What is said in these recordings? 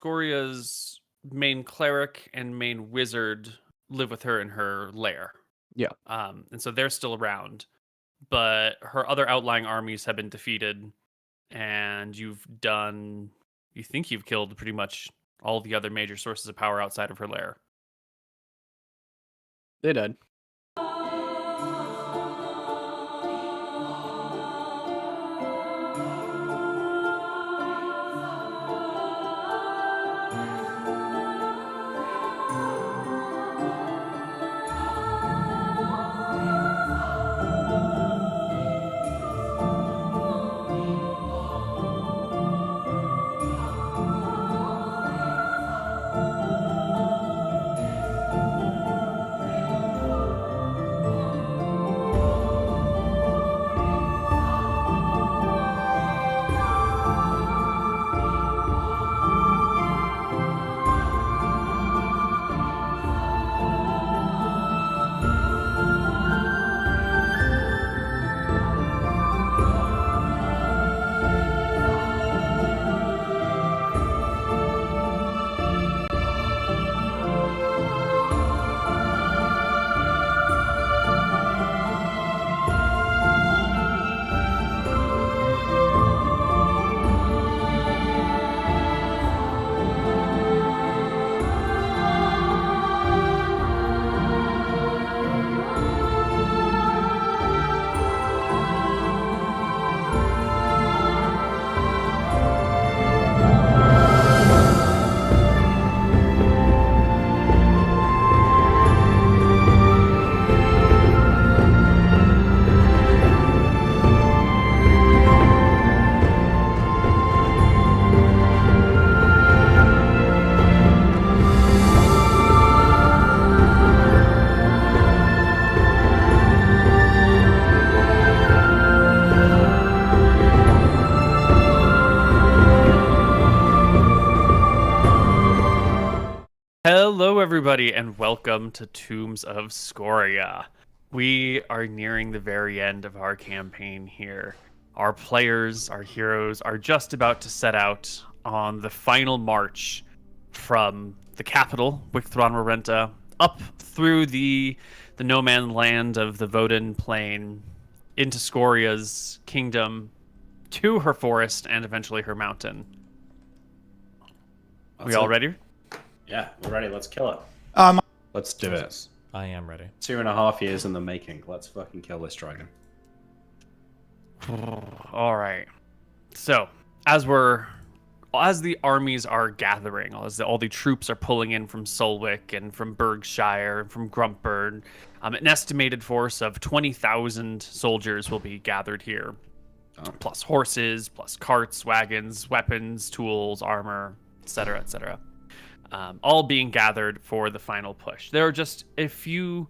Scoria's main cleric and main wizard live with her in her lair. Yeah. And so they're still around, but her other outlying armies have been defeated, and you think you've killed pretty much all the other major sources of power outside of her lair. They died. Hello, everybody, and welcome to Tombs of Scoria. We are nearing the very end of our campaign here. Our players, our heroes, are just about to set out on the final march from the capital, Wicthron-Rorenta, up through the no-man land of the Voden Plain, into Scoria's kingdom, to her forest, and eventually her mountain. We all ready? Yeah, we're ready. Let's kill it. Let's do it. I am ready. 2.5 years in the making. Let's fucking kill this dragon. All right. So, as the armies are gathering, as all the troops are pulling in from Solwick and from Bergshire and from Grumpburn, an estimated force of 20,000 soldiers will be gathered here, plus horses, plus carts, wagons, weapons, tools, armor, etc., etc. All being gathered for the final push. There are just a few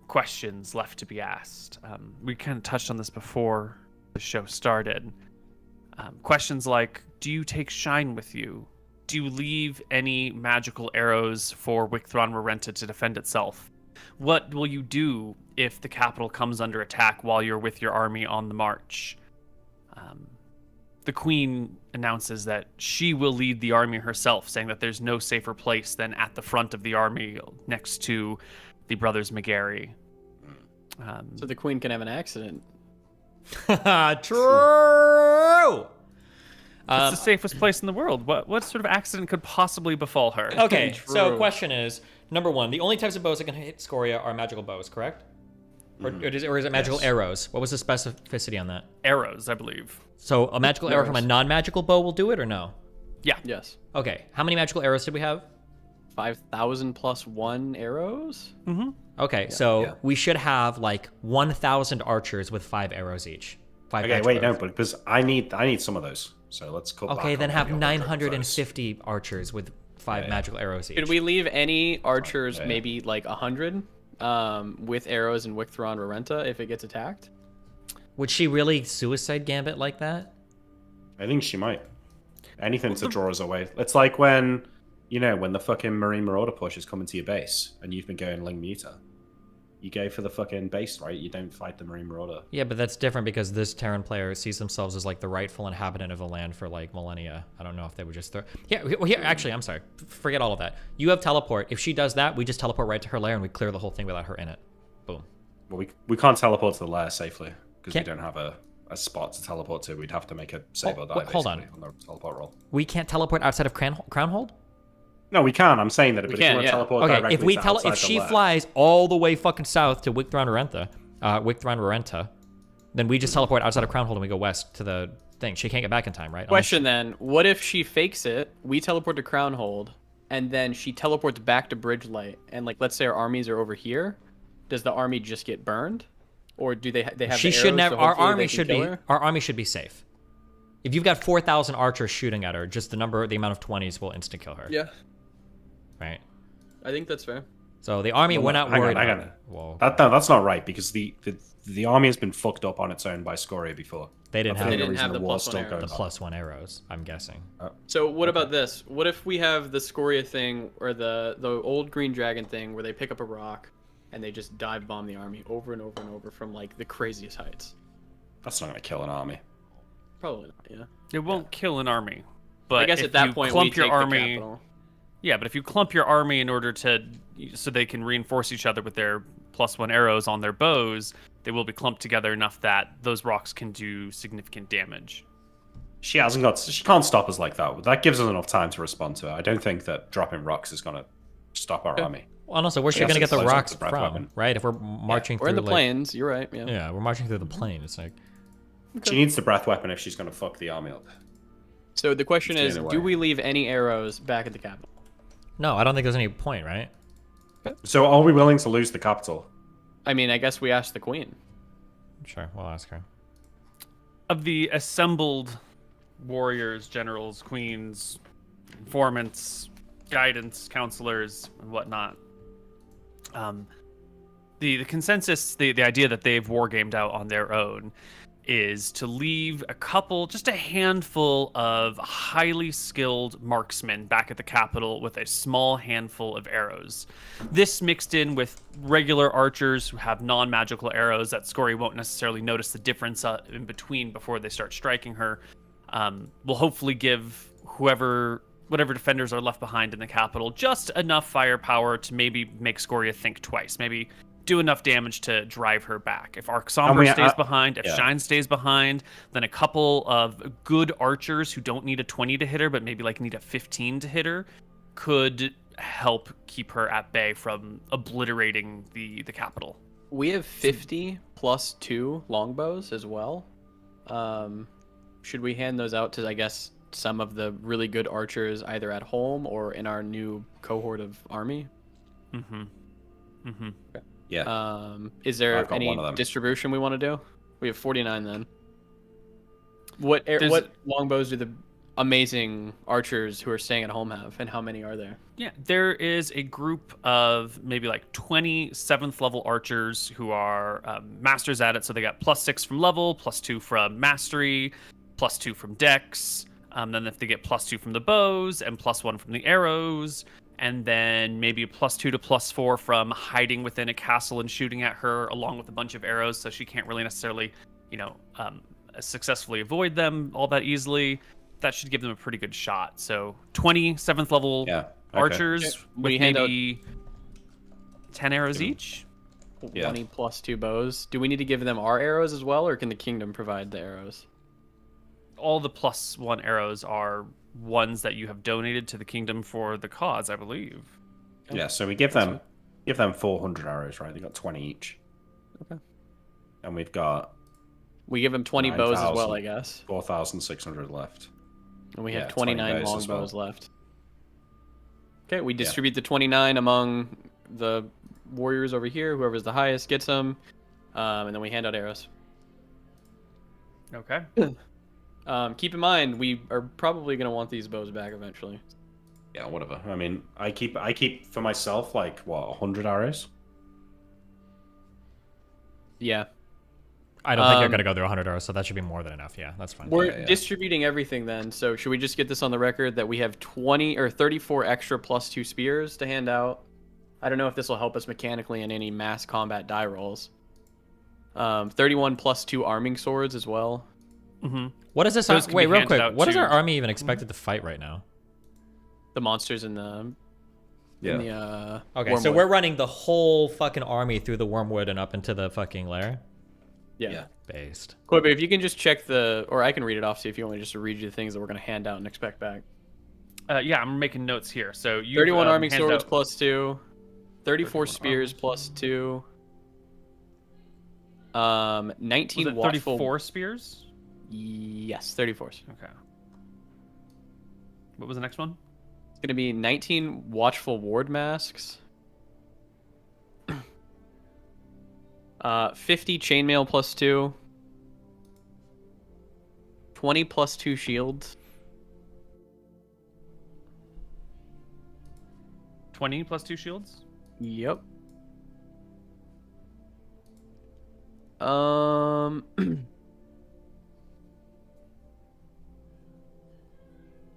questions left to be asked. We kind of touched on this before the show started. Questions like, do you take Shine with you? Do you leave any magical arrows for Wicthron-Rorenta to defend itself? What will you do if the capital comes under attack while you're with your army on the march? The queen announces that she will lead the army herself, saying that there's no safer place than at the front of the army next to the brothers McGarry. So the queen can have an accident. True! It's the safest place in the world. What sort of accident could possibly befall her? Okay, so question is, number one, the only types of bows that can hit Scoria are magical bows, correct? Or is it magical arrows? What was the specificity on that? Arrows, I believe. So a magical arrow from a non-magical bow will do it, or no? Yeah. Yes. Okay, how many magical arrows did we have? 5,000 plus 1 arrows? Mm-hmm. Okay, so we should have like 1,000 archers with 5 arrows each. Okay, wait, no, because I need some of those. So let's cut back. Okay, then on have maybe 950 archers with 5 magical arrows each. Should we leave any archers, maybe like 100, with arrows in Wicthron-Rorenta if it gets attacked? Would she really suicide gambit like that? I think she might. Anything to draw us away. It's like when the fucking Marine Marauder push is coming to your base and you've been going Ling Muta. you go for the fucking base, right? You don't fight the Marine Marauder. Yeah, but that's different because this Terran player sees themselves as like the rightful inhabitant of the land for like millennia. I don't know if they would just throw. Here, actually, I'm sorry. Forget all of that. You have teleport. If she does that, we just teleport right to her lair and we clear the whole thing without her in it. Boom. Well, we can't teleport to the lair safely because we don't have a spot to teleport to. We'd have to make a save or die. Hold on. The teleport roll. We can't teleport outside of Crownhold? No, we can. I'm saying that. But if you want to teleport Okay, directly if she flies all the way fucking south to Wicthron Renta, then we just teleport outside of Crownhold and we go west to the thing. She can't get back in time, right? Question then: what if she fakes it? We teleport to Crownhold, and then she teleports back to Bridgelight, and like let's say our armies are over here. Does the army just get burned, or do they have? She should never. Our army should be safe. If you've got 4,000 archers shooting at her, just the amount of 20s will instant kill her. Yeah. Right. I think that's fair. So the army, we're not worried. Whoa. That's not right because the army has been fucked up on its own by Scoria before. They didn't have the +1 arrows. I'm guessing. So what about this? What if we have the Scoria thing or the old green dragon thing where they pick up a rock and they just dive bomb the army over and over and over from like the craziest heights? That's not gonna kill an army. Probably not. Yeah. It won't kill an army, but I guess at that point we take the capital. Yeah, but if you clump your army in order so they can reinforce each other with their +1 arrows on their bows, they will be clumped together enough that those rocks can do significant damage. She can't stop us like that. That gives us enough time to respond to it. I don't think that dropping rocks is gonna stop our army. Well, and also, where's she gonna get the rocks from? Right? If we're marching through, we're in the plains. You're right. Yeah. Yeah, we're marching through the plain. It's like she needs the breath weapon if she's gonna fuck the army up. So the question is, do we leave any arrows back at the capital? No, I don't think there's any point, right? So are we willing to lose the capital? I mean, I guess we asked the queen. Sure, we'll ask her. Of the assembled warriors, generals, queens, informants, guidance, counselors, and whatnot, the consensus, the idea that they've wargamed out on their own is to leave just a handful of highly skilled marksmen back at the capital with a small handful of arrows. This mixed in with regular archers who have non-magical arrows that Scoria won't necessarily notice the difference in between before they start striking her, will hopefully give whatever defenders are left behind in the capital just enough firepower to maybe make Scoria think twice. Maybe do enough damage to drive her back. If Arc Somber stays behind, if Shine stays behind, then a couple of good archers who don't need a 20 to hit her, but maybe like need a 15 to hit her, could help keep her at bay from obliterating the capital. We have 50 plus 2 longbows as well. Should we hand those out to, I guess, some of the really good archers either at home or in our new cohort of army? Mm-hmm. Mm-hmm. Okay. Yeah. Is there any distribution we want to do? We have 49 then. What longbows do the amazing archers who are staying at home have, and how many are there? Yeah, there is a group of maybe like 20 7th level archers who are masters at it. So they got +6 from level, +2 from mastery, +2 from dex. Then if they get +2 from the bows and +1 from the arrows, and then maybe a +2 to +4 from hiding within a castle and shooting at her, along with a bunch of arrows, so she can't really necessarily, successfully avoid them all that easily. That should give them a pretty good shot. So 20 7th level archers with maybe 10 arrows each. 20 +2 bows. Do we need to give them our arrows as well, or can the kingdom provide the arrows? All the +1 arrows are ones that you have donated to the kingdom for the cause, I believe. Yeah, so we give them 400 arrows, right? They got 20 each. Okay. And we give them 20 bows as well, I guess. 4,600 left. And we have 29 longbows left. Okay, we distribute the 29 among the warriors over here. Whoever's the highest gets them, and then we hand out arrows. Okay. Keep in mind, we are probably going to want these bows back eventually. Yeah, whatever. I mean, I keep for myself, 100 arrows? Yeah. I don't think they're going to go through 100 arrows, so that should be more than enough. Yeah, that's fine. We're distributing everything then, so should we just get this on the record that we have 20 or 34 extra +2 spears to hand out? I don't know if this will help us mechanically in any mass combat die rolls. 31 plus 2 arming swords as well. Mm-hmm. What is this? Those can Wait, be real handed quick. out What is to- our army even expected to fight right now? The monsters in the Yeah. Okay, so Wormwood. we're running the whole fucking army through the wormwood and up into the fucking lair. Yeah. Based. Koibu, if you can just check or I can read it off, see if you want me just to read you the things that we're going to hand out and expect back. Yeah, I'm making notes here. So you 31 arming handed swords out- plus 2. 34 31 spears arming plus 2. Was 19 it watchful. 34 spears? Yes, 34. It's Okay. What was the next one? going to be 19 watchful ward masks. 50 chainmail plus 2. 20 plus 2 shields. 20 plus 2 shields? Yep.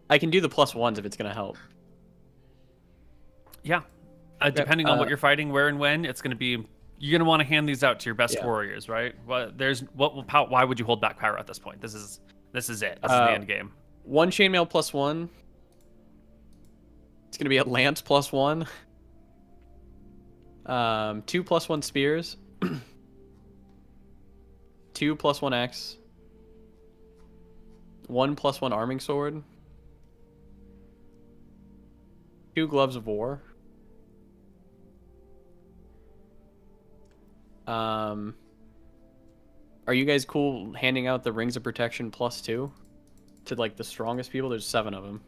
I can do the plus ones if it's gonna help. Yeah. Depending on what you're fighting, where and when, it's going to be. You're going to want to hand these out to your best Yeah. warriors, right? Well, why would you hold back power at this point? This is it. This is the end game. 1 chainmail plus 1. It's gonna be a lance plus 1. 2 plus 1 spears. 2 plus 1 axe. 1 plus 1 arming sword. 2 gloves of war. Are you guys cool handing out the rings of protection plus 2 to like the strongest people? There's 7 of them.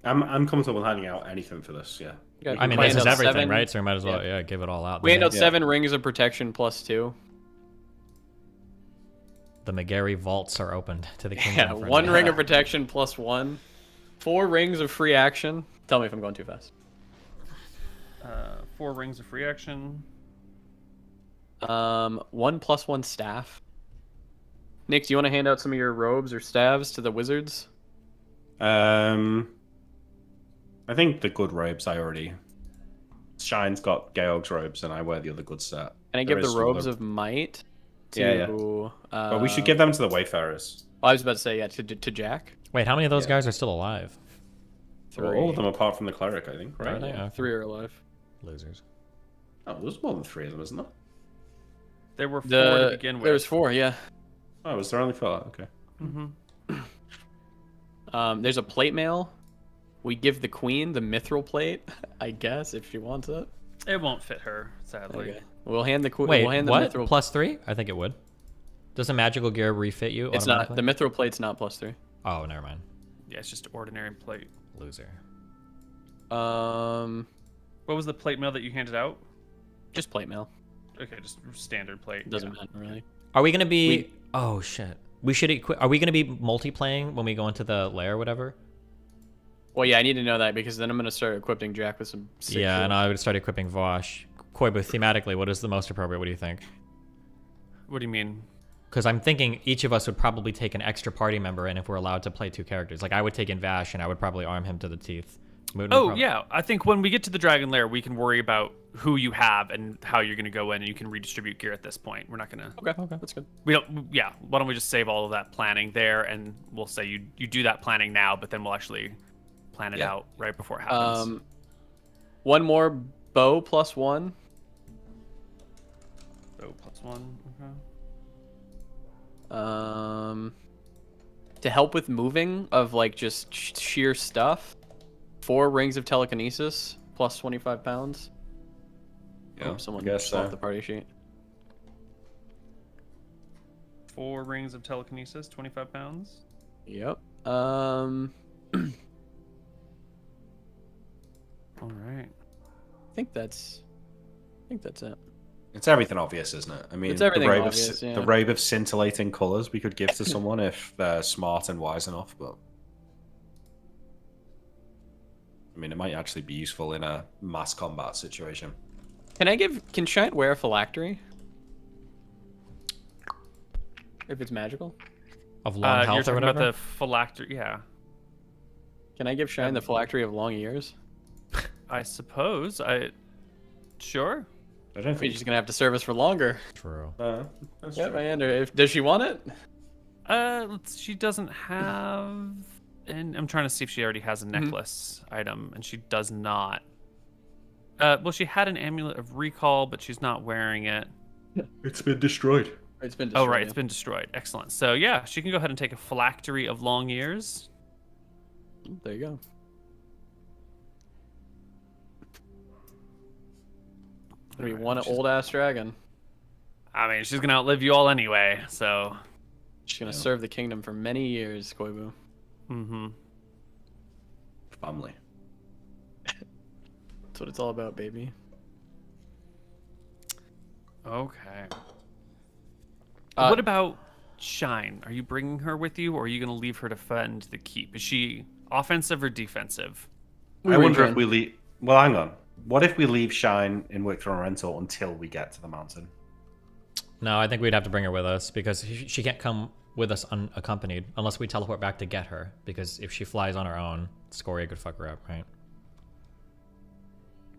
I'm comfortable with handing out anything for this. Yeah. I mean, We this hand is out everything, 7 right? So we might as well, give it all out. We hand out Yeah. 7 rings of protection plus 2. The McGarry vaults are opened to the kingdom. Yeah, friend. 1 ring of protection plus 1. 4 rings of free action. Tell me if I'm going too fast. 4 rings of free action. 1 plus 1 staff. Nick, do you want to hand out some of your robes or staves to the wizards? I think the good robes I already. Shine's got Georg's robes, and I wear the other good set. Can I There give the is some robes other- of might to? Yeah. But we should give them to the Wayfarers. I was about to say to Jack. Wait, how many of those Yeah. guys are still alive? Well, all of them apart from the cleric, I think, right? Are they? Yeah, Okay. 3 are alive. Losers. Oh, there's more than 3 of them, isn't there? There were 4 to begin with. There was 4, yeah. Oh, was there only 4? Okay. There's a plate mail. We give the queen the mithril plate, I guess, if she wants it. It won't fit her, sadly. Okay. We'll hand the queen. Wait, we'll hand the what? mithril. +3? I think it would. Does a magical gear refit you It's not. automatically? The mithril plate's not +3. Oh, never mind. Yeah, it's just ordinary plate. Loser. What was the plate mail that you handed out? Just plate mail. Okay, just standard plate. Doesn't yeah. matter really. Are we gonna be? Oh shit. We should. Are we gonna be multiplaying when we go into the lair or whatever? Well, yeah, I need to know that because then I'm gonna start equipping Jack with some. Sick Yeah, shit. and I would start equipping Vosh. Koibu, thematically, what is the most appropriate? What do you think? What do you mean? Because I'm thinking each of us would probably take an extra party member in if we're allowed to play 2 characters. Like I would take in Vash and I would probably arm him to the teeth. Mooten would Oh, prob- yeah. I think when we get to the Dragon Lair, we can worry about who you have and how you're going to go in, and you can redistribute gear at this point. We're not going to... Okay, that's good. We don't... Yeah, why don't we just save all of that planning there, and we'll say you do that planning now, but then we'll actually plan it out right before it happens. 1 more bow plus 1. So +1. Okay. To help with moving of like just sheer stuff. 4 rings of telekinesis plus 25 pounds. Yeah, Oh, someone I guess just off so. the party sheet. 4 rings of telekinesis, 25 pounds. Yep. All right. I think that's it. It's everything obvious, isn't it? I mean, It's everything the robe obvious, of, yeah. the robe of scintillating colours we could give to someone if they're smart and wise enough, but I mean, it might actually be useful in a mass combat situation. Can Shine wear a phylactery? If it's magical? Of long You're health or talking whatever. about the phylactery. Yeah, Can I give Shine the phylactery of long years? I suppose. Sure. I don't We're think. just gonna have to serve us for longer. True. That's Yeah, true. does she want it? She doesn't have, and I'm trying to see if she already has a necklace item, and she does not. Well, she had an amulet of recall, but she's not wearing it. It's been destroyed. It's been Oh, destroyed. right, it's been destroyed. Excellent. So yeah, she can go ahead and take a phylactery of long years. There you go. We want an old ass dragon. I mean, she's gonna outlive you all anyway, so. She's gonna serve the kingdom for many years, Koibu. Mm-hmm. Family. That's what it's all about, baby. Okay. What about Shine? Are you bringing her with you, or are you gonna leave her to defend the keep? Is she offensive or defensive? I wonder if we leave. Well, hang on. What if we leave Shine in Wickton Rental until we get to the mountain? No, I think we'd have to bring her with us because she can't come with us unaccompanied unless we teleport back to get her. Because if she flies on her own, Scoria could fuck her up, right?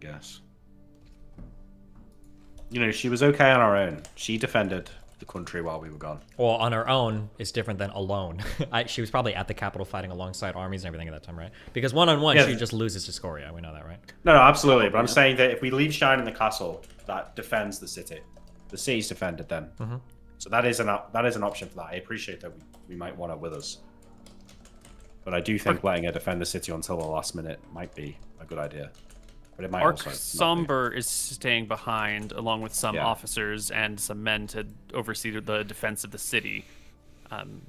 Yes. You know, she was okay on her own. She defended the country while we were gone. Well, on her own is different than alone. She was probably at the capital fighting alongside armies and everything at that time, right? Because one-on-one, Yeah. she just loses to Scoria. We know that, right? No, absolutely. But I'm saying that if we leave Shine in the castle, that defends the city. The city's defended then. Mm-hmm. So that is an option for that. I appreciate that we might want her with us. But I do think letting her defend the city until the last minute might be a good idea. But it might Arc also not be. Somber is staying behind, along with some Yeah. officers and some men to oversee the defense of the city.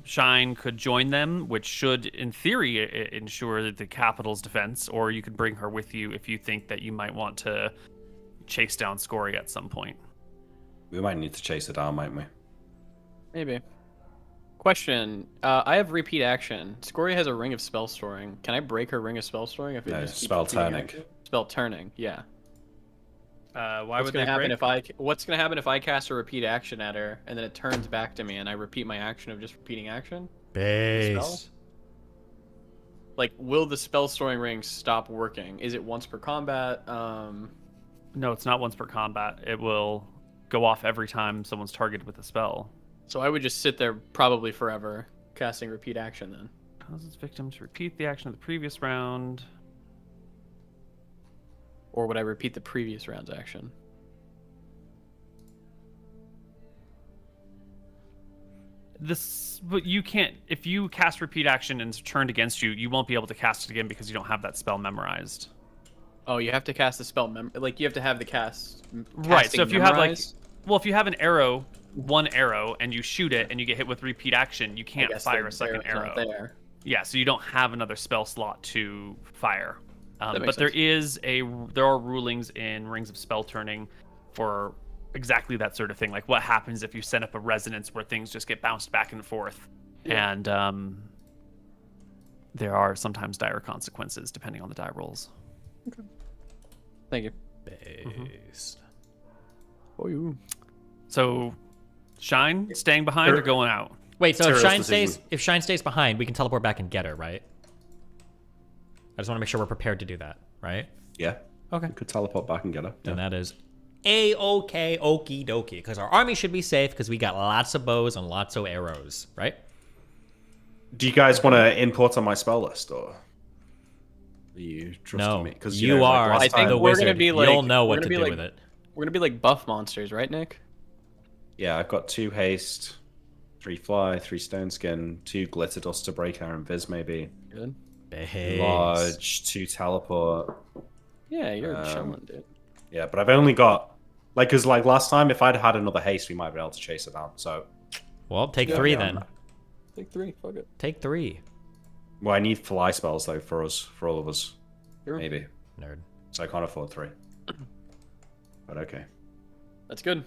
Shine could join them, which should, in theory, ensure the capital's defense. Or you could bring her with you if you think that you might want to chase down Scoria at some point. We might need to chase it down, mightn't we? Maybe. Question. I have repeat action. Scoria has a ring of spell storing. Can I break her ring of spell storing if it No, just keeps spell repeating turning. action? Spell turning, yeah. Why What's would gonna they happen break? What's gonna happen if I cast a repeat action at her and then it turns back to me and I repeat my action of just repeating action? Base. Like, will the spell storing ring stop working? Is it once per combat? No, it's not once per combat. It will go off every time someone's targeted with a spell. So I would just sit there probably forever casting repeat action then. Causes victim to repeat the action of the previous round. Or would I repeat the previous round's action? But you can't. If you cast repeat action and it's turned against you, you won't be able to cast it again because you don't have that spell memorized. Oh, you have to cast the spell like you have to have the Right. So if you have like, memorized? well, if you have an arrow, one arrow, and you shoot it and you get hit with repeat action, you I can't guess fire the a second arrow's arrow. not there. Yeah, so you don't have another spell slot to fire. That makes But there sense. there are rulings in Rings of Spell Turning for exactly that sort of thing. Like what happens if you set up a resonance where things just get bounced back and forth, and there are sometimes dire consequences depending on the die rolls. Thank you. Based. Oh, you. So, Shine staying behind or going out? Wait, so Tyrell's if Shine stays behind, we can teleport back and get her, right? I just want to make sure we're prepared to do that, right? Yeah. Okay. We could teleport back and get her. Then that is A-OK, okie dokie. Because our army should be safe because we got lots of bows and lots of arrows, right? Do you guys want to import on my spell list, or are you trusting No, me? Because you are I think the we're wizard. gonna be like- You'll know we're what gonna to be do like- with it. We're gonna be like buff monsters, right, Nick? Yeah, I've got 2 haste, 3 fly, 3 stone skin, 2 glitter dust to break our invis maybe, Good. Based. large, 2 teleport. Yeah, you're chilling, dude. Yeah, but I've only got because like last time, if I'd had another haste, we might be able to chase it down. So, Well, take Yeah, 3 yeah, then. I'm- Take 3. Fuck it. Take 3. well, I need fly spells though for us, for all of us, Sure. maybe. Nerd. So I can't afford 3. But okay. That's good.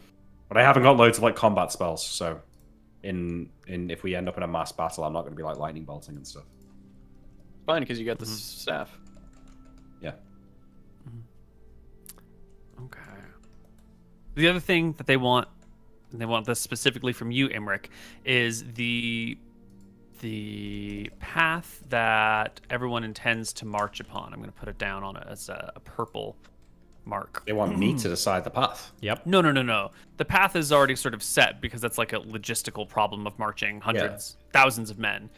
But I haven't got loads of like combat spells, so in if we end up in a mass battle, I'm not going to be like lightning bolting and stuff. Fine, because you got the staff. Yeah. Okay. The other thing that they want, and they want this specifically from you, Imric, is the path that everyone intends to march upon. I'm going to put it down on it as a purple mark. They want me to decide the path. Yep. No. The path is already sort of set because that's like a logistical problem of marching hundreds, thousands of men.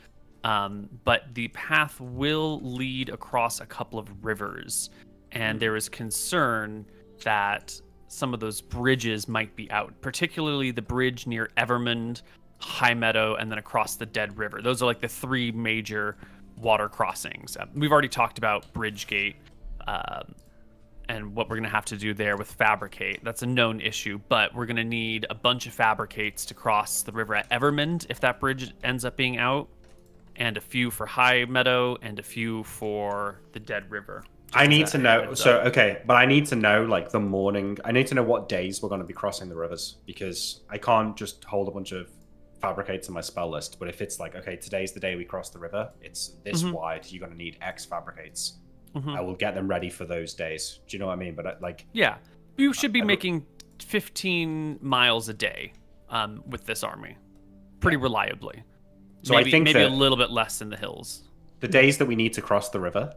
But the path will lead across a couple of rivers, and there is concern that some of those bridges might be out, particularly the bridge near Evermond, High Meadow, and then across the Dead River. Those are like the three major water crossings. We've already talked about Bridgegate and what we're going to have to do there with Fabricate. That's a known issue, but we're going to need a bunch of Fabricates to cross the river at Evermond if that bridge ends up being out, and a few for High Meadow, and a few for the Dead River. I need to know. So, okay, but I need to know like the morning. I need to know what days we're going to be crossing the rivers, because I can't just hold a bunch of Fabricates in my spell list. But if it's like, okay, today's the day we cross the river, it's this wide, you're going to need X Fabricates. I will get them ready for those days. Do you know what I mean? But like, yeah, you should be making 15 miles a day with this army, pretty reliably. So maybe, I think maybe a that little bit less in the hills. the days that we need to cross the river,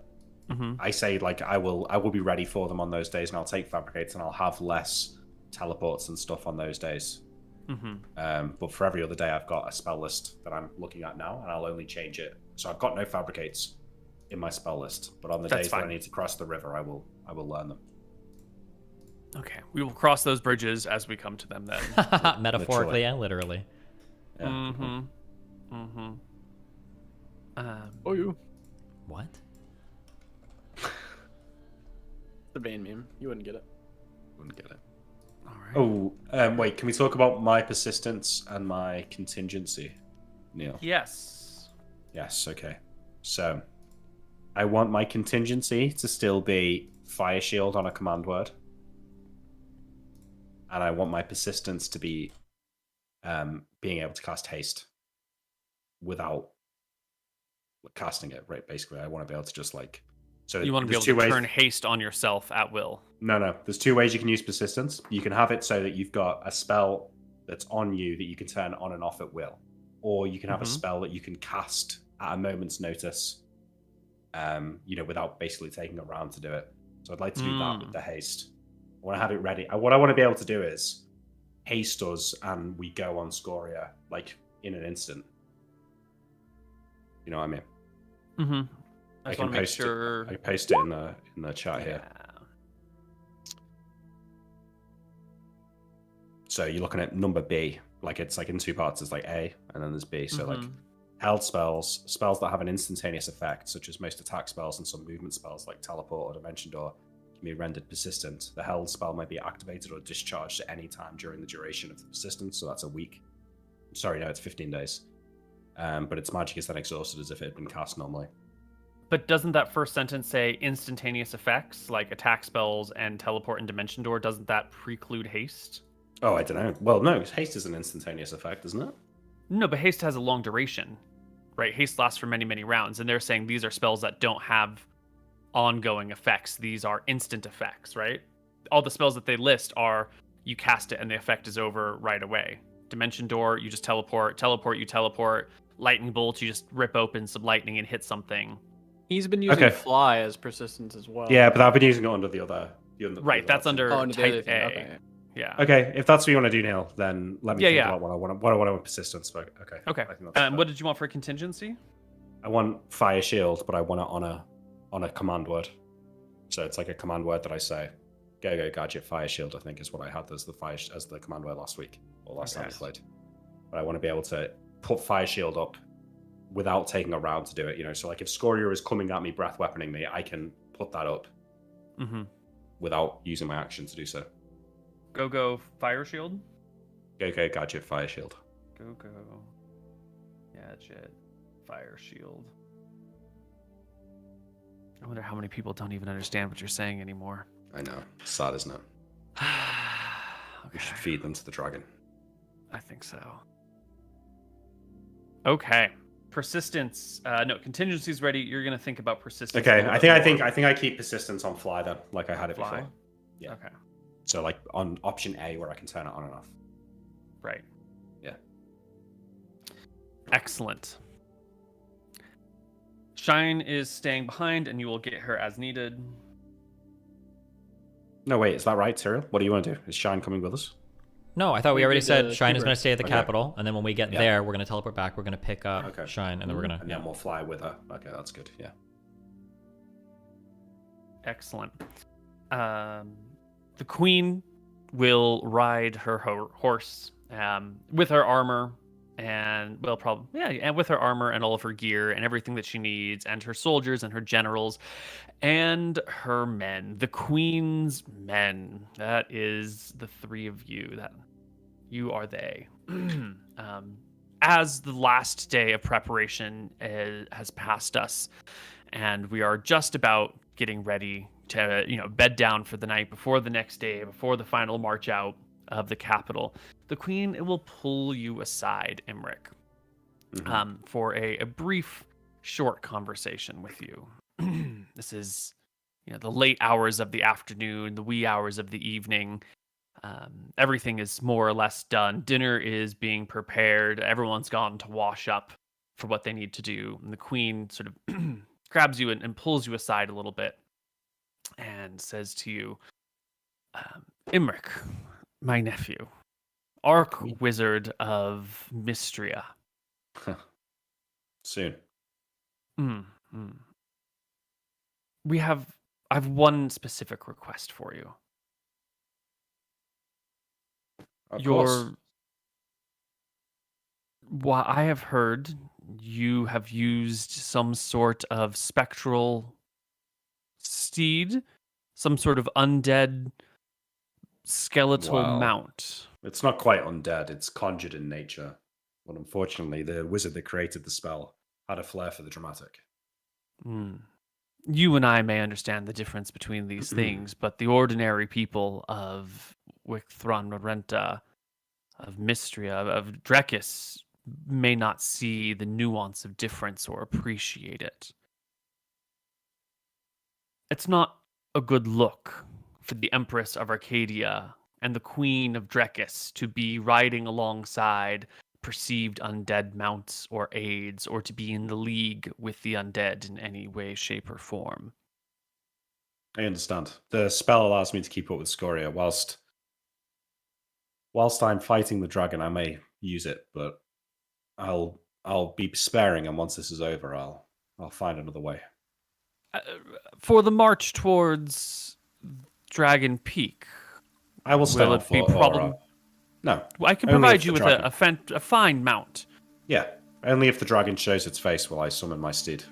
I say like I will be ready for them on those days, and I'll take Fabricates, and I'll have less teleports and stuff on those days. But for every other day, I've got a spell list that I'm looking at now, and I'll only change it. So I've got no Fabricates in my spell list, but on the days that I need to cross the river, I will learn them. Okay, we will cross those bridges as we come to them then. Metaphorically and literally. Yeah. Oh, you. What? The Bane meme. You wouldn't get it. Wouldn't get it. All right. Oh, wait, can we talk about my persistence and my contingency, Neal? Yes. Yes, okay. So, I want my contingency to still be Fire Shield on a command word. And I want my persistence to be being able to cast haste without casting it, right? Basically, I want to be able to just like... So you want to be able to turn haste on yourself at will. No. There's two ways you can use persistence. You can have it so that you've got a spell that's on you that you can turn on and off at will. Or you can have a spell that you can cast at a moment's notice, without basically taking a round to do it. So I'd like to do that with the haste. I want to have it ready. What I want to be able to do is haste us and we go on Scoria, like, in an instant. You know what I mean? Mm-hmm. I can post it. I paste it in the chat here. So you're looking at number B, like it's like in two parts. It's like A and then there's B. So like held spells that have an instantaneous effect, such as most attack spells and some movement spells like teleport or dimension door, can be rendered persistent. The held spell may be activated or discharged at any time during the duration of the persistence. So that's a week. Sorry, no, it's 15 days. But its magic is then exhausted as if it had been cast normally. But doesn't that first sentence say instantaneous effects, like attack spells and teleport and dimension door? Doesn't that preclude haste? Oh, I don't know. Well, no, haste is an instantaneous effect, isn't it? No, but haste has a long duration, right? Haste lasts for many, many rounds, and they're saying these are spells that don't have ongoing effects. These are instant effects, right? All the spells that they list are you cast it and the effect is over right away. Dimension door, you just teleport. Teleport, you teleport. Lightning bolt, you just rip open some lightning and hit something. He's been using fly as persistence as well. Yeah, but I've been using it under the other. Right, that's under type A. Okay. Yeah. Okay, if that's what you want to do, Neal, then let me think about what I want with persistence. But okay. Okay. I think that's what did you want for contingency? I want fire shield, but I want it on a command word. So it's like a command word that I say. Go gadget fire shield. I think is what I had as the command word last week or last time we played. But I want to be able to put fire shield up without taking a round to do it. You know, so like if Scoria is coming at me, breath weaponing me, I can put that up without using my action to do so. Go fire shield. Go gadget fire shield. Go gadget fire shield. I wonder how many people don't even understand what you're saying anymore. I know. Sad, isn't it? We should feed them to the dragon. I think so. Okay. Persistence. No, contingency's ready. You're gonna think about persistence. Okay. I think I keep persistence on fly then, like I had it before. Yeah. Okay. So like on option A where I can turn it on and off. Right. Yeah. Excellent. Shine is staying behind, and you will get her as needed. No, wait, is that right, Cyril? What do you want to do? Is Shine coming with us? No, I thought we We already did said the Shine is Pickard. going to stay at the Okay. capital, and then when we get Yeah. there, we're going to teleport back. We're going to pick up Okay. Shine, and then we're going to. And then we'll fly with her. Okay, that's good. Yeah. Excellent. The queen will ride her horse with her armor and and with her armor and all of her gear and everything that she needs, and her soldiers and her generals and her men. The queen's men. That is the three of you. That you are they. As the last day of preparation has passed us, and we are just about getting ready to bed down for the night before the next day, before the final march out of the capital, the queen will pull you aside, Imric, for a brief short conversation with you. This is the late hours of the afternoon, the wee hours of the evening. Everything is more or less done. Dinner is being prepared. Everyone's gone to wash up for what they need to do, and the queen sort of grabs you and pulls you aside a little bit and says to you, Imric, my nephew, Arch-Wizard of Mystria. Soon. I've one specific request for you. Of course. Well, I have heard you have used some sort of spectral steed, some sort of undead skeletal Well, mount. It's not quite undead. It's conjured in nature. But unfortunately, the wizard that created the spell had a flair for the dramatic. You and I may understand the difference between these things, but the ordinary people of Wicthron Renta, of Mystria, of Drekis, may not see the nuance of difference or appreciate it. It's not a good look for the Empress of Arcadia and the Queen of Drekis to be riding alongside perceived undead mounts or aids, or to be in the league with the undead in any way, shape, or form. I understand. The spell allows me to keep up with Scoria. Whilst I'm fighting the dragon, I may use it, but I'll be sparing, and once this is over, I'll find another way. For the march towards Dragon Peak, I will stay will on it be foot. problem? No. I can Only provide if you the with dragon- a fine mount. Yeah. Only if the dragon shows its face will I summon my steed.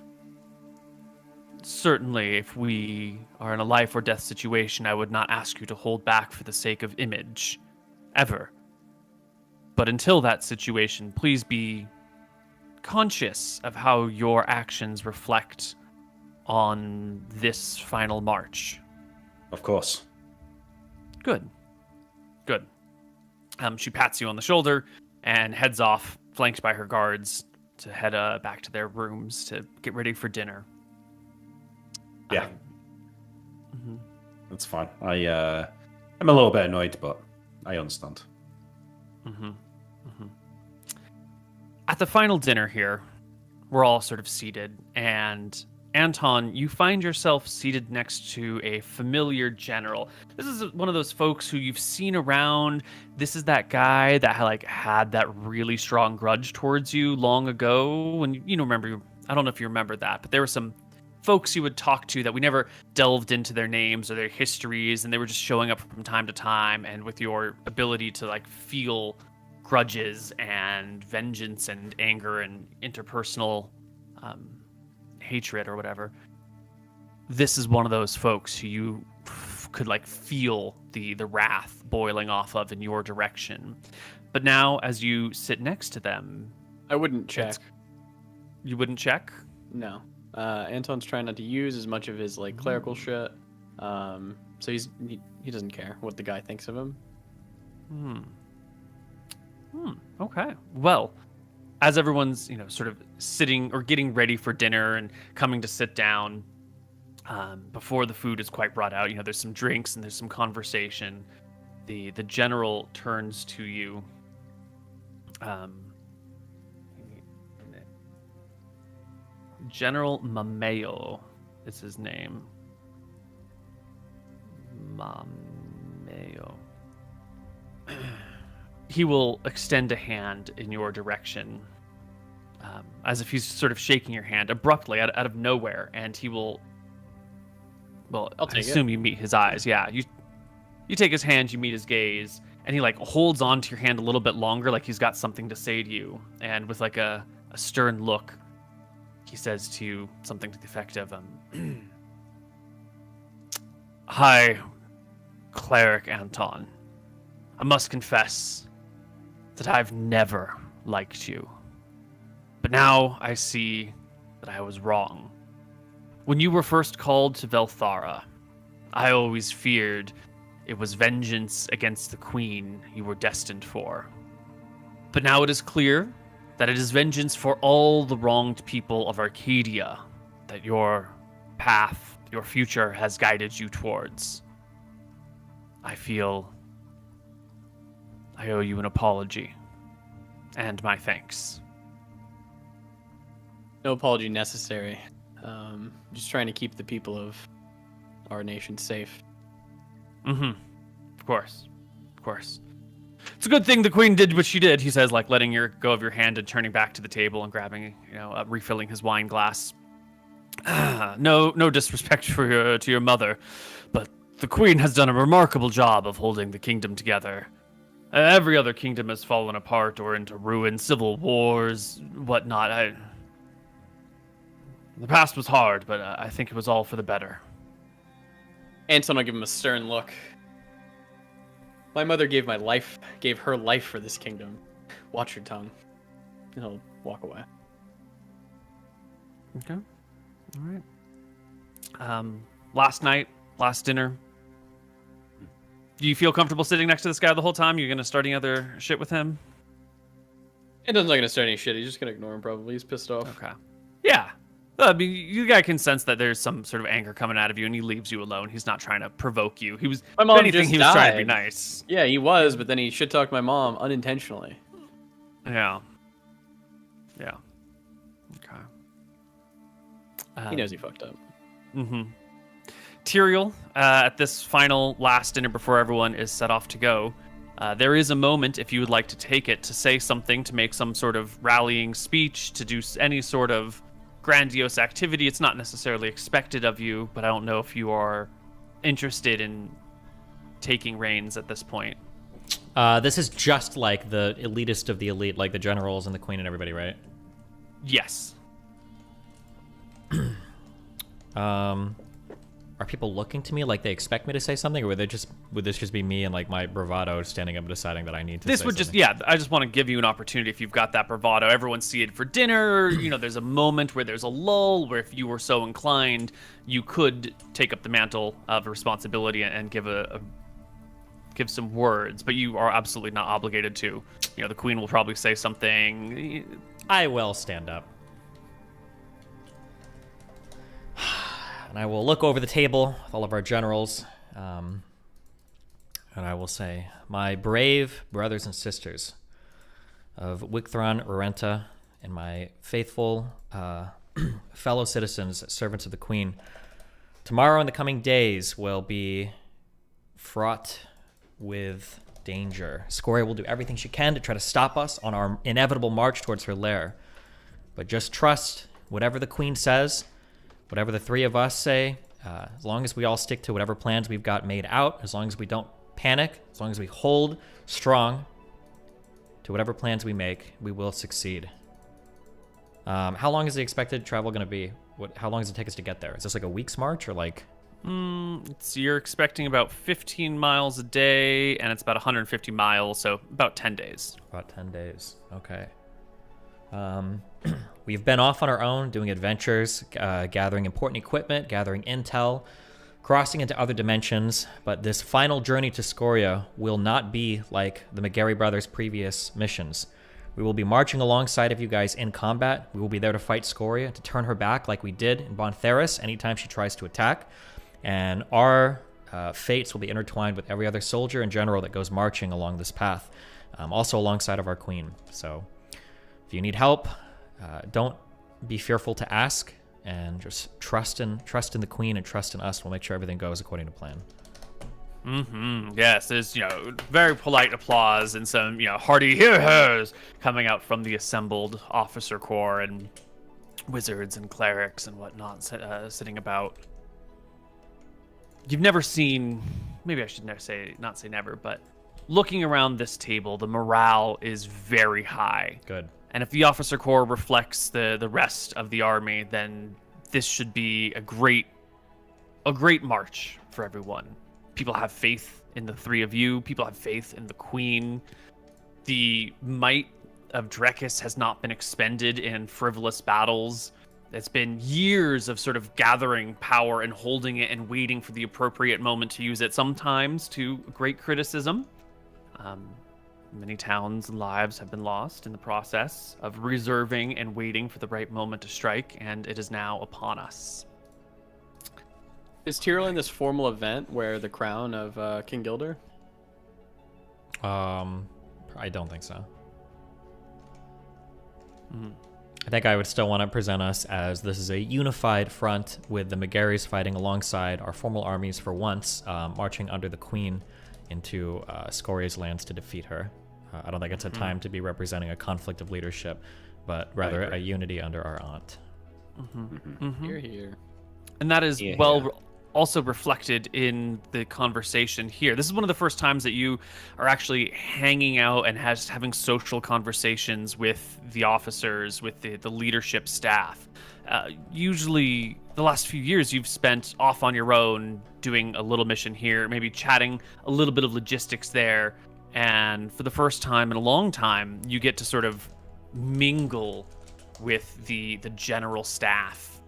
Certainly, if we are in a life or death situation, I would not ask you to hold back for the sake of image. Ever. But until that situation, please be conscious of how your actions reflect on this final march. Of course. Good. Good. She pats you on the shoulder and heads off, flanked by her guards, to head back to their rooms to get ready for dinner. Yeah. That's fine. I'm a little bit annoyed, but I understand. At the final dinner here, we're all sort of seated, and Anton, you find yourself seated next to a familiar general. This is one of those folks who you've seen around. This is that guy that had that really strong grudge towards you long ago. When remember, I don't know if you remember that, but there were some folks you would talk to that we never delved into their names or their histories, and they were just showing up from time to time. And with your ability to feel grudges and vengeance and anger and interpersonal hatred or whatever, this is one of those folks who you could feel the wrath boiling off of in your direction. But now, as you sit next to them, I wouldn't check. You wouldn't check? No. Anton's trying not to use as much of his clerical shit. So he doesn't care what the guy thinks of him. Okay. Well, as everyone's sort of sitting or getting ready for dinner and coming to sit down, before the food is quite brought out, there's some drinks and there's some conversation. The general turns to you. General Mameo is his name. Mameo. He will extend a hand in your direction, as if he's sort of shaking your hand abruptly out of nowhere, and he will. Well, I assume you meet his eyes. Yeah, you take his hand, you meet his gaze, and he like holds on to your hand a little bit longer, like he's got something to say to you. And with like a stern look, he says to you something to the effect of, "Hi, Cleric Anton. I must confess that I've never liked you. But now I see that I was wrong. When you were first called to Velthara, I always feared it was vengeance against the Queen you were destined for. But now it is clear that it is vengeance for all the wronged people of Arcadia that your path, your future has guided you towards. I feel I owe you an apology and my thanks." No apology necessary. Just trying to keep the people of our nation safe. Of course. It's a good thing the Queen did what she did, he says, like letting go of your hand and turning back to the table and grabbing, refilling his wine glass. No disrespect to your mother, but the Queen has done a remarkable job of holding the kingdom together. Every other kingdom has fallen apart or into ruin, civil wars, whatnot. The past was hard, but I think it was all for the better. Anton will give him a stern look. My mother gave her life for this kingdom. Watch your tongue. And he'll walk away. Okay. All right. Last night, last dinner. Do you feel comfortable sitting next to this guy the whole time? You're going to start any other shit with him? Anton's not going to start any shit. He's just going to ignore him probably. He's pissed off. Okay. Yeah. I mean, you guy can sense that there's some sort of anger coming out of you, and he leaves you alone. He's not trying to provoke you. He was, my mom if anything, just he was died. trying to be nice. Yeah, he was, but then he shit talked my mom unintentionally. Yeah. Okay. He knows he fucked up. Tyrael, at this final last dinner before everyone is set off to go, there is a moment, if you would like to take it, to say something, to make some sort of rallying speech, to do any sort of grandiose activity. It's not necessarily expected of you, but I don't know if you are interested in taking reins at this point. This is just like the elitist of the elite, like the generals and the queen and everybody, right? Yes. Are people looking to me like they expect me to say something, or would this just be me and like my bravado standing up and deciding that I need to This say would something? I just want to give you an opportunity if you've got that bravado. Everyone's seated for dinner. There's a moment where there's a lull, where if you were so inclined, you could take up the mantle of responsibility and give some words, but you are absolutely not obligated to. The Queen will probably say something. I will stand up. And I will look over the table with all of our generals, and I will say, "My brave brothers and sisters of Wicthron, Rorenta, and my faithful fellow citizens, servants of the Queen, tomorrow and the coming days will be fraught with danger. Scoria will do everything she can to try to stop us on our inevitable march towards her lair. But just trust whatever the Queen says, whatever the three of us say, as long as we all stick to whatever plans we've got made out, as long as we don't panic, as long as we hold strong to whatever plans we make, we will succeed." How long is the expected travel going to be? How long does it take us to get there? Is this like a week's march or like... You're expecting about 15 miles a day, and it's about 150 miles, so about 10 days. About 10 days. Okay. We've been off on our own, doing adventures, gathering important equipment, gathering intel, crossing into other dimensions, but this final journey to Scoria will not be like the McGarry brothers' previous missions. We will be marching alongside of you guys in combat. We will be there to fight Scoria, to turn her back like we did in Bontheris anytime she tries to attack. And our fates will be intertwined with every other soldier and general that goes marching along this path, also alongside of our queen. So if you need help, don't be fearful to ask, and just trust in the queen and trust in us. We'll make sure everything goes according to plan. Yes, there's, very polite applause and some, hearty hear-hers coming out from the assembled officer corps and wizards and clerics and whatnot sitting about. You've never seen, maybe I should not say never, but looking around this table, the morale is very high. Good. And if the officer corps reflects the rest of the army, then this should be a great march for everyone. People have faith in the three of you. People have faith in the queen. The might of Drekis has not been expended in frivolous battles. It's been years of sort of gathering power and holding it and waiting for the appropriate moment to use it, sometimes to great criticism. Many towns and lives have been lost in the process of reserving and waiting for the right moment to strike, and it is now upon us. Is Tyrell this formal event where the crown of King Gilder? I don't think so. I think I would still want to present us as this is a unified front with the McGarrys fighting alongside our formal armies for once, marching under the queen into Scoria's lands to defeat her. I don't think it's a time to be representing a conflict of leadership, but rather a unity under our aunt. Hear, hear. And that is also reflected in the conversation here. This is one of the first times that you are actually hanging out and having social conversations with the officers, with the leadership staff. Usually, the last few years, you've spent off on your own doing a little mission here, maybe chatting a little bit of logistics there. And for the first time in a long time, you get to sort of mingle with the general staff.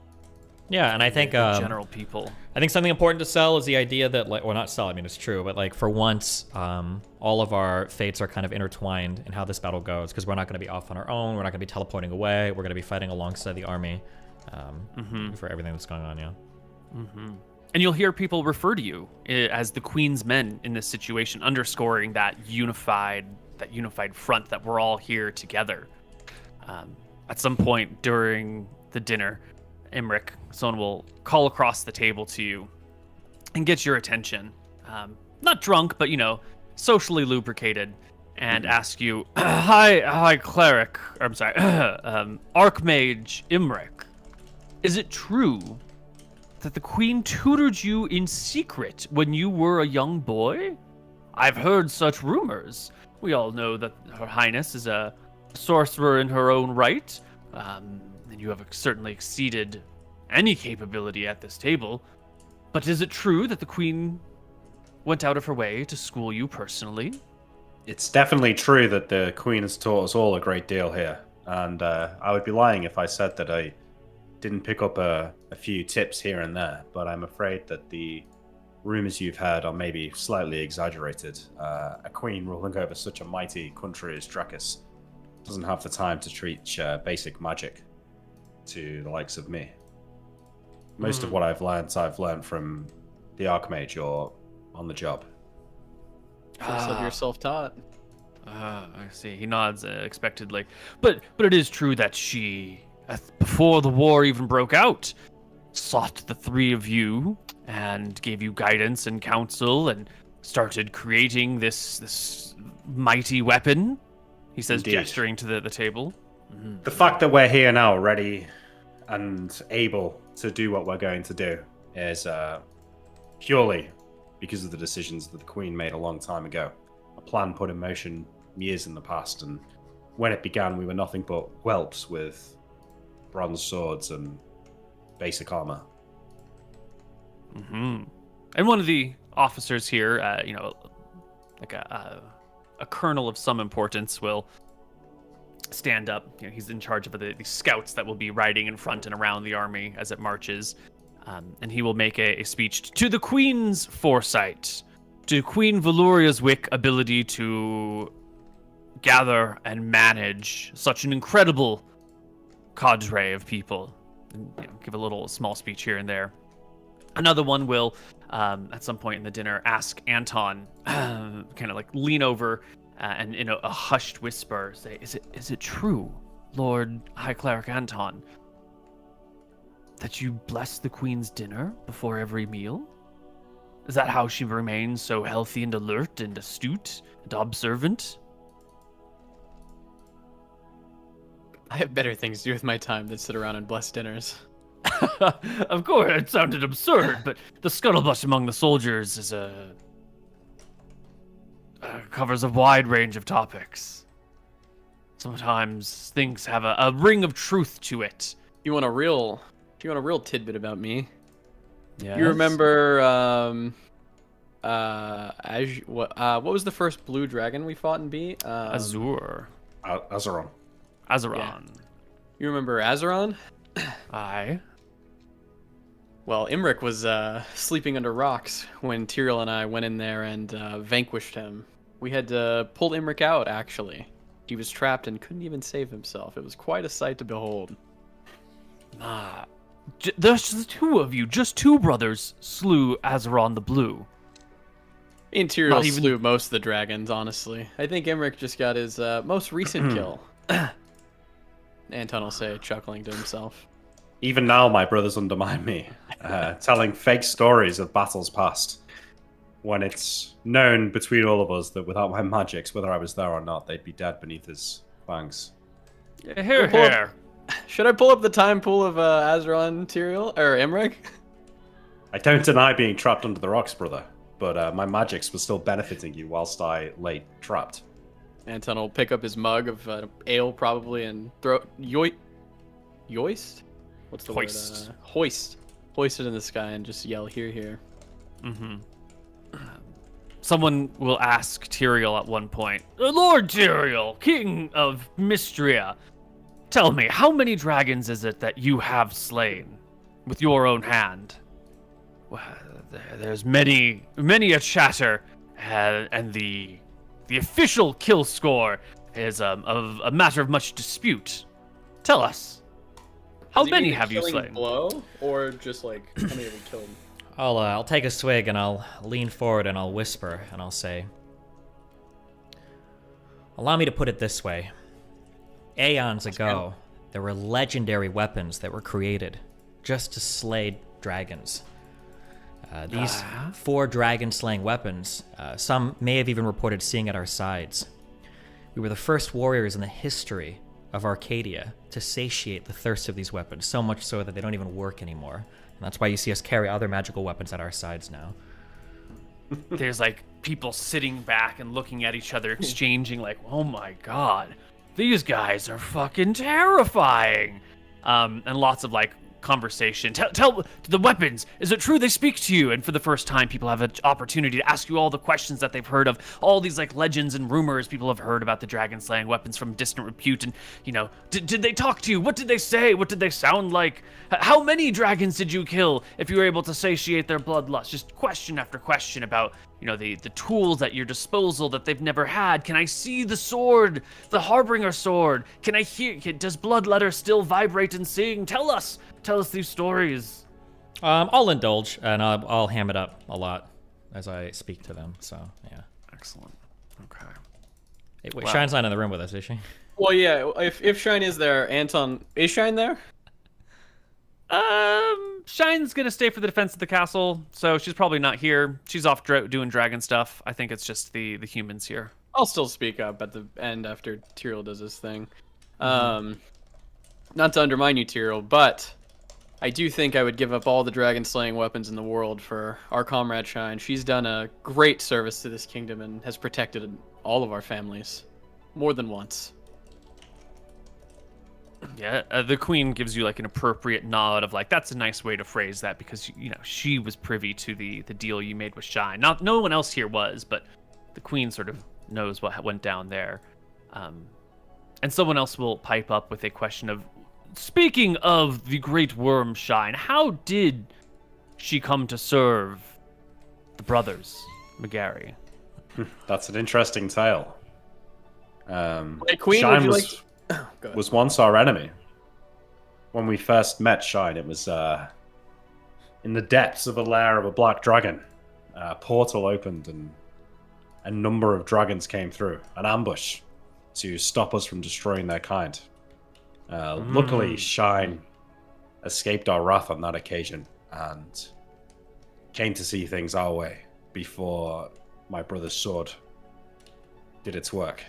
Yeah, and I think general people. I think something important to sell is the idea that, like, well, not sell. I mean, it's true, but like for once, all of our fates are kind of intertwined in how this battle goes, because we're not going to be off on our own. We're not going to be teleporting away. We're going to be fighting alongside the army for everything that's going on. Yeah. And you'll hear people refer to you as the Queen's men in this situation, underscoring that unified front that we're all here together. At some point during the dinner, Imric, someone will call across the table to you and get your attention. Not drunk, but, socially lubricated, and ask you, Hi, cleric, or I'm sorry, Archmage Imric. Is it true that the Queen tutored you in secret when you were a young boy? I've heard such rumors. We all know that Her Highness is a sorcerer in her own right, and you have certainly exceeded any capability at this table. But is it true that the Queen went out of her way to school you personally? It's definitely true that the Queen has taught us all a great deal here, and I would be lying if I said that I didn't pick up a few tips here and there, but I'm afraid that the rumors you've heard are maybe slightly exaggerated. A queen ruling over such a mighty country as Drekis doesn't have the time to teach basic magic to the likes of me. Most of what I've learned from the Archmage or on the job. You're self-taught. I see. He nods expectedly. But it is true that she, before the war even broke out, sought the three of you and gave you guidance and counsel and started creating this mighty weapon, he says, Indeed. gesturing to the table. The fact that we're here now, ready and able to do what we're going to do, is purely because of the decisions that the Queen made a long time ago. A plan put in motion years in the past, and when it began, we were nothing but whelps with bronze swords and basic armor. And one of the officers here, like a colonel of some importance, will stand up. He's in charge of the scouts that will be riding in front and around the army as it marches. And he will make a speech to the Queen's foresight, to Queen Valuria's Wick ability to gather and manage such an incredible cadre of people. And, give a little small speech here and there. Another one will, at some point in the dinner, ask Anton, kind of like lean over and in a hushed whisper, say, "Is it true, Lord High Cleric Anton, that you bless the Queen's dinner before every meal?" Is that how she remains so healthy and alert and astute and observant? I have better things to do with my time than sit around and bless dinners. Of course, it sounded absurd, but the scuttlebutt among the soldiers is covers a wide range of topics. Sometimes things have a ring of truth to it. You want a real tidbit about me? Yes? You remember what was the first blue dragon we fought and beat? Azure. Azeron. Azeron. Yeah. You remember Azeron? Aye. Well, Imric was sleeping under rocks when Tyrael and I went in there and vanquished him. We had to pull Imric out, actually. He was trapped and couldn't even save himself. It was quite a sight to behold. There's the two of you, just two brothers, slew Azeron the Blue. Me and Tyrael slew most of the dragons, honestly. I think Imric just got his most recent kill. Anton will say, chuckling to himself. Even now, my brothers undermine me, telling fake stories of battles past. When it's known between all of us that without my magics, whether I was there or not, they'd be dead beneath his fangs. Here. Should I pull up the time pool of Azeron, Tyrael, or Imric? I don't deny being trapped under the rocks, brother, but my magics were still benefiting you whilst I lay trapped. Anton will pick up his mug of ale, probably, and throw yoist? What's the Hoist. word? Hoist. Hoist it in the sky and just yell, "Here, here." Mm-hmm. Someone will ask Tyrael at one point, Lord Tyrael, King of Mystria, tell me, how many dragons is it that you have slain with your own hand? Well, there's many a chatter, and the official kill score is a matter of much dispute. Tell us, how many have you slain? Blow, or just like how many have we killed? I'll take a swig and I'll lean forward and I'll whisper and I'll say, allow me to put it this way. Aeons ago, there were legendary weapons that were created just to slay dragons. These 4 dragon-slaying weapons, some may have even reported seeing at our sides. We were the first warriors in the history of Arcadia to satiate the thirst of these weapons, so much so that they don't even work anymore. And that's why you see us carry other magical weapons at our sides now. There's like people sitting back and looking at each other, exchanging like, oh my god, these guys are fucking terrifying. And lots of like conversation. Tell the weapons, is it true they speak to you? And for the first time, people have an opportunity to ask you all the questions that they've heard of, all these like legends and rumors people have heard about the dragon slaying weapons from distant repute. And you know, did they talk to you? What did they say? What did they sound like? How many dragons did you kill if you were able to satiate their bloodlust? Just question after question about, you know, the tools at your disposal that they've never had. Can I see the sword, the Harbinger sword? Can I hear? Does Bloodletter still vibrate and sing? Tell us these stories. I'll indulge and I'll ham it up a lot as I speak to them. So yeah. Excellent. Okay. Hey, wait, Shine's not in the room with us, is she? Well, yeah. If Shine is there, Anton, is Shine there? Shine's gonna stay for the defense of the castle, so she's probably not here. She's off doing dragon stuff. I think it's just the humans here. I'll still speak up at the end after Tyrael does his thing. Not to undermine you, Tyrael, but I do think I would give up all the dragon-slaying weapons in the world for our comrade Shine. She's done a great service to this kingdom and has protected all of our families more than once. Yeah, the queen gives you like an appropriate nod of like, that's a nice way to phrase that, because you know she was privy to the deal you made with Shine. No one else here was, but the queen sort of knows what went down there. And someone else will pipe up with a question of, speaking of the great worm Shine, how did she come to serve the brothers McGarry? That's an interesting tale. Hey, Queen, Shine would you was, was once our enemy. When we first met Shine, it was in the depths of a lair of a black dragon. A portal opened and a number of dragons came through, an ambush to stop us from destroying their kind. Luckily, Shine escaped our wrath on that occasion, and came to see things our way before my brother's sword did its work.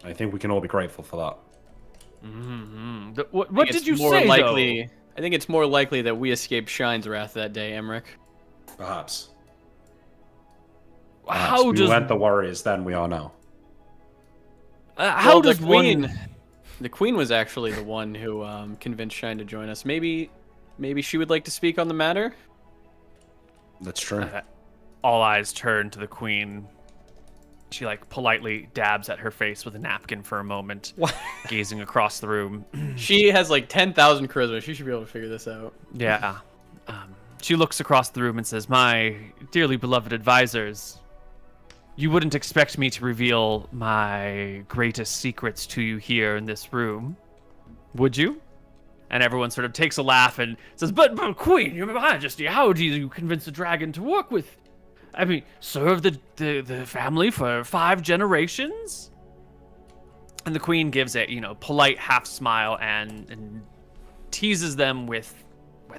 I think we can all be grateful for that. What did you say, likely, though? I think it's more likely that we escaped Shine's wrath that day, Emmerich. Perhaps. How we weren't the warriors then, we are now. How does the queen? The queen was actually the one who convinced Shine to join us. Maybe she would like to speak on the matter. That's true. All eyes turn to the queen. She like politely dabs at her face with a napkin for a moment, gazing across the room. She has like 10,000 charisma. She should be able to figure this out. Yeah. She looks across the room and says, "My dearly beloved advisors, you wouldn't expect me to reveal my greatest secrets to you here in this room, would you?" And everyone sort of takes a laugh and says, but Queen, your Majesty, how do you convince a dragon to work with? I mean, serve the family for 5 generations?" And the Queen gives a, polite half smile and teases them with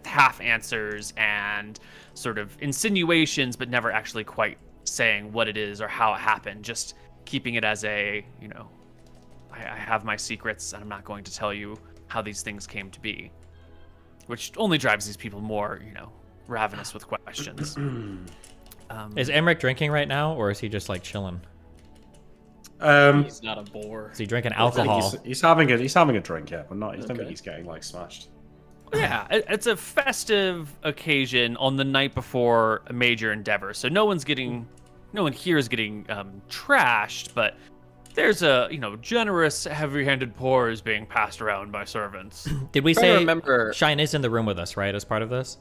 half answers and sort of insinuations, but never actually quite saying what it is or how it happened, just keeping it as a, I have my secrets and I'm not going to tell you how these things came to be, which only drives these people more, ravenous with questions. Is Emmerich drinking right now, or is he just like chilling? He's not a bore. Is he drinking alcohol? He's having a drink, yeah, but not. I don't think he's getting like smashed. Yeah, it's a festive occasion on the night before a major endeavor, so no one here is getting trashed, but there's a generous, heavy-handed pours being passed around by servants. Did we say Shine is in the room with us, right? As part of this,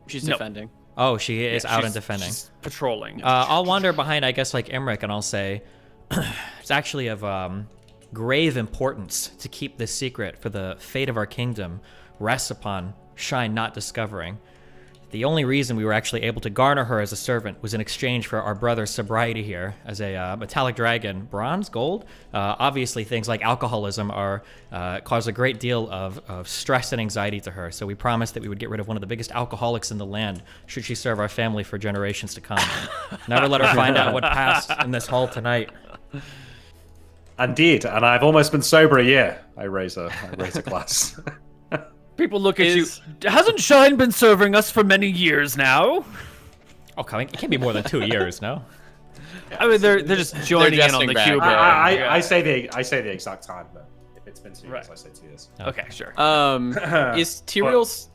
she's defending. Oh, she is out and defending. She's patrolling. I'll wander behind, I guess, like Emmerich, and I'll say, it's actually of grave importance to keep this secret, for the fate of our kingdom rests upon Shine not discovering. The only reason we were actually able to garner her as a servant was in exchange for our brother's sobriety here as a metallic dragon. Bronze, gold? Obviously, things like alcoholism cause a great deal of stress and anxiety to her, so we promised that we would get rid of one of the biggest alcoholics in the land should she serve our family for generations to come. Never let her find out what passed in this hall tonight. Indeed, and I've almost been sober a year. I raise a glass. People look at you. Hasn't Shine been serving us for many years now? Oh, it can't be more than 2 years, no? I mean, they're just joining in on the cube. I say the exact time, but if it's been 2 years, I say 2 years. Okay, sure. Is Tyrell's...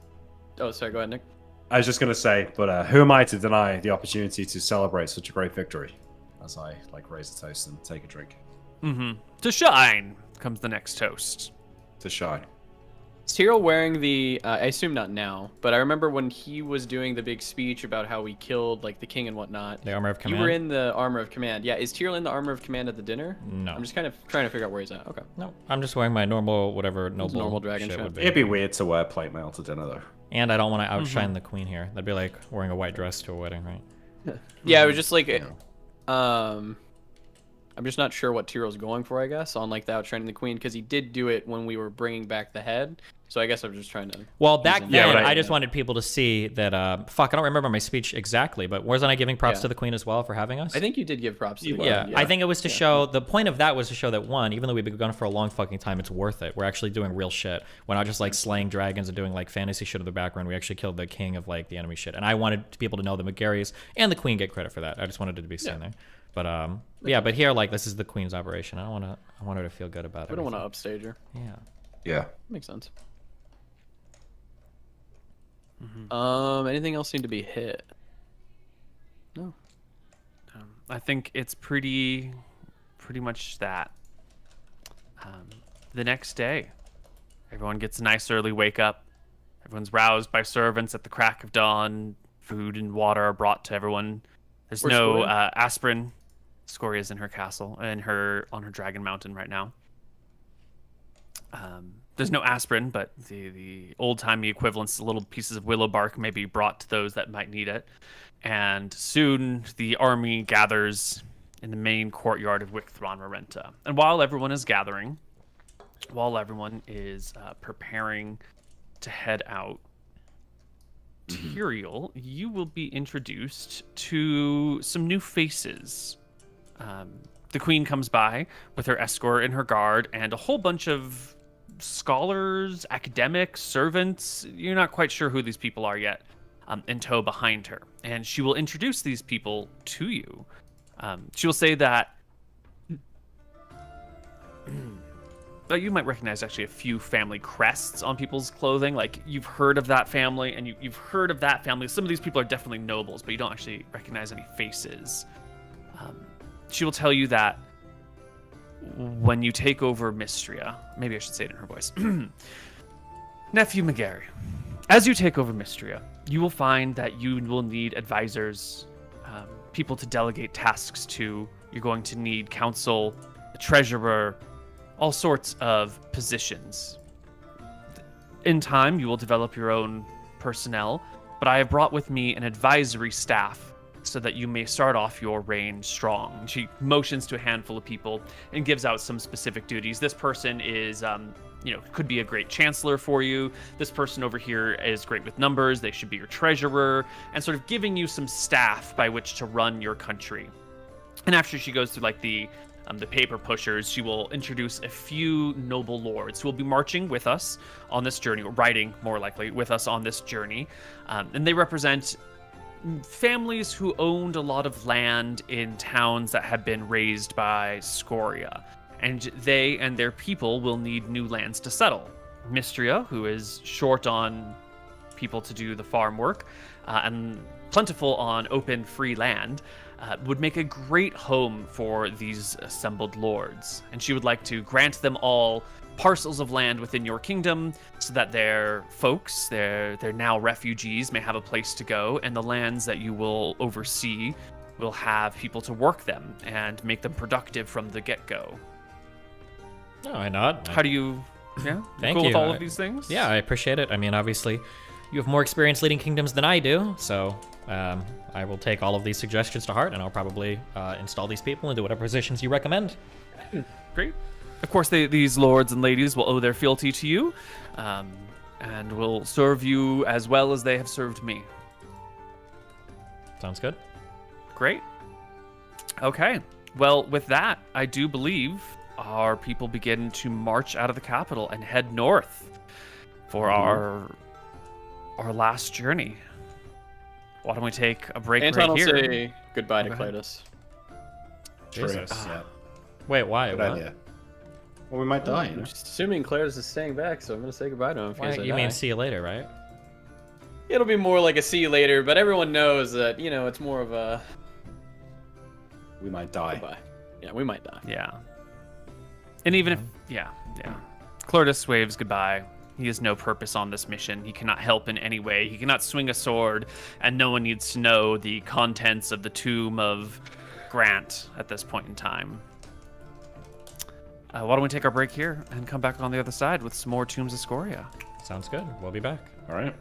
Oh, sorry, go ahead, Nick. I was just going to say, but who am I to deny the opportunity to celebrate such a great victory? As I raise a toast and take a drink. To Shine comes the next toast. To Shine. Is Tyrell wearing the, I assume not now, but I remember when he was doing the big speech about how we killed, the king and whatnot. The armor of command? You were in the armor of command. Yeah, is Tyrell in the armor of command at the dinner? No. I'm just kind of trying to figure out where he's at. Okay. No, I'm just wearing my normal, whatever normal dragon shit shit would be. It'd be weird to wear plate mail to dinner, though. And I don't want to outshine the queen here. That'd be like wearing a white dress to a wedding, right? Yeah, it was just I'm just not sure what Tyrell's going for, I guess, on the outshining the queen, because he did do it when we were bringing back the head. So I guess I'm just trying to... Well, back then, I just wanted people to see that... I don't remember my speech exactly, but wasn't I giving props to the queen as well for having us? I think you did give props to the queen. Yeah, I think it was to show... The point of that was to show that, one, even though we've been gone for a long fucking time, it's worth it. We're actually doing real shit. We're not just, slaying dragons and doing, fantasy shit in the background. We actually killed the king of, the enemy shit. And I wanted people to know the McGarrys and the queen get credit for that. I just wanted it to be seen there. But, but here, this is the queen's operation. I want her to feel good about it. We don't want to upstage her. Yeah. Yeah. Makes sense. Anything else need to be hit? No. I think it's pretty much that. The next day, everyone gets a nice early wake up. Everyone's roused by servants at the crack of dawn. Food and water are brought to everyone. There's no aspirin. Scoria's in her castle and on her dragon mountain right now. There's no aspirin, but the old-timey equivalents, little pieces of willow bark, may be brought to those that might need it. And soon the army gathers in the main courtyard of Wicthron Marenta. And while everyone is gathering, while everyone is preparing to head out, material, you will be introduced to some new faces. The queen comes by with her escort and her guard and a whole bunch of scholars, academics, servants. You're not quite sure who these people are yet, in tow behind her. And she will introduce these people to you. She will say that you might recognize actually a few family crests on people's clothing. Like, you've heard of that family, and you've heard of that family. Some of these people are definitely nobles, but you don't actually recognize any faces. She will tell you that when you take over Mystria, maybe I should say it in her voice, Nephew McGarry, as you take over Mystria, you will find that you will need advisors, people to delegate tasks to. You're going to need counsel, a treasurer, all sorts of positions. In time, you will develop your own personnel, but I have brought with me an advisory staff so that you may start off your reign strong. She motions to a handful of people and gives out some specific duties. This person is, could be a great chancellor for you. This person over here is great with numbers. They should be your treasurer, and sort of giving you some staff by which to run your country. And after she goes through like the paper pushers, she will introduce a few noble lords who will be marching with us on this journey, or riding more likely with us on this journey. And they represent families who owned a lot of land in towns that have been razed by Scoria. And they and their people will need new lands to settle. Mystria, who is short on people to do the farm work, and plentiful on open, free land, would make a great home for these assembled lords. And she would like to grant them all parcels of land within your kingdom so that their folks, their now refugees, may have a place to go, and the lands that you will oversee will have people to work them and make them productive from the get-go. No, why not? How do you... Yeah? Thank cool you. with all of these things? Yeah, I appreciate it. I mean, obviously, you have more experience leading kingdoms than I do, so I will take all of these suggestions to heart, and I'll probably install these people into whatever positions you recommend. Great. Of course, these lords and ladies will owe their fealty to you, and will serve you as well as they have served me. Sounds good. Great. Okay. Well, with that, I do believe our people begin to march out of the capital and head north for our last journey. Why don't we take a break Anton right here? will say goodbye to Go ahead. Cartos. Jesus. Yeah. Wait, why? Good What? idea. Well, we might die, you know? I'm just assuming Claire's is staying back, so I'm gonna say goodbye to him. Why? You mean see you later, right? It'll be more like a see you later, but everyone knows that, it's more of a We might die. goodbye. Yeah, we might die. Yeah. And even if... Yeah. Clortis waves goodbye. He has no purpose on this mission. He cannot help in any way. He cannot swing a sword, and no one needs to know the contents of the tomb of Grant at this point in time. Why don't we take our break here and come back on the other side with some more Tombs of Scoria? Sounds good. We'll be back. All right.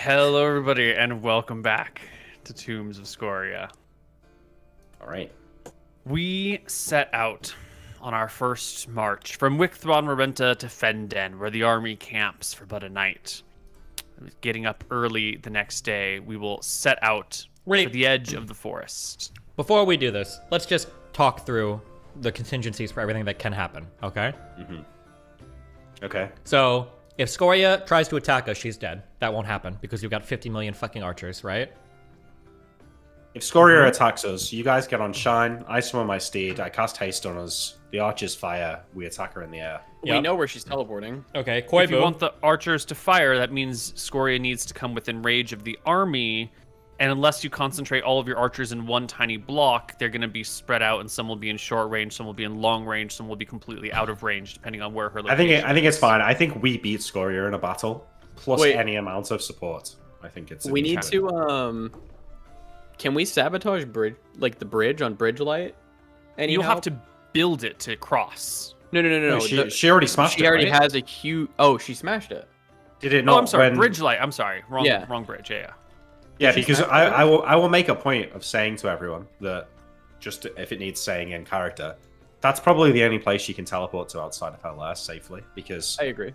Hello, everybody, and welcome back to Tombs of Scoria. All right. We set out on our first march from Wicthron Marenta to Fenden, where the army camps for but a night. Getting up early the next day, we will set out Wait. to the edge of the forest. Before we do this, let's just talk through the contingencies for everything that can happen, okay? Okay. So, if Scoria tries to attack us, she's dead. That won't happen because you've got 50 million fucking archers, right? If Scoria attacks us, you guys get on Shine. I summon my steed. I cast haste on us. The archers fire. We attack her in the air. We Yep. know where she's teleporting. Okay, If you Koibu. want the archers to fire, that means Scoria needs to come within range of the army. And unless you concentrate all of your archers in one tiny block, they're going to be spread out, and some will be in short range, some will be in long range, some will be completely out of range, depending on where her I location think it's fine. I think we beat Scoria in a battle, plus Wait. any amount of support. I think it's. We need to can we sabotage the bridge on Bridge Light? You'll have to build it to cross. No. No, she already smashed She it. already right? has a huge. Oh, she smashed it. Did it No, not? I'm sorry, when- bridge light. I'm sorry, wrong Yeah. bridge. Yeah. Yeah, She because smashed I will make a point of saying to everyone that just if it needs saying in character, that's probably the only place she can teleport to outside of her lair safely. Because I agree.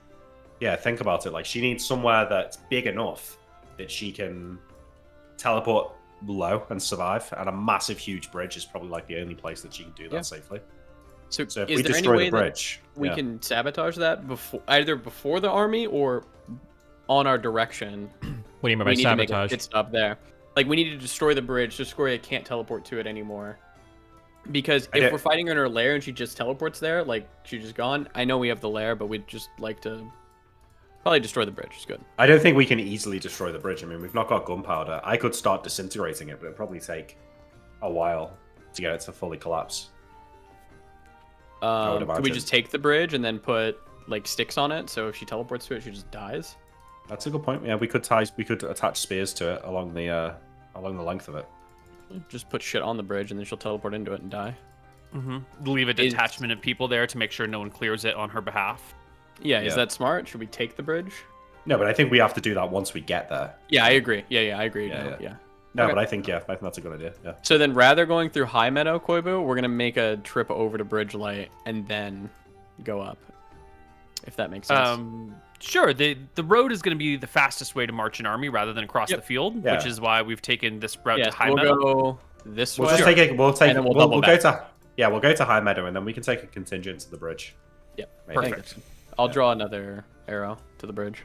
yeah, think about it. Like she needs somewhere that's big enough that she can teleport low and survive, and a massive, huge bridge is probably like the only place that she can do that Yeah. safely. So, So if is we there any destroy way the bridge, that we yeah. can sabotage that before the army or on our direction? What do you mean by We need to make a sabotage? pit stop there. Like we need to destroy the bridge so Scoria can't teleport to it anymore. Because if get- we're fighting her in her lair and she just teleports there, like she's just gone. I know we have the lair, but we'd just like to probably destroy the bridge. It's good. I don't think we can easily destroy the bridge. I mean, we've not got gunpowder. I could start disintegrating it, but it'd probably take a while to get it to fully collapse. would Could we imagine. just take the bridge and then put like sticks on it, so if she teleports to it, she just dies? That's a good point. Yeah, we could attach spears to it along the length of it. Just put shit on the bridge and then she'll teleport into it and die. Leave a Is- detachment of people there to make sure no one clears it on her behalf. Yeah, Yeah. is that smart? Should we take the bridge? No, but I think we have to do that once we get there. Yeah, I agree. Yeah, I agree. Yeah, Yeah. yeah. No, Okay. but I think that's a good idea. Yeah. So then, rather going through High Meadow, Koibu, we're gonna make a trip over to Bridge Light and then go up. If that makes sense. Sure. The road is going to be the fastest way to march an army rather than across Yep. the field, Yeah. which is why we've taken this route yeah, to so High we'll Meadow. go this We'll way. just take it. We'll And then we'll double go back. to we'll go to High Meadow, and then we can take a contingent to the bridge. Yep. Maybe. Perfect. I'll Yeah. draw another arrow to the bridge.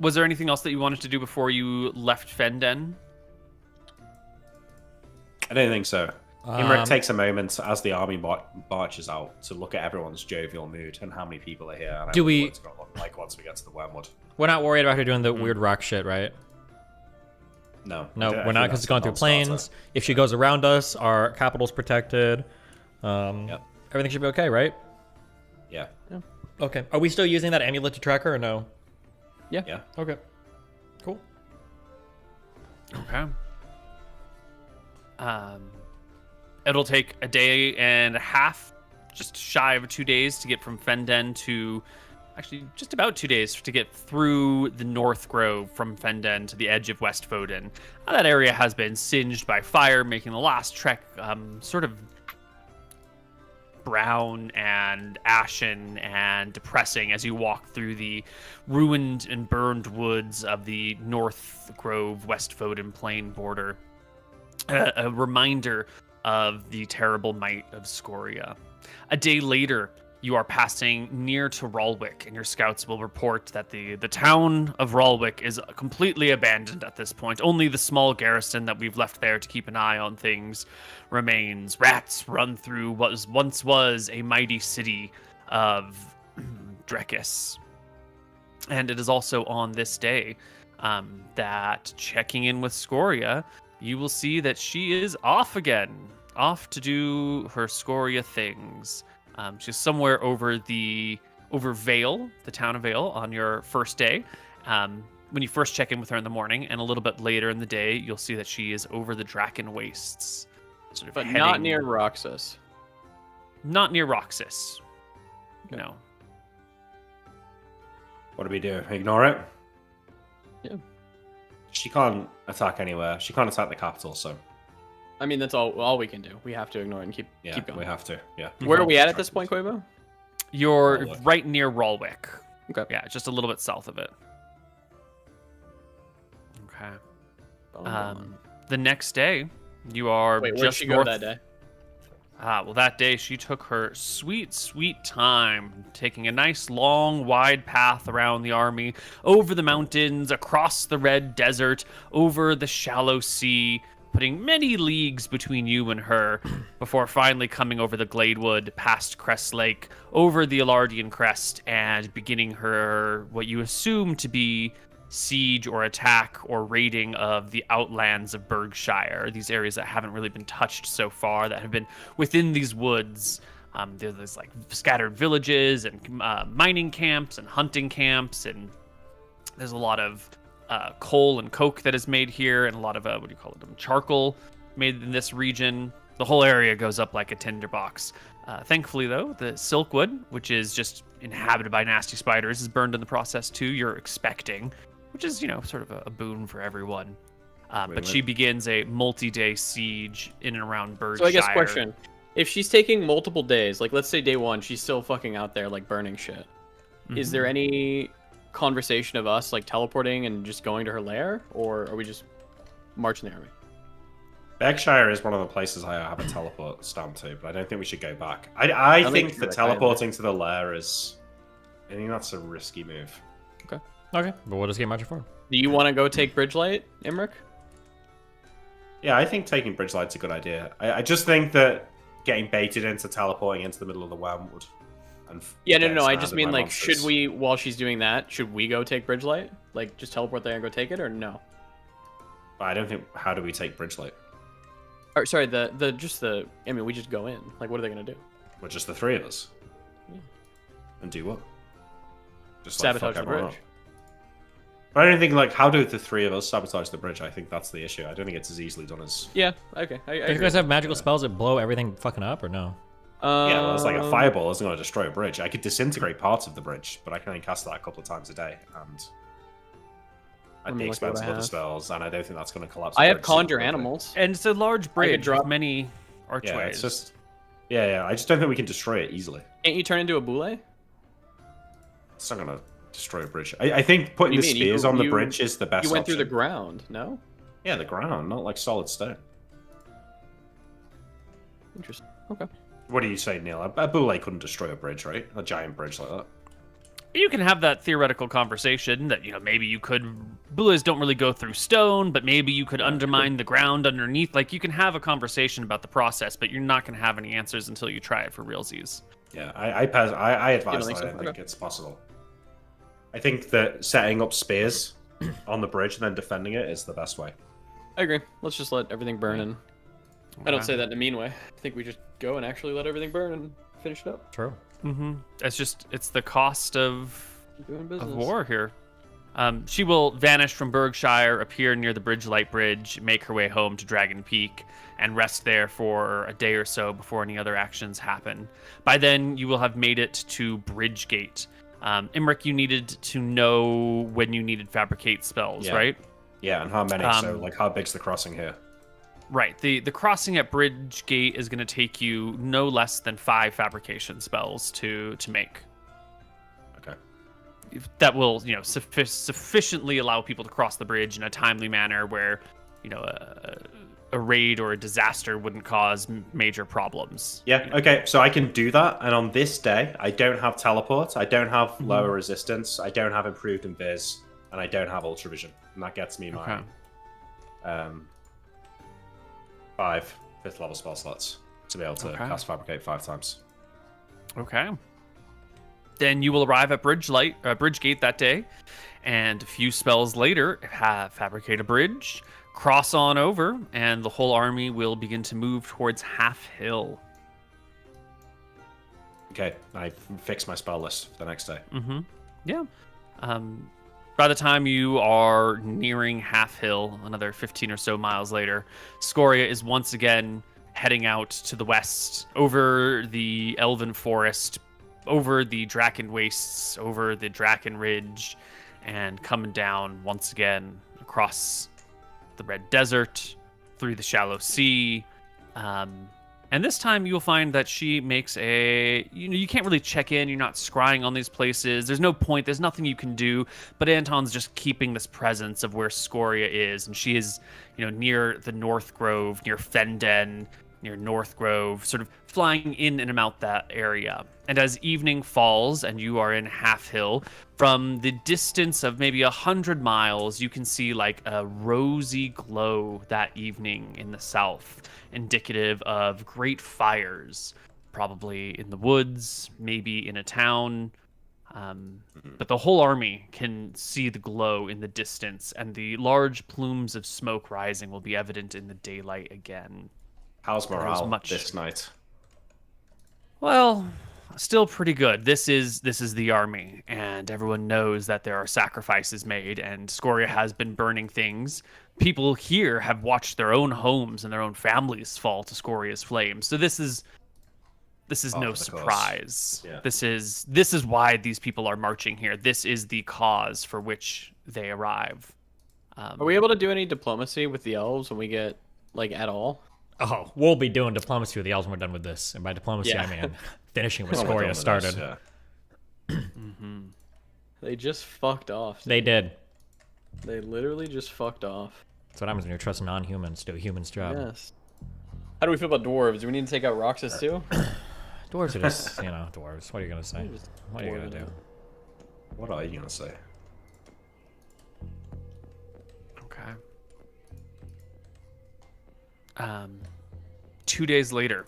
Was there anything else that you wanted to do before you left Fenden? I don't think so. Imric Um, takes a moment as the army marches out to look at everyone's jovial mood and how many people are here. And Do what we- it's going to look like once we get to the Wormwood. We're not worried about her doing the weird rock shit, right? No, No, I we're think not because that's it's going a through non-starter. plains. If she goes around us, our capital's protected. Yep. Everything should be okay, right? Yeah, Okay. Are we still using that amulet to track her or no? yeah. Okay. Cool. Okay. It'll take a day and a half, just shy of 2 days, to get from Fenden to, actually, just about 2 days to get through the North Grove from Fenden to the edge of West Foden. That area has been singed by fire, making the last trek sort of brown and ashen and depressing as you walk through the ruined and burned woods of the North Grove West Foden plain border. A reminder of the terrible might of Scoria. A day later, you are passing near to Ralwick, and your scouts will report that the town of Ralwick is completely abandoned at this point. Only the small garrison that we've left there to keep an eye on things remains. Rats run through what once was a mighty city of Drekis. And it is also on this day that, checking in with Scoria, you will see that she is off again, off to do her Scoria things. She's somewhere over Vale, the town of Vale, on your first day. When you first check in with her in the morning, and a little bit later in the day, you'll see that she is over the Draken Wastes. Sort of But heading- not near Roxas. Not near Roxas. No. What do we do? Ignore it? Yeah. She can't attack anywhere. She can't attack the capital, so I mean, that's all we can do. We have to ignore it and keep going. we have to. Yeah. Where are we at this point, Koibu? You're Ralwick. right near Ralwick. Okay. Yeah, just a little bit south of it. Okay. The next day, you are Wait, where'd just she north. go that day? Well, that day she took her sweet, sweet time, taking a nice, long, wide path around the army, over the mountains, across the red desert, over the shallow sea, putting many leagues between you and her, before finally coming over the Gladewood, past Crest Lake, over the Alardian Crest, and beginning her, what you assume to be siege or attack or raiding of the outlands of Berkshire, these areas that haven't really been touched so far, that have been within these woods. There's like scattered villages and mining camps and hunting camps, and there's a lot of coal and coke that is made here, and a lot of what do you call it, charcoal made in this region. The whole area goes up like a tinderbox. Thankfully, though, the silkwood, which is just inhabited by nasty spiders, is burned in the process too. You're expecting, which is, sort of a boon for everyone. But she begins a multi-day siege in and around Berkshire. So I guess question: if she's taking multiple days, like let's say day one, she's still fucking out there like burning shit. Is there any conversation of us like teleporting and just going to her lair, or are we just marching the army? Berkshire is one of the places I have a teleport stamp to, but I don't think we should go back. I think that teleporting to the lair is... I think that's a risky move. Okay, but what does Game Magic for? Do you want to go take Bridgelight, Imric? Yeah, I think taking Bridgelight's a good idea. I just think that getting baited into teleporting into the middle of the Wormwood... Yeah, no. I just mean, like, should we, while she's doing that, should we go take Bridgelight? Like, just teleport there and go take it, or no? I don't think... How do we take Bridgelight? Or, sorry, I mean, we just go in. Like, what are they going to do? We're just the three of us. Yeah. And do what? Just Sabotage the everyone bridge. up. But I don't think, like, how do the three of us sabotage the bridge? I think that's the issue. I don't think it's as easily done as... Yeah, okay. I Do you agree. guys have magical spells that blow everything fucking up, or no? Yeah, well, it's like a fireball isn't going to destroy a bridge. I could disintegrate parts of the bridge, but I can only cast that a couple of times a day, and at the expense of other spells, and I don't think that's going to collapse. I have conjure animals. And it's a large bridge drop with many archways. Yeah, it's just... Yeah, I just don't think we can destroy it easily. Can't you turn into a boule? It's not going to destroy a bridge. I think putting the spears on the bridge is the best You went option. through the ground, no? Yeah, the ground, not like solid stone. Interesting. Okay. What do you say, Neal? A boule couldn't destroy a bridge, right? A giant bridge like that. You can have that theoretical conversation that, maybe you could... Boules don't really go through stone, but maybe you could undermine the ground underneath. Like, you can have a conversation about the process, but you're not going to have any answers until you try it for realsies. Yeah, I advise that. I don't think it's possible. I think that setting up spears on the bridge and then defending it is the best way. I agree. Let's just let everything burn and... I don't say that in a mean way. I think we just go and actually let everything burn and finish it up. True. It's the cost of Doing business. war here. She will vanish from Berkshire, appear near the Bridgelight Bridge, make her way home to Dragon Peak, and rest there for a day or so before any other actions happen. By then, you will have made it to Bridgegate. Imric, you needed to know when you needed fabricate spells, right? Yeah, and how many? So, like, how big's the crossing here? Right. The crossing at Bridgegate is going to take you no less than 5 fabrication spells to make. Okay. That will, sufficiently allow people to cross the bridge in a timely manner where, a raid or a disaster wouldn't cause major problems. Yeah, okay, so I can do that, and on this day, I don't have teleport, I don't have lower resistance, I don't have improved invis, and I don't have ultravision, and that gets me my 5 5th level spell slots to be able to cast Fabricate 5 times. Okay. Then you will arrive at Bridgegate that day, and a few spells later, have Fabricate a Bridge, cross on over, and the whole army will begin to move towards Half Hill. Okay, I fix my spell list for the next day. Yeah. By the time you are nearing Half Hill, another 15 or so miles later, Scoria is once again heading out to the west, over the Elven Forest, over the Draken Wastes, over the Draken Ridge, and coming down once again across the Red Desert, through the Shallow Sea. And this time you'll find that she makes you can't really check in. You're not scrying on these places. There's no point. There's nothing you can do. But Anton's just keeping this presence of where Scoria is. And she is, near the North Grove, near Fenden, near North Grove, sort of flying in and about that area. And as evening falls and you are in Half Hill, from the distance of maybe 100 miles, you can see like a rosy glow that evening in the south, indicative of great fires, probably in the woods, maybe in a town. But the whole army can see the glow in the distance, and the large plumes of smoke rising will be evident in the daylight again. How's morale this night? Well, still pretty good. This is the army, and everyone knows that there are sacrifices made, and Scoria has been burning things. People here have watched their own homes and their own families fall to Scoria's flames. So this is no surprise. Yeah. This is why these people are marching here. This is the cause for which they arrive. Are we able to do any diplomacy with the elves when we get at all? Oh, we'll be doing diplomacy with the elves when we're done with this. And by diplomacy, I mean finishing what Scoria started. They just fucked off. Dude. They did. They literally just fucked off. That's what happens when you trust non-humans to do a human's job. Yes. How do we feel about dwarves? Do we need to take out Roxas too? Dwarves are just, dwarves. What are you going to say? What are you going to do? What are you going to say? Okay. 2 days later,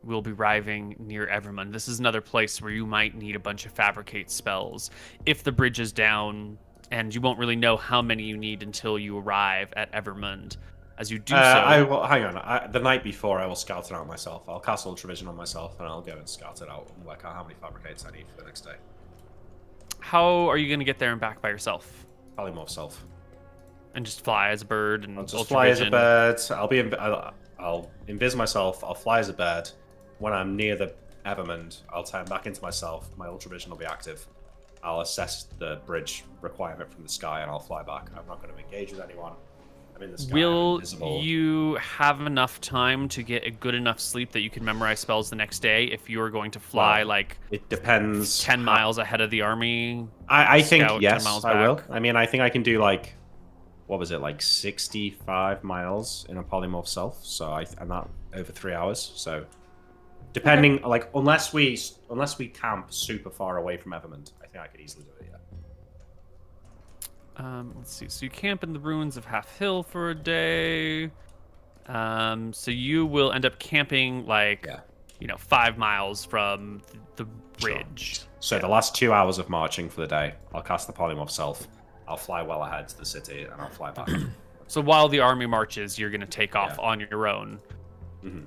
we'll be arriving near Evermund. This is another place where you might need a bunch of fabricate spells. If the bridge is down, and you won't really know how many you need until you arrive at Evermund. As you do so... hang on. The night before, I will scout it out myself. I'll cast Ultravision on myself, and I'll go and scout it out and work out how many fabricates I need for the next day. How are you going to get there and back by yourself? Polymorph self. And just fly as a bird and I'll just fly as a bird. I'll invis myself. I'll fly as a bird. When I'm near the Evermund, I'll turn back into myself. My Ultravision will be active. I'll assess the bridge requirement from the sky, and I'll fly back. I'm not going to engage with anyone. I'm in the sky. Will you have enough time to get a good enough sleep that you can memorize spells the next day if you are going to fly it depends 10 miles ahead of the army? I think yes, I will. I mean, I think I can do 65 miles in a polymorph self. So and that over 3 hours. So depending, unless we camp super far away from Evermund, I think I could easily do it. Yeah. Let's see. So you camp in the ruins of Half Hill for a day. So you will end up camping 5 miles from the bridge. Sure. So the last 2 hours of marching for the day, I'll cast the polymorph self. I'll fly well ahead to the city, and I'll fly back. So while the army marches, you're going to take off on your own. Mm-hmm.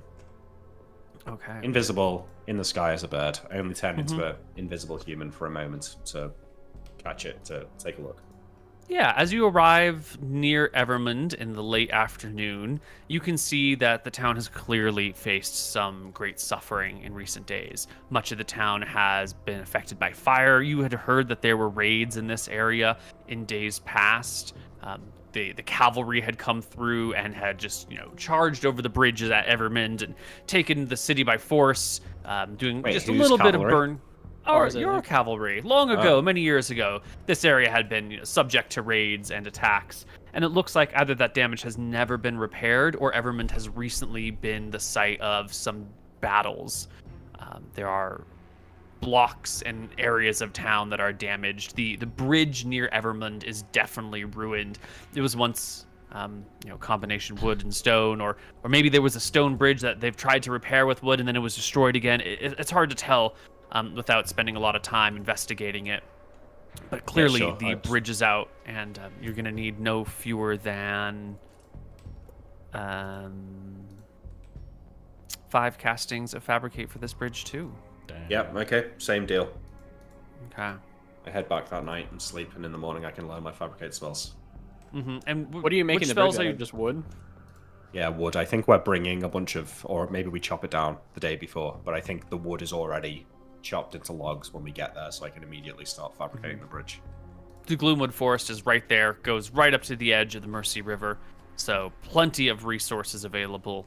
Okay. Invisible in the sky as a bird. I only turn into an invisible human for a moment to catch it, to take a look. Yeah, as you arrive near Evermund in the late afternoon, you can see that the town has clearly faced some great suffering in recent days. Much of the town has been affected by fire. You had heard that there were raids in this area in days past. The cavalry had come through and had just, charged over the bridges at Evermund and taken the city by force, doing just a little bit of burn. Oh, your cavalry. Long ago, many years ago, this area had been subject to raids and attacks, and it looks like either that damage has never been repaired or Evermund has recently been the site of some battles. There are blocks and areas of town that are damaged. The bridge near Evermund is definitely ruined. It was once combination wood and stone, or maybe there was a stone bridge that they've tried to repair with wood and then it was destroyed again. It's hard to tell. Without spending a lot of time investigating it. But clearly the bridge is out, and you're going to need no fewer than 5 castings of Fabricate for this bridge, too. Damn. Yep, okay, same deal. Okay. I head back that night and sleep, and in the morning I can learn my Fabricate spells. Mm-hmm. And what are you making the bridge out of? Just wood? Yeah, wood. I think we're bringing a bunch of, or maybe we chop it down the day before, but I think the wood is already chopped into logs when we get there, so I can immediately start fabricating the bridge. The Gloomwood Forest is right there, goes right up to the edge of the Mercy River, so plenty of resources available.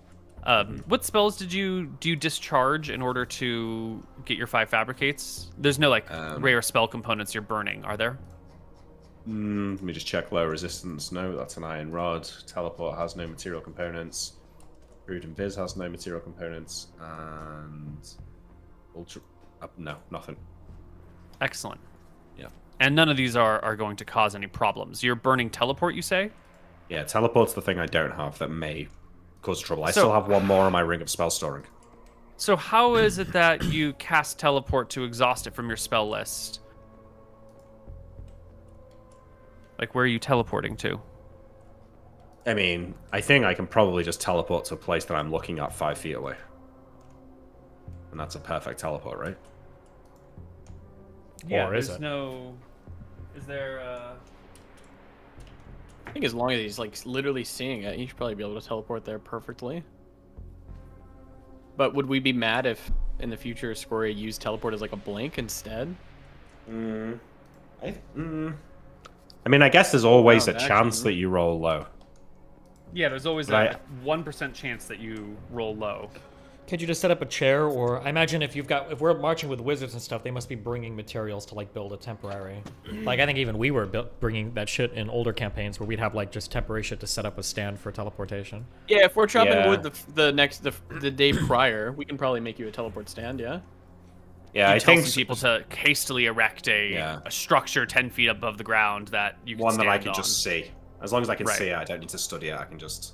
What spells do you discharge in order to get your 5 fabricates? There's no like rare spell components you're burning, are there? Let me just check. Low resistance. No, that's an iron rod. Teleport has no material components. Brood and Viz has no material components. And ultra. No, nothing. Excellent. Yeah. And none of these are going to cause any problems. You're burning teleport, you say? Yeah, teleport's the thing I don't have that may cause trouble. I still have one more on my ring of spell storing. So how is it that you cast teleport to exhaust it from your spell list? Like, where are you teleporting to? I mean, I think I can probably just teleport to a place that I'm looking at 5 feet away. And that's a perfect teleport, right? Yeah, Or is there's it? no... Is there, I think as long as he's like literally seeing it, he should probably be able to teleport there perfectly. But would we be mad if in the future Scoria used teleport as like a blink instead? I mean, I guess there's always a Wow, chance actually. that you roll low. Yeah, there's always Right. a 1% chance that you roll low. Could you just set up a chair, or I imagine if we're marching with wizards and stuff, they must be bringing materials to like build a temporary. Like I think even we were bringing that shit in older campaigns where we'd have like just temporary shit to set up a stand for teleportation. Yeah, if we're chopping Yeah. wood the day prior, we can probably make you a teleport stand. Yeah. Yeah, You I tell think some people to hastily erect a structure 10 feet above the ground that you can one that I stand can on. just see. As long as I can Right. see it, I don't need to study it. I can just...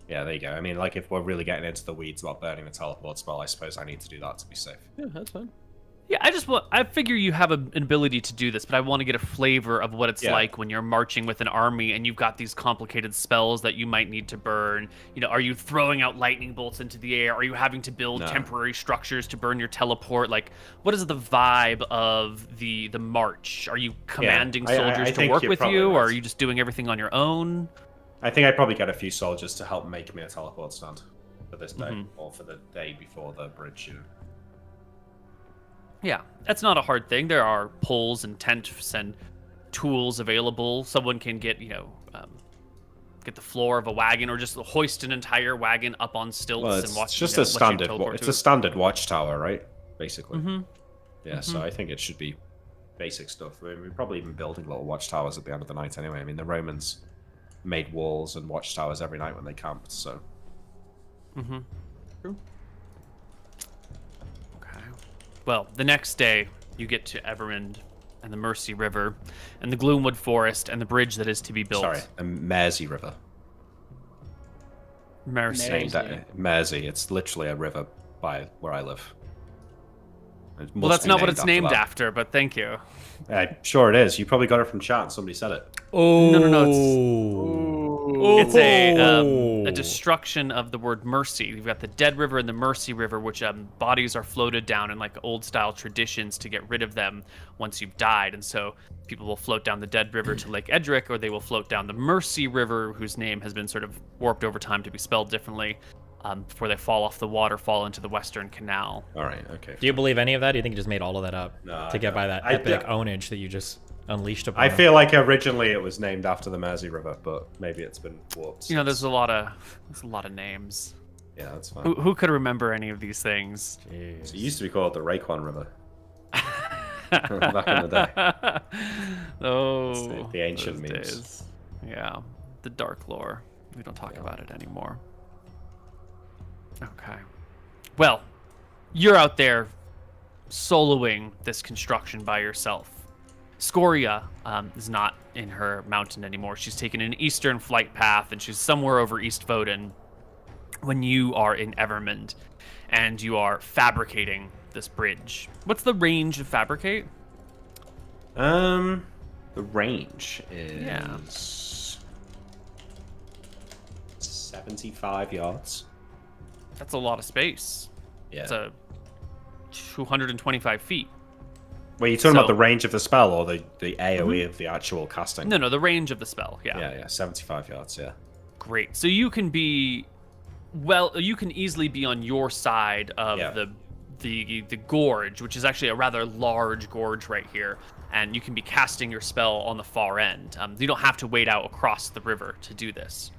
Yeah, there you go. I mean, like, if we're really getting into the weeds about burning the teleport spell, I suppose I need to do that to be safe. Yeah, that's fine. Yeah, I figure you have an ability to do this, but I want to get a flavor of what it's Yeah. like when you're marching with an army and you've got these complicated spells that you might need to burn. You know, are you throwing out lightning bolts into the air? Are you having to build No. temporary structures to burn your teleport? Like, what is the vibe of the march? Are you commanding I soldiers to think work you're with probably you, or right. are you just doing everything on your own? I think I'd probably get a few soldiers to help make me a teleport stand for this day, or for the day before the bridge. You know. Yeah, that's not a hard thing. There are poles and tents and tools available. Someone can get, get the floor of a wagon, or just hoist an entire wagon up on stilts Well, and it's watch. just let a you standard. teleport It's to a it. standard watchtower, right? Basically. Mm-hmm. Yeah. So I think it should be basic stuff. I mean, we're probably even building little watchtowers at the end of the night anyway. I mean, the Romans made walls and watchtowers every night when they camped. So. Mm-hmm. True. Okay. Well, the next day, you get to Evermond and the Mercy River and the Gloomwood Forest and the bridge that is to be built. Sorry, the Mersey River. Mercy. Mersey. Mersey. It's literally a river by where I live. It Well, must that's be not what it's named that. after, but thank you. Sure it is. You probably got it from chat. Somebody said it. Oh No, it's a destruction of the word mercy. You've got the Dead River and the Mercy River, which bodies are floated down in like old style traditions to get rid of them once you've died. And so people will float down the Dead River to Lake Edric, or they will float down the Mercy River, whose name has been sort of warped over time to be spelled differently, before they fall off the waterfall into the Western Canal. All right. Okay. Do you believe any of that? Do you think you just made all of that up No, to get by that I epic don't. ownage that you just unleashed upon I them? feel like originally it was named after the Mersey River, but maybe it's been warped. You know, there's a lot of names. Yeah, that's fine. Who could remember any of these things? Jeez. It used to be called the Raekwon River. Back in the day. Oh, It's the ancient those memes. days. Yeah, the dark lore. We don't talk about it anymore. Okay. Well, you're out there soloing this construction by yourself. Scoria is not in her mountain anymore. She's taken an eastern flight path, and she's somewhere over East Voden when you are in Evermond, and you are fabricating this bridge. What's the range of fabricate? The range is Yeah. 75 yards. That's a lot of space. Yeah. It's a 225 feet. Wait, you talking about So- the range of the spell or the AoE of the actual casting? No, the range of the spell. Yeah, 75 yards, yeah. Great. So you can be, well, you can easily be on your side of Yeah. the gorge, which is actually a rather large gorge right here, and you can be casting your spell on the far end. You don't have to wade out across the river to do this.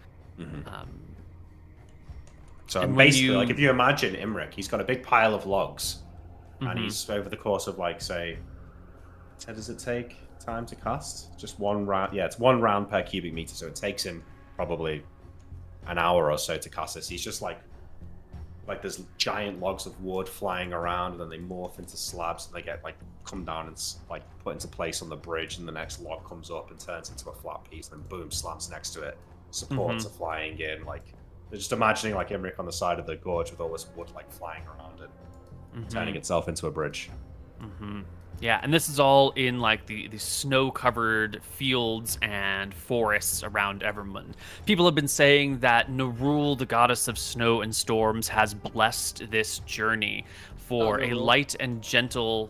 So and when basically, you- like if you imagine Imric, he's got a big pile of logs, and he's over the course of like say, how does it take time to cast? Just one round. Yeah, it's 1 round per cubic meter, so it takes him probably an hour or so to cast this. He's just like there's giant logs of wood flying around, and then they morph into slabs, and they get like come down and like put into place on the bridge, and the next log comes up and turns into a flat piece, and then boom, slams next to it. Supports are flying in. Like they're just imagining like Imric on the side of the gorge with all this wood like flying around it, turning itself into a bridge. Yeah, and this is all in like the snow-covered fields and forests around Evermund. People have been saying that Nerul, the goddess of snow and storms, has blessed this journey for a light and gentle...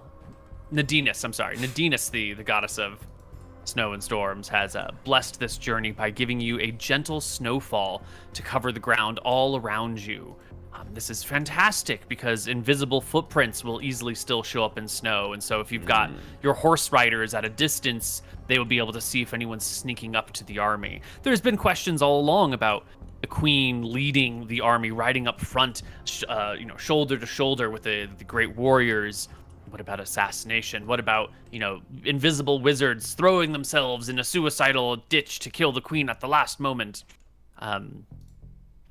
Nadinus, the goddess of snow and storms, has blessed this journey by giving you a gentle snowfall to cover the ground all around you. This is fantastic because invisible footprints will easily still show up in snow. And so if you've got your horse riders at a distance, they will be able to see if anyone's sneaking up to the army. There's been questions all along about the queen leading the army, riding up front, shoulder to shoulder with the great warriors. What about assassination? What about, invisible wizards throwing themselves in a suicidal ditch to kill the queen at the last moment?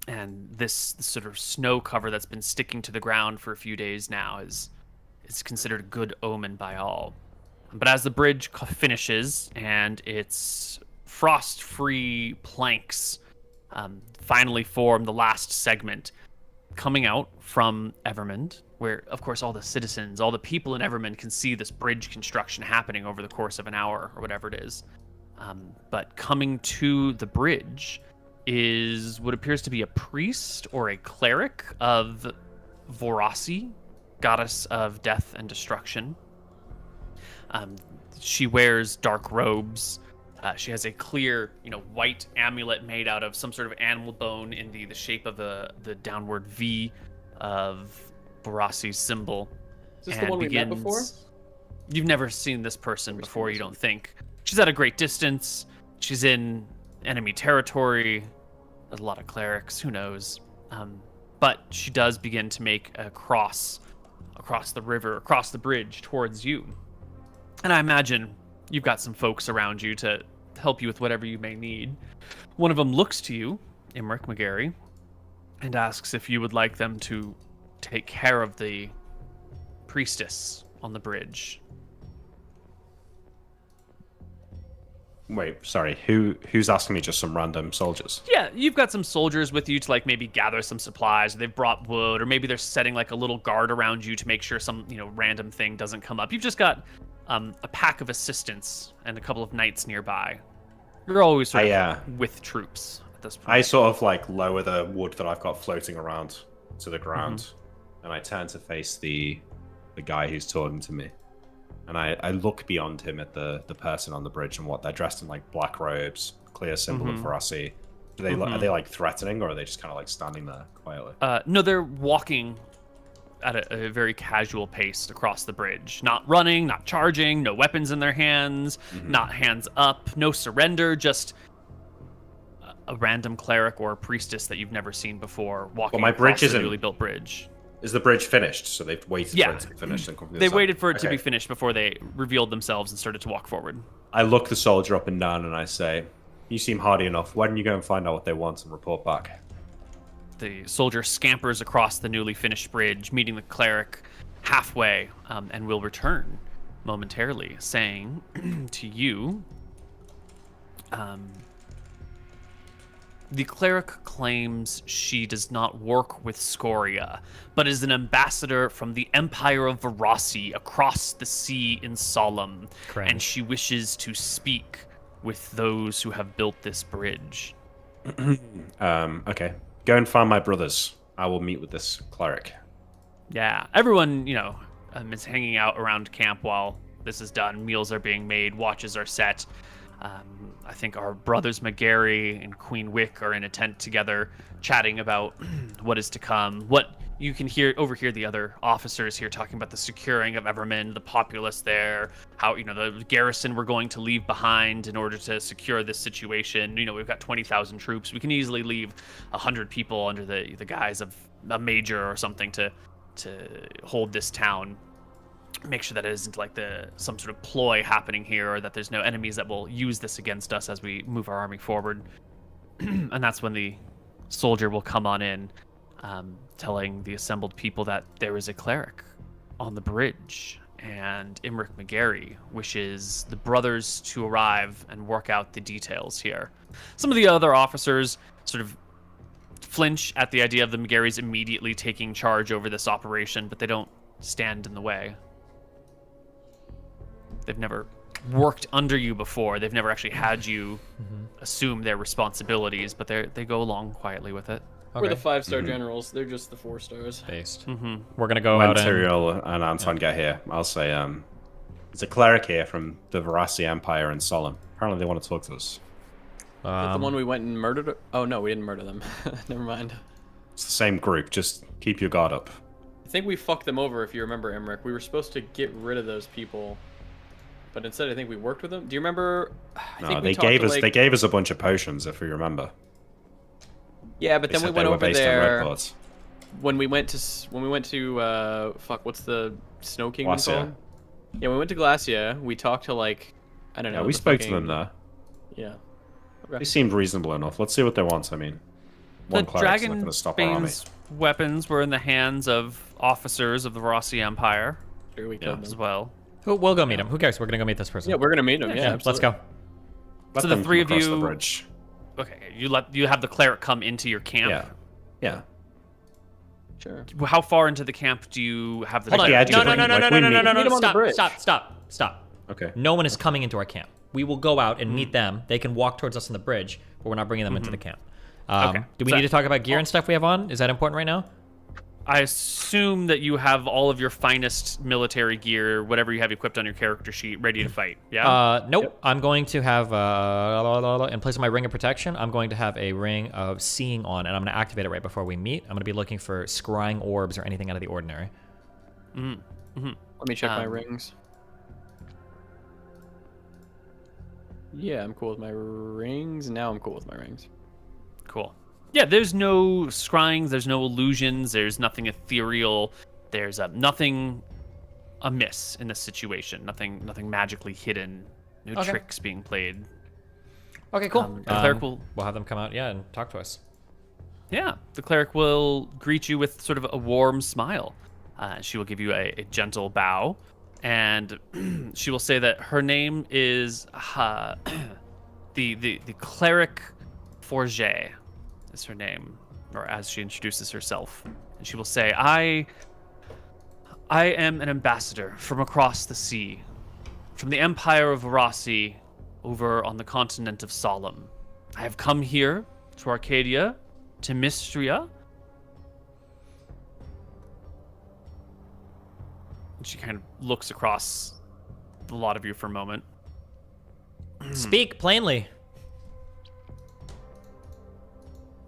And this sort of snow cover that's been sticking to the ground for a few days now is considered a good omen by all. But as the bridge finishes and its frost-free planks finally form the last segment, coming out from Evermund, where, of course, all the citizens, all the people in Evermund can see this bridge construction happening over the course of an hour or whatever it is. But coming to the bridge is what appears to be a priest or a cleric of Vorasi, goddess of death and destruction. She wears dark robes. She has a clear, white amulet made out of some sort of animal bone in the shape of the downward V of Vorasi's symbol. Is this the one we met before? You've never seen this person before, you don't think. She's at a great distance. She's in enemy territory. There's a lot of clerics, who knows? But she does begin to make a cross across the river, across the bridge towards you. And I imagine you've got some folks around you to help you with whatever you may need. One of them looks to you, Imric McGarry, and asks if you would like them to take care of the priestess on the bridge. Wait, sorry. Who's asking me? Just some random soldiers? Yeah, you've got some soldiers with you to like maybe gather some supplies. Or they've brought wood, or maybe they're setting like a little guard around you to make sure some random thing doesn't come up. You've just got a pack of assistants and a couple of knights nearby. You're always sort of with troops at this point. I sort of like lower the wood that I've got floating around to the ground, and I turn to face the guy who's talking to me. And I look beyond him at the person on the bridge and what they're dressed in, like black robes, clear symbol of Vorasi. Are they like threatening, or are they just kind of like standing there quietly? No, they're walking at a very casual pace across the bridge. Not running, not charging, no weapons in their hands, not hands up, no surrender, just a random cleric or a priestess that you've never seen before walking across the newly built bridge. Is the bridge finished? So they've waited for it to be finished and come from the They other side? waited for it to be finished before they revealed themselves and started to walk forward. I look the soldier up and down and I say, "You seem hardy enough. Why don't you go and find out what they want and report back?" The soldier scampers across the newly finished bridge, meeting the cleric halfway, and will return momentarily, saying to you, the cleric claims she does not work with Scoria, but is an ambassador from the Empire of Vorasi across the sea in Solemn, and she wishes to speak with those who have built this bridge. Okay. Go and find my brothers. I will meet with this cleric. Yeah, everyone, is hanging out around camp while this is done. Meals are being made, watches are set. I think our brothers McGarry and Queen Wick are in a tent together, chatting about what is to come, what you can overhear the other officers here talking about the securing of Everman, the populace there, how, the garrison we're going to leave behind in order to secure this situation. We've got 20,000 troops. We can easily leave 100 people under the guise of a major or something to hold this town. Make sure that it isn't like some sort of ploy happening here, or that there's no enemies that will use this against us as we move our army forward. And that's when the soldier will come on in, telling the assembled people that there is a cleric on the bridge, and Imric McGarry wishes the brothers to arrive and work out the details here. Some of the other officers sort of flinch at the idea of the McGarrys immediately taking charge over this operation, but they don't stand in the way. They've never worked under you before. They've never actually had you assume their responsibilities, but they go along quietly with it. We're the 5-star generals. They're just the 4 stars. Based. We're going to go when out Tyrael and Anton get here, I'll say, there's a cleric here from the Varasi Empire in Solemn. Apparently they want to talk to us. Is that the one we went and murdered? Oh, no, we didn't murder them. Never mind. It's the same group. Just keep your guard up. I think we fucked them over, if you remember, Emmerich. We were supposed to get rid of those people, but instead I think we worked with them. Do you remember? They gave us a bunch of potions, if we remember. Yeah, but then we went over there when we went to fuck, what's the Snow Kingdom called? Yeah, we went to Glacia. We talked to I don't know. Yeah, we spoke to them there. Yeah. Okay. They seemed reasonable enough. Let's see what they want. I mean, the Dragonbane's weapons were in the hands of officers of the Rossi Empire. Sure, we killed them as well. We'll go meet him. Who cares? We're gonna go meet this person. Yeah, we're gonna meet him. Yeah, let's go. Let so them the 3 of cross you. The bridge. Okay, you have the cleric come into your camp. Yeah. Sure. How far into the camp do you have the? Hold on. No. Stop. Okay. No one is coming into our camp. We will go out and meet them. They can walk towards us on the bridge, but we're not bringing them into the camp. Okay. Do we need to talk about gear and stuff we have on? Is that important right now? I assume that you have all of your finest military gear, whatever you have equipped on your character sheet, ready to fight. Yeah. Nope. Yep. I'm going to have in place of my ring of protection, I'm going to have a ring of seeing on, and I'm going to activate it right before we meet. I'm going to be looking for scrying orbs or anything out of the ordinary. Let me check my rings. Yeah, I'm cool with my rings. Now I'm cool with my rings. Cool. Yeah, there's no scryings, there's no illusions, there's nothing ethereal, there's nothing amiss in this situation, nothing magically hidden, no tricks being played. Okay, cool. The cleric we'll have them come out, and talk to us. Yeah, the cleric will greet you with sort of a warm smile. She will give you a gentle bow, and she will say that her name is the cleric Forget. Is her name, or as she introduces herself, and she will say, I am an ambassador from across the sea, from the Empire of Rossi, over on the continent of Solemn. I have come here to Arcadia, to Mystria. And she kind of looks across the lot of you for a moment. Speak plainly.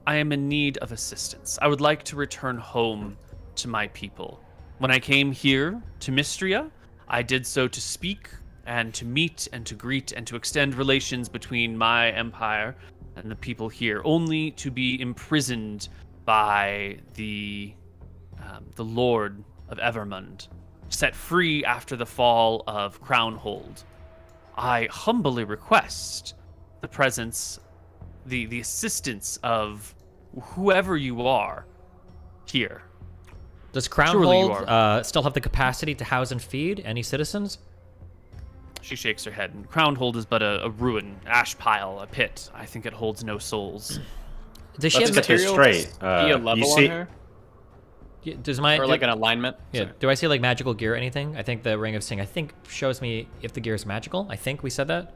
I am in need of assistance. I would like to return home to my people. When I came here to Mystria, I did so to speak and to meet and to greet and to extend relations between my empire and the people here, only to be imprisoned by the Lord of Evermund, set free after the fall of Crownhold. I humbly request the presence, the assistance of whoever you are here. Does Crownhold still have the capacity to house and feed any citizens? She shakes her head. Crownhold is but a ruin, ash pile, a pit. I think it holds no souls. Does she have material? Straight. A level on her? Yeah, or like an alignment? Yeah. Sorry. Do I see like magical gear or anything? I think the Ring of Seeing, I think, shows me if the gear is magical. I think we said that.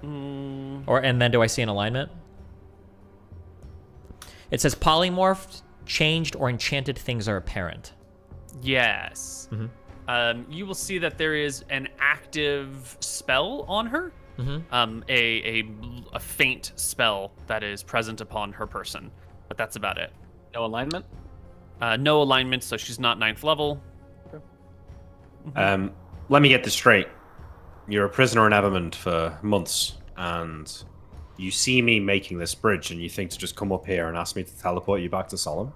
And then do I see an alignment? It says polymorphed, changed, or enchanted things are apparent. Yes. You will see that there is an active spell on her. A faint spell that is present upon her person, but that's about it. No alignment? No alignment, so she's not 9th level. Let me get this straight. You're a prisoner in Evermond for months, and you see me making this bridge, and you think to just come up here and ask me to teleport you back to Solemn?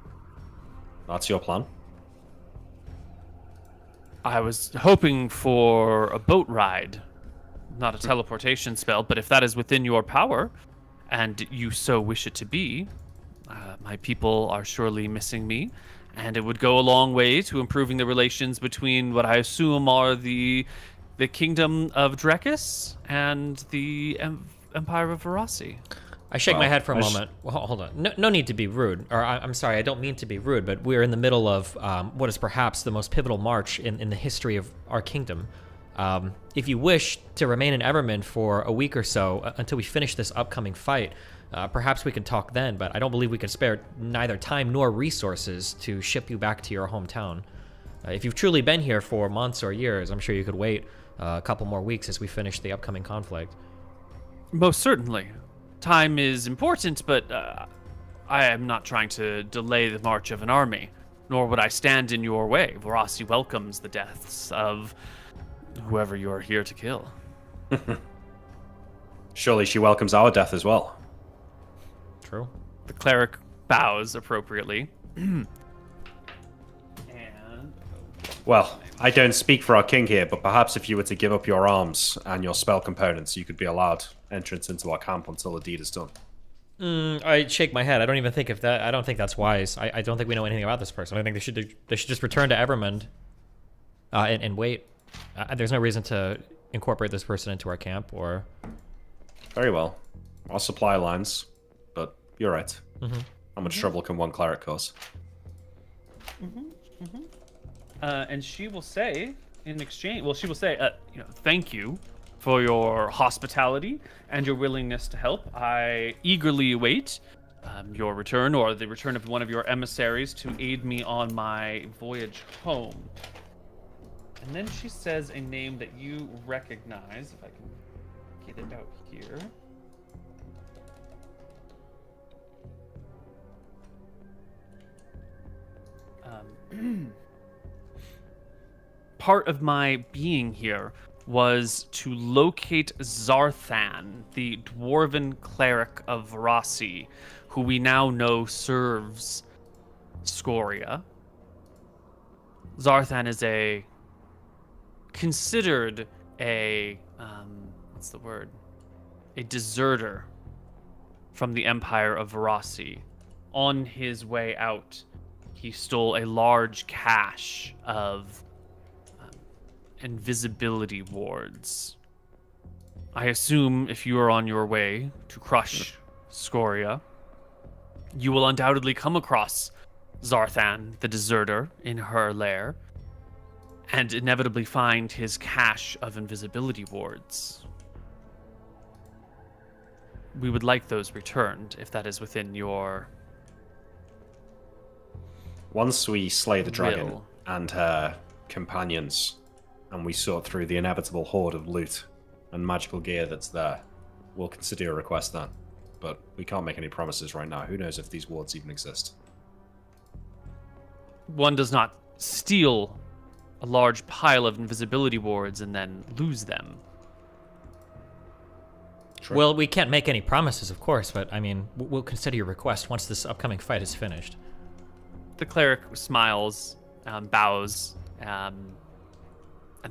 That's your plan? I was hoping for a boat ride, not a teleportation spell, but if that is within your power, and you so wish it to be, my people are surely missing me, and it would go a long way to improving the relations between what I assume are the kingdom of Drekis and the Empire of Verasi. I shake my head for a moment. Well, hold on. No need to be rude. Or I'm sorry, I don't mean to be rude, but we're in the middle of what is perhaps the most pivotal march in the history of our kingdom. If you wish to remain in Evermond for a week or so until we finish this upcoming fight, perhaps we can talk then, but I don't believe we can spare neither time nor resources to ship you back to your hometown. If you've truly been here for months or years, I'm sure you could wait a couple more weeks as we finish the upcoming conflict. Most certainly. Time is important, but I am not trying to delay the march of an army, nor would I stand in your way. Verasi welcomes the deaths of whoever you are here to kill. Surely she welcomes our death as well. True. The cleric bows appropriately. Well, I don't speak for our king here, but perhaps if you were to give up your arms and your spell components, you could be allowed entrance into our camp until the deed is done. I shake my head. I don't even think if that. I don't think that's wise. I don't think we know anything about this person. I think they should just return to Evermond and wait. There's no reason to incorporate this person into our camp or. Very well. I'll supply lines, but you're right. How much trouble can one cleric cause? And she will say, in exchange, she will say, thank you for your hospitality and your willingness to help. I eagerly await your return or the return of one of your emissaries to aid me on my voyage home. And then she says a name that you recognize, if I can get it out here. Part of my being here was to locate Zarthan, the dwarven cleric of Verasi, who we now know serves Scoria. Zarthan is considered a deserter from the Empire of Verasi. On his way out, he stole a large cache of invisibility wards. I assume if you are on your way to crush Scoria, you will undoubtedly come across Zarthan, the deserter, in her lair, and inevitably find his cache of invisibility wards. We would like those returned, if that is within your Once we slay the dragon will. and her companions, and we sort through the inevitable horde of loot and magical gear that's there, we'll consider your request then. But we can't make any promises right now. Who knows if these wards even exist? One does not steal a large pile of invisibility wards and then lose them. True. Well, we can't make any promises, of course, but I mean, we'll consider your request once this upcoming fight is finished. The cleric smiles, bows, and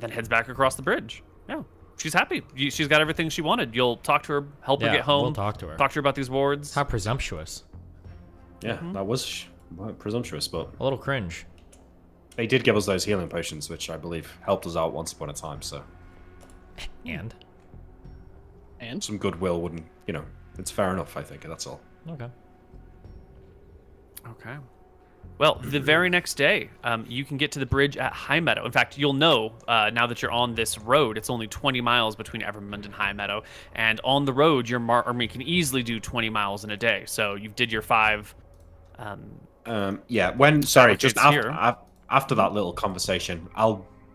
then heads back across the bridge. Yeah, she's happy. She's got everything she wanted. You'll talk to her, help her get home. We'll talk to her. Talk to her about these wards. How presumptuous. Yeah, that was presumptuous, but A little cringe. they did give us those healing potions, which I believe helped us out once upon a time, so And? some goodwill wouldn't, it's fair enough, I think, that's all. Okay. Okay. Well, the very next day, you can get to the bridge at High Meadow. In fact, you'll know now that you're on this road, it's only 20 miles between Evermond and High Meadow. And on the road, your army can easily do 20 miles in a day. So you did your 5. Just after that little conversation,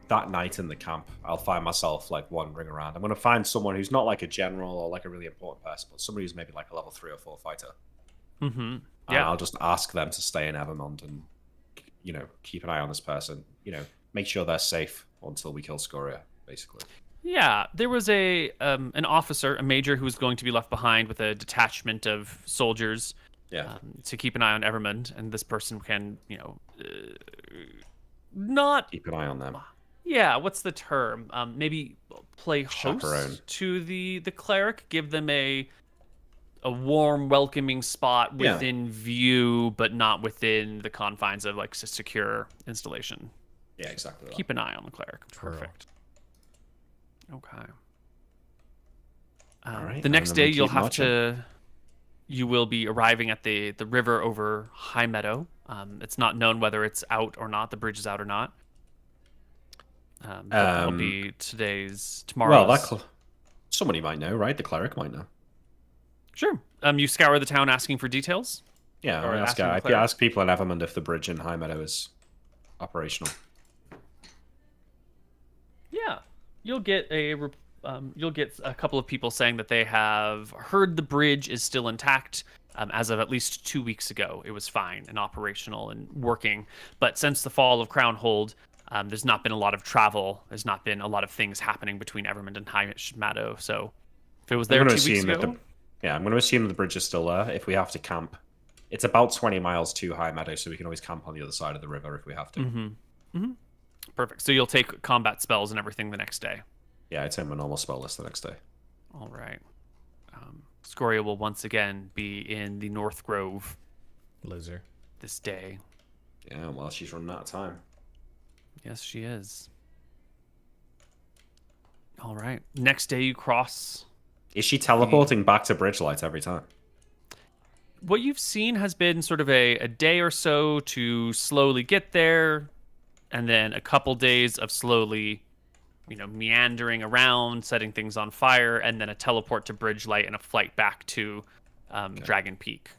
that night in the camp, I'll find myself wandering around. I'm going to find someone who's not like a general or like a really important person, but somebody who's maybe like a level 3 or 4 fighter. Mm-hmm. And I'll just ask them to stay in Evermond and keep an eye on this person. Make sure they're safe until we kill Scoria, basically. Yeah, there was an officer, a major, who was going to be left behind with a detachment of soldiers Yeah. to keep an eye on Evermond, and this person can, not... Keep an eye on them. Yeah, what's the term? Maybe play Chaperone. host to the cleric, give them a warm, welcoming spot within view, but not within the confines of like a secure installation. Yeah, exactly. That. Keep an eye on the cleric. True. Perfect. Okay. All right, The next and day, then we you'll keep have marching. you will be arriving at the river over High Meadow. It's not known whether it's out or not. The bridge is out or not. But that'll be tomorrow's. Well, somebody might know, right? The cleric might know. Sure. You scour the town asking for details. Yeah, Or I asking the I cleric. ask people in Evermond if the bridge in High Meadow is operational. Yeah, you'll get a couple of people saying that they have heard the bridge is still intact. As of at least 2 weeks ago, it was fine and operational and working. But since the fall of Crownhold, there's not been a lot of travel. There's not been a lot of things happening between Evermond and High Meadow. So if it was there I'm 2 going to weeks assume ago, I'm going to assume that the bridge is still there. If we have to camp, it's about 20 miles to High Meadow, so we can always camp on the other side of the river if we have to. perfect. So you'll take combat spells and everything the next day. Yeah, it's in my normal spell list the next day. All right. Scoria will once again be in the North Grove Loser. this day. Yeah, well, she's running out of time. Yes, she is. All right. Next day you cross. Is she teleporting back to Bridgelight every time? What you've seen has been sort of a day or so to slowly get there, and then a couple days of slowly, meandering around, setting things on fire, and then a teleport to Bridgelight and a flight back to Dragon Peak.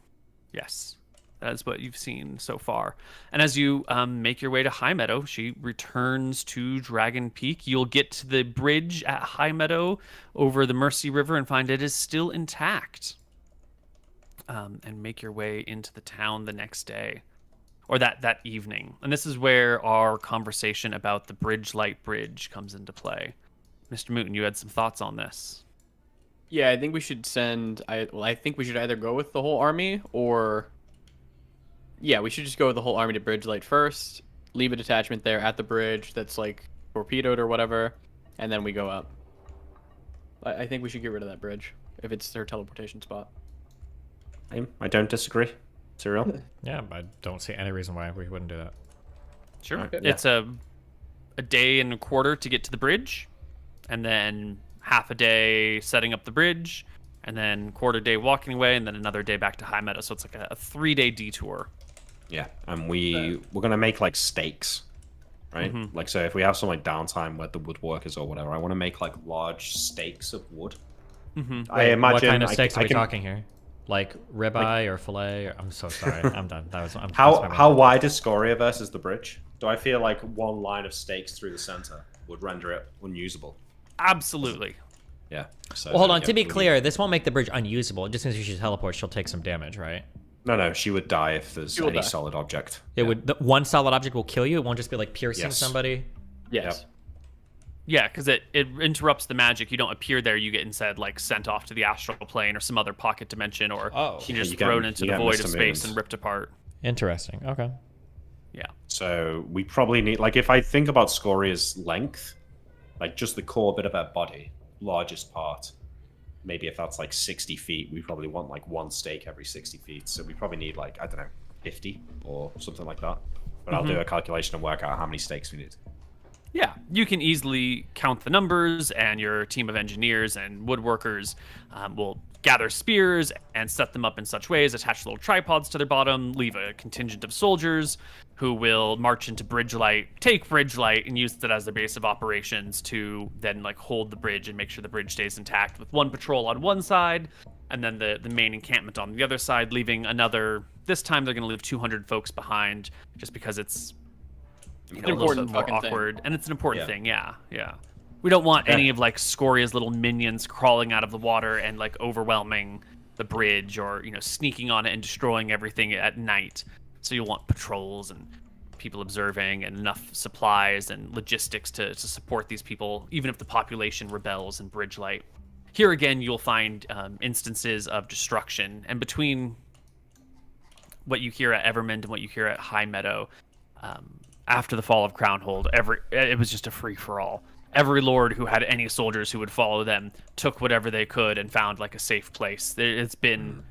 Yes, that is what you've seen so far. And as you make your way to High Meadow, she returns to Dragon Peak. You'll get to the bridge at High Meadow over the Mercy River and find it is still intact. And make your way into the town the next day. Or that evening. And this is where our conversation about the Bridgelight Bridge comes into play. MrMouton, you had some thoughts on this. Yeah, I think we should I think we should either go with the whole army or... Yeah, we should just go with the whole army to Bridgelight first, leave a detachment there at the bridge that's like torpedoed or whatever, and then we go up. I think we should get rid of that bridge if it's their teleportation spot. I don't disagree. Cyril? Yeah, but I don't see any reason why we wouldn't do that. Sure. Okay. It's a day and a quarter to get to the bridge, and then half a day setting up the bridge, and then quarter day walking away, and then another day back to High Meadow. So it's like a 3-day detour. Yeah, and we're gonna make like stakes, right? Like, so if we have some like downtime with the woodworkers or whatever, I want to make like large stakes of wood. I imagine. What kind of steaks are I we can- talking here? Like ribeye or fillet? I'm so sorry. I'm done. That's my How bad. wide is Scoria versus the bridge? Do I feel like one line of stakes through the center would render it unusable? Absolutely. Yeah. So, Well, hold on. yeah, To be we- clear, this won't make the bridge unusable. Just as she teleports, she'll take some damage, right? No, she would die if there's She will any die. solid object. It would. One solid object will kill you. It won't just be like piercing Yes. somebody. Yes. Yeah, because it interrupts the magic. You don't appear there. You get instead like sent off to the astral plane or some other pocket dimension, or Oh. you're just You get- thrown into you the get void Mr. of space Moons. and ripped apart. Interesting. Okay. Yeah. So we probably need, like, if I think about Scoria's length, like just the core bit of her body, largest part, maybe if that's like 60 feet, we probably want like one stake every 60 feet. So we probably need like, I don't know, 50 or something like that. But I'll do a calculation and work out how many stakes we need. Yeah, you can easily count the numbers, and your team of engineers and woodworkers will gather spears and set them up in such ways, attach little tripods to their bottom, leave a contingent of soldiers who will march into Bridgelight, take Bridgelight, and use it as their base of operations to then like hold the bridge and make sure the bridge stays intact, with one patrol on one side and then the main encampment on the other side, leaving another... This time they're going to leave 200 folks behind, just because it's a little important bit more fucking thing. awkward, and it's an important Yeah. thing. Yeah. We don't want any of like Scoria's little minions crawling out of the water and like overwhelming the bridge, or sneaking on it and destroying everything at night. So you'll want patrols and people observing and enough supplies and logistics to support these people, even if the population rebels in Bridgelight. Here again, you'll find instances of destruction, and between what you hear at Evermond and what you hear at High Meadow, after the fall of Crownhold, it was just a free-for-all. Every lord who had any soldiers who would follow them took whatever they could and found like a safe place. It's been,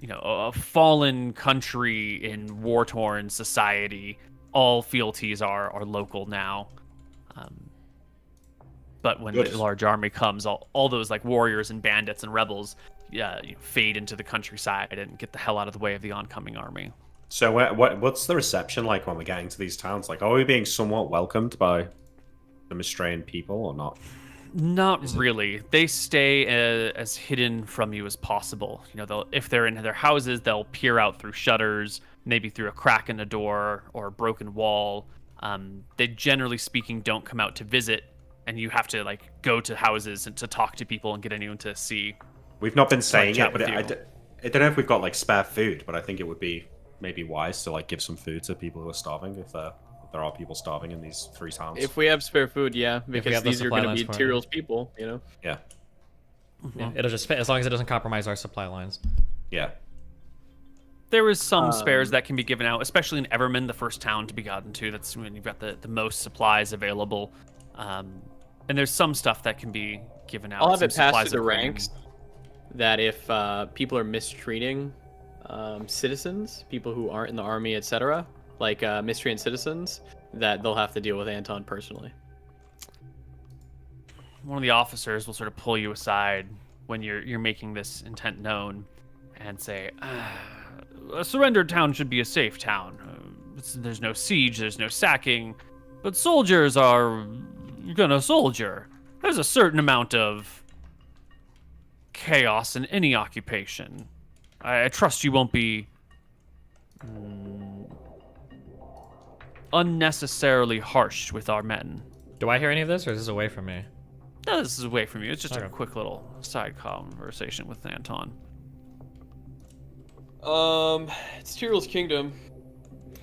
a fallen country in war-torn society. All fealties are local now. But when the large army comes, all those like warriors and bandits and rebels fade into the countryside and get the hell out of the way of the oncoming army. So what's the reception like when we're getting to these towns? Like, are we being somewhat welcomed by the Mistrayan people or not? Not really. They stay as hidden from you as possible. If they're in their houses, they'll peer out through shutters, maybe through a crack in a door or a broken wall. They generally speaking don't come out to visit, and you have to like go to houses and to talk to people and get anyone to see. We've not been saying it, but I don't know if we've got like spare food, but I think it would be maybe wise to like give some food to people who are starving if there are people starving in these 3 towns. If we have spare food, yeah, because these are going to be Tyrell's people, Yeah. Yeah, it'll just fit as long as it doesn't compromise our supply lines. Yeah. There is some spares that can be given out, especially in Evermond, the first town to be gotten to. That's when you've got the most supplies available. And there's some stuff that can be given out. I'll have it passed to the ranks that if people are mistreating citizens, people who aren't in the army, etc., like mistreating citizens, that they'll have to deal with Anton personally. One of the officers will sort of pull you aside when you're making this intent known and say, a surrendered town should be a safe town. There's no siege, there's no sacking, but soldiers are gonna soldier. There's a certain amount of chaos in any occupation. I trust you won't be unnecessarily harsh with our men. Do I hear any of this, or is this away from me? No, this is away from you. It's just a quick little side conversation with Anton. It's Tyrell's kingdom.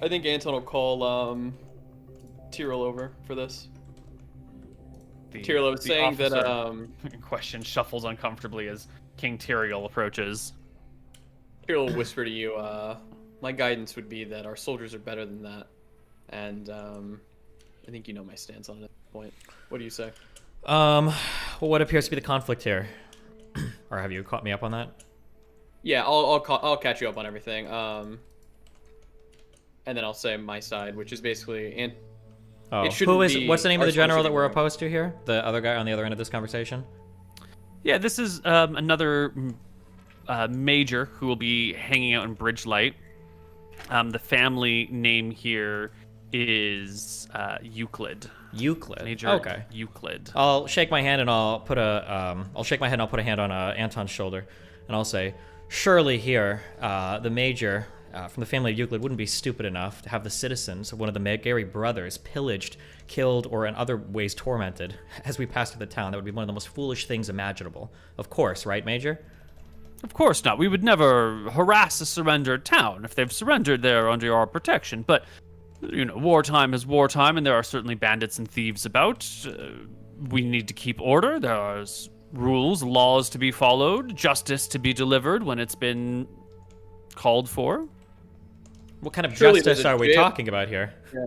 I think Anton will call Tyrell over for this. Tyrell was saying that in question shuffles uncomfortably as King Tyrell approaches. Tyrell will whisper to you, my guidance would be that our soldiers are better than that. And I think you know my stance on it at this point. What do you say? Well, what appears to be the conflict here? Or have you caught me up on that? Yeah, I'll catch you up on everything. And then I'll say my side, which is basically what's the name of the general that we're opposed to here? The other guy on the other end of this conversation? Yeah, this is another major who will be hanging out in Bridgelight. The family name here is Euclid. Euclid. Major okay. Euclid. I'll shake my hand and I'll put a hand on Anton's shoulder, and I'll say, surely here, the major from the family of Euclid wouldn't be stupid enough to have the citizens of one of the Megary brothers pillaged, killed, or in other ways tormented as we pass through the town. That would be one of the most foolish things imaginable. Of course, right, Major? Of course not. We would never harass a surrendered town. If they've surrendered, they're under our protection. But, wartime is wartime, and there are certainly bandits and thieves about. We need to keep order. There are rules, laws to be followed, justice to be delivered when it's been called for. What kind of justice are we talking about here? Yeah.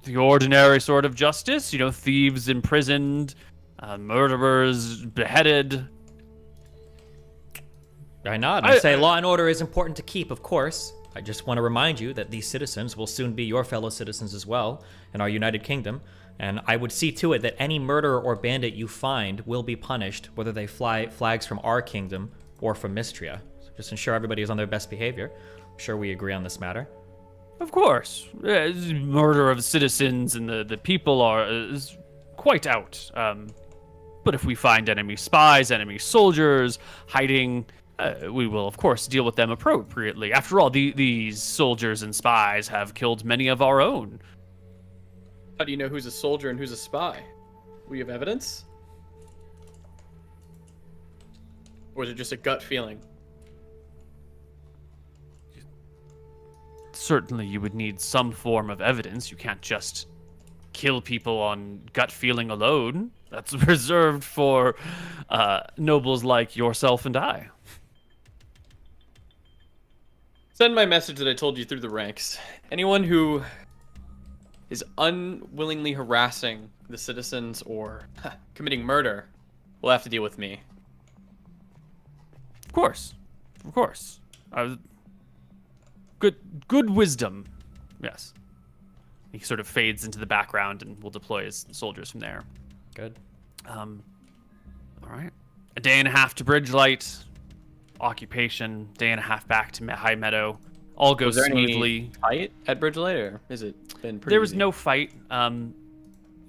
The ordinary sort of justice, thieves imprisoned, murderers beheaded. I nod and say law and order is important to keep, of course. I just want to remind you that these citizens will soon be your fellow citizens as well in our United Kingdom, and I would see to it that any murderer or bandit you find will be punished, whether they fly flags from our kingdom or from Mistria. So just ensure everybody is on their best behavior. I'm sure we agree on this matter. Of course. Murder of citizens and the people is quite out. But if we find enemy spies, enemy soldiers hiding, we will, of course, deal with them appropriately. After all, these soldiers and spies have killed many of our own. How do you know who's a soldier and who's a spy? We have evidence? Or is it just a gut feeling? certainly you would need some form of evidence. You can't just kill people on gut feeling alone. That's reserved for nobles like yourself and I. Send my message that I told you through the ranks. Anyone who is unwillingly harassing the citizens or committing murder will have to deal with me. Of course. Good wisdom. Yes. He sort of fades into the background and will deploy his soldiers from there. Good. All right. A day and a half to Bridgelight. Occupation. Day and a half back to High Meadow. All goes smoothly. Any fight at Bridgelight, or is it been pretty There was easy? no fight.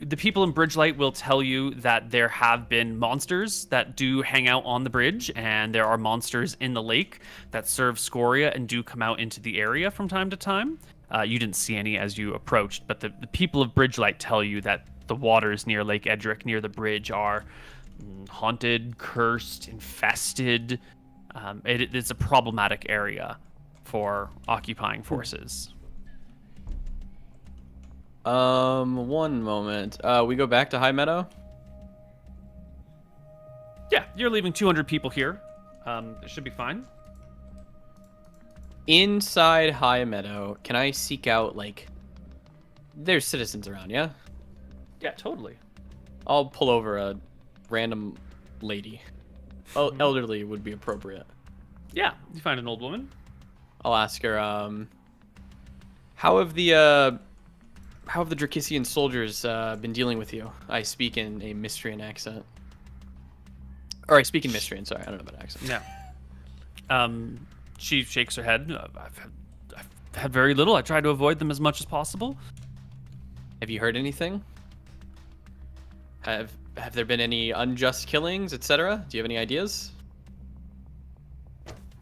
The people in Bridgelight will tell you that there have been monsters that do hang out on the bridge, and there are monsters in the lake that serve Scoria and do come out into the area from time to time. You didn't see any as you approached, but the people of Bridgelight tell you that the waters near Lake Edric, near the bridge, are haunted, cursed, infested. It's a problematic area for occupying forces. One moment. We go back to High Meadow? Yeah, you're leaving 200 people here. It should be fine. Inside High Meadow, can I seek out, like... There's citizens around, yeah? Yeah, totally. I'll pull over a random lady. Oh, elderly would be appropriate. Yeah, you find an old woman. I'll ask her, how have the Drakissian soldiers been dealing with you? I speak in a Mystrian accent. Or I speak in Mystrian, sorry, I don't know about accent. No. She shakes her head. I've had very little. I try to avoid them as much as possible. Have you heard anything? Have there been any unjust killings, etc.? Do you have any ideas?